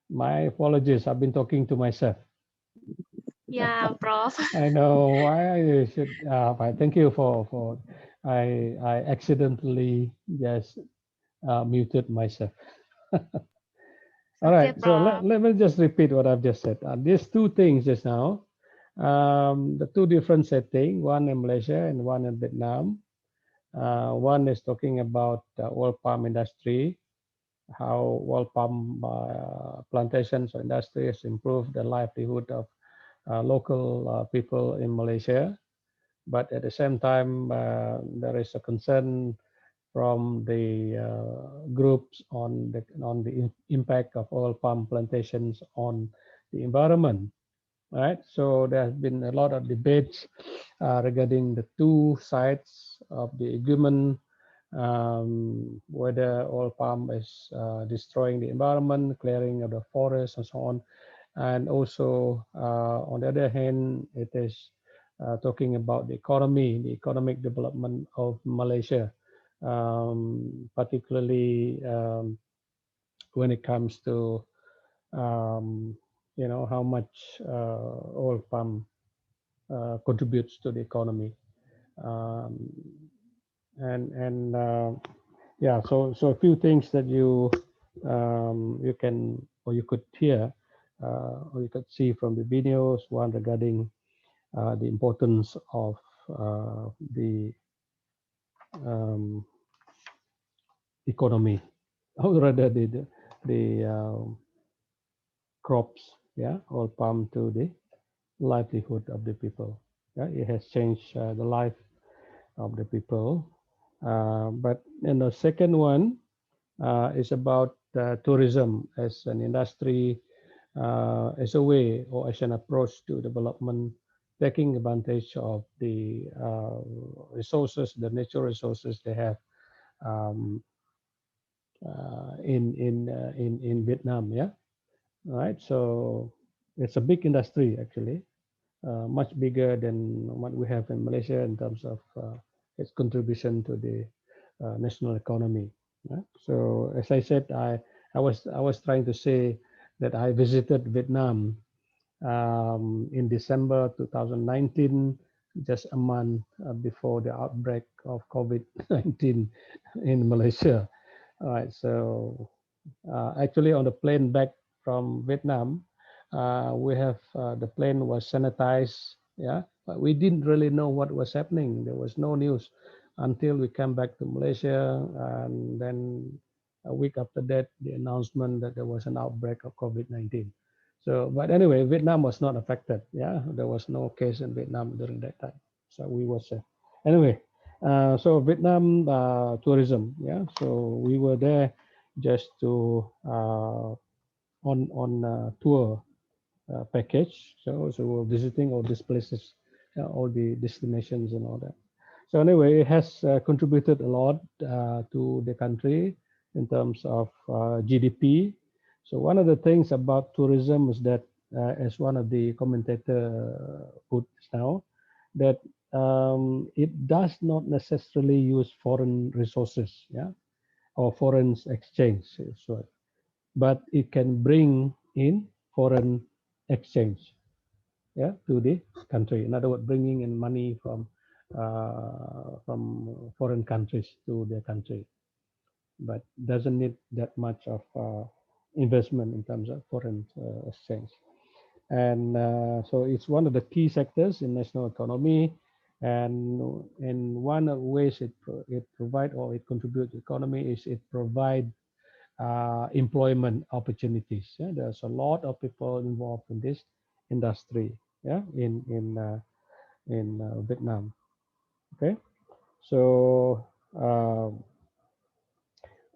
My apologies. I've been talking to myself. Yeah, Prof. I know why I should. I thank you for. I accidentally just muted myself. All Okay, right. So Prof. let me just repeat what I've just said. These two things just now, the two different setting, one in Malaysia and one in Vietnam. One is talking about oil palm industry, how oil palm plantations or industries improve the livelihood of local people in Malaysia. But at the same time, there is a concern from the groups on the impact of oil palm plantations on the environment. Right. So there has been a lot of debates regarding the two sides of the argument, whether oil palm is destroying the environment, clearing of the forest, and so on. And also, on the other hand, it is talking about the economy, the economic development of Malaysia, particularly when it comes to how much oil palm contributes to the economy. Um, and yeah, so a few things that you can or you could hear or you could see from the videos. One regarding the importance of the um, economy, or rather the crops, yeah, oil palm to the livelihood of the people. Yeah, it has changed the life of the people. But the second one is about tourism as an industry, as a way or as an approach to development, taking advantage of the resources, the natural resources they have um, in Vietnam. Yeah, right. So it's a big industry actually, much bigger than what we have in Malaysia in terms of its contribution to the national economy. Yeah? So as I said, I was trying to say that I visited Vietnam in December 2019, just a month before the outbreak of COVID-19 in Malaysia. All right, so actually on the plane back from Vietnam, we have the plane was sanitized, yeah, but we didn't really know what was happening. There was no news until we came back to Malaysia, and then a week after that, the announcement that there was an outbreak of COVID-19. So, but anyway, Vietnam was not affected. Yeah, there was no case in Vietnam during that time. So we were safe. Anyway, so Vietnam tourism. Yeah, so we were there just to on tour package. So we're visiting all these places, all the destinations and all that. So anyway, it has contributed a lot to the country in terms of GDP. So one of the things about tourism is that, as one of the commentator put now, that it does not necessarily use foreign resources, yeah, or foreign exchange. So but it can bring in foreign exchange, yeah, to the country. In other words, bringing in money from foreign countries to their country, but doesn't need that much of investment in terms of foreign exchange. And so it's one of the key sectors in national economy. And one of the ways it provide or it contributes to economy is it provide employment opportunities. Yeah? There's a lot of people involved in this industry. Yeah, in Vietnam. Okay, so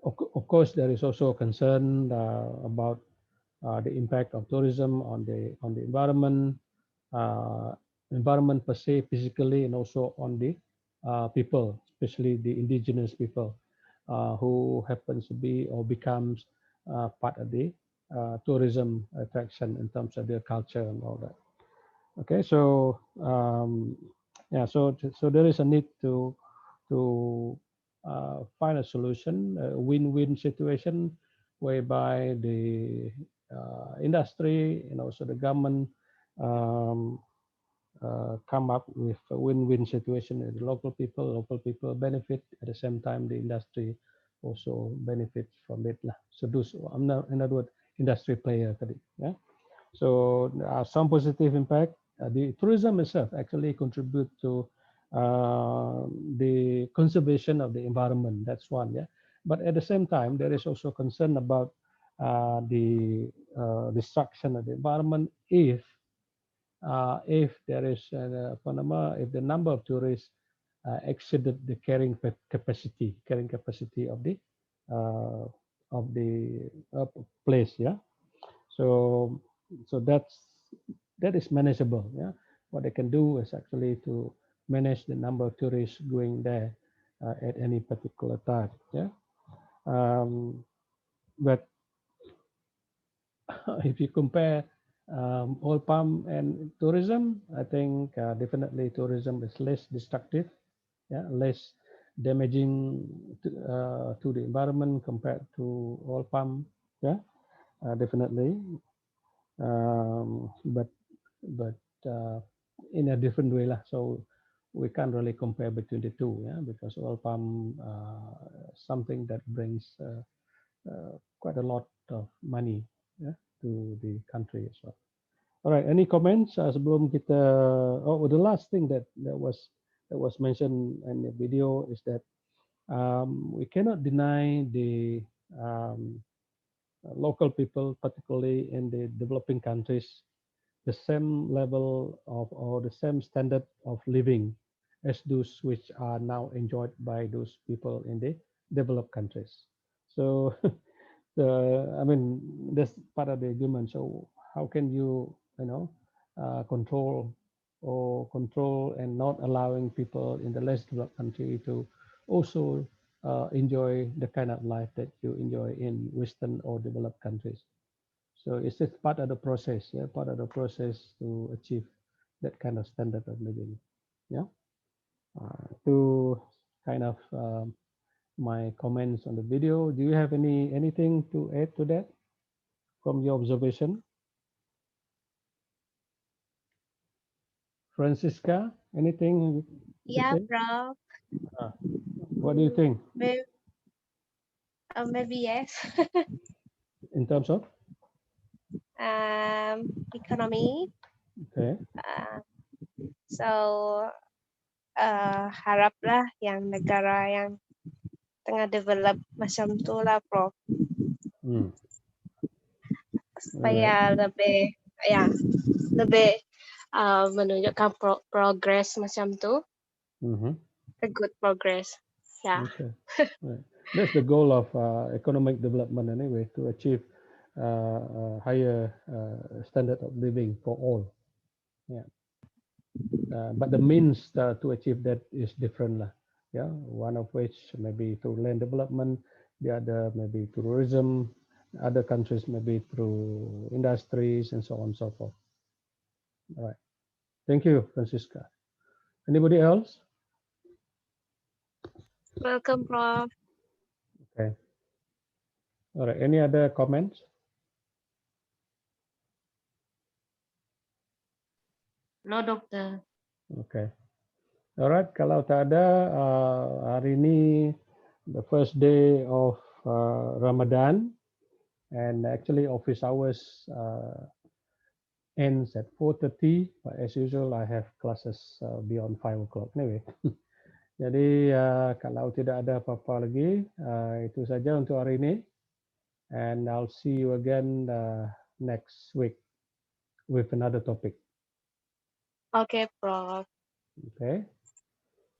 of course there is also concern about the impact of tourism on the environment, uh, environment per se, physically, and also on the people, especially the indigenous people who happens to be or becomes part of the tourism attraction in terms of their culture and all that. Okay, so yeah, so there is a need to find a solution, a win-win situation, whereby the industry and also the government um, come up with a win-win situation. The local people benefit at the same time. The industry also benefits from it lah. So those, I'm not, in other words, industry player tadi. Yeah. So there are some positive impact. The tourism itself actually contribute to the conservation of the environment. That's one, yeah. But at the same time, there is also concern about the destruction of the environment if there is if the number of tourists exceeded the carrying capacity uh, of the place. Yeah. So that is manageable. Yeah. What they can do is actually to manage the number of tourists going there at any particular time. Yeah. But if you compare oil palm and tourism, I think definitely tourism is less destructive, yeah, less damaging to the environment compared to oil palm, yeah, definitely. But in a different way lah. So we can't really compare between the two, yeah, because oil palm something that brings quite a lot of money, yeah, to the country as well. All right, any comments sebelum kita? Oh, the last thing that was mentioned in the video is that we cannot deny the local people, particularly in the developing countries, the same level of or the same standard of living as those which are now enjoyed by those people in the developed countries. So, I mean, that's part of the agreement. So, how can you, control and not allowing people in the less developed country to also enjoy the kind of life that you enjoy in Western or developed countries? So it's just part of the process, yeah, part of the process to achieve that kind of standard of living, yeah. To kind of my comments on the video. Do you have anything to add to that from your observation, Francisca? Anything to Yeah, say? Prof. What do you think Maybe, maybe yes. in terms of? Economy. Okay. So haraplah yang negara yang tengah develop macam tu lah, Prof. Supaya lebih, ya, lebih menunjukkan progress macam tu. A good progress. Yeah. Okay. Right. That's the goal of economic development anyway, to achieve higher standard of living for all. Yeah. But the means to achieve that is different lah. Yeah. One of which maybe through land development, the other maybe tourism, other countries maybe through industries and so on and so forth. All right. Thank you, Francisca. Anybody else? Welcome, Prof. Okay. All right. Any other comments? No, Dokter. Okay. Alright, kalau tak ada, hari ini the first day of Ramadan, and actually office hours ends at 4:30, but as usual I have classes beyond 5 o'clock anyway. Jadi kalau tidak ada apa-apa lagi, itu saja untuk hari ini, and I'll see you again next week with another topic. Okay, Prof. Okay.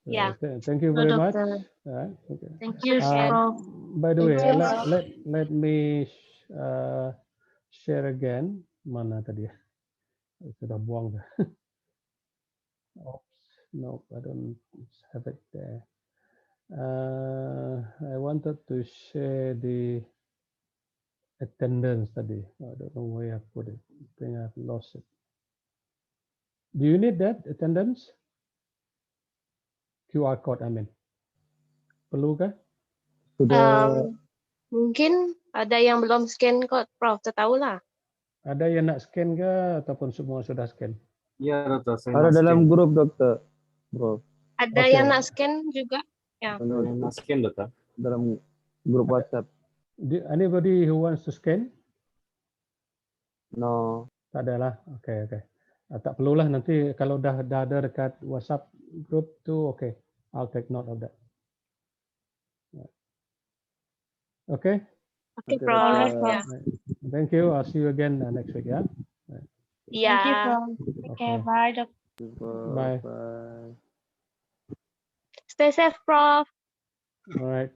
Yeah. Thank you No, very much. Doctor. Okay. Thank you, Prof. By the way, Thank you, let me share again. Mana tadi ya? Sudah buang dah. Oops, no, I don't have it there. I wanted to share the attendance tadi. I don't know where I put it. I think I've lost it. Do you need that attendance? QR code, I mean. Perlu kah? mungkin ada yang belum scan kok, Prof. Tahu lah. Ada yang nak scan ke ataupun semua sudah scan? Iya, Dokter. Saya Ada nak dalam scan. grup, Dokter. Bro. Ada yang nak scan juga. Ya. Ada yang nak scan, Dokter. Dalam grup WhatsApp. Anybody who wants to scan? No. Tak ada lah. Okay. Tak perlulah, nanti kalau dah ada dekat WhatsApp group tu, okay. I'll take note of that. Okay? Okay, Prof. Yeah. Thank you. I'll see you again next week, yeah? Yeah. Okay. Okay, bye, Doctor. Bye. Bye. Stay safe, Prof. All right.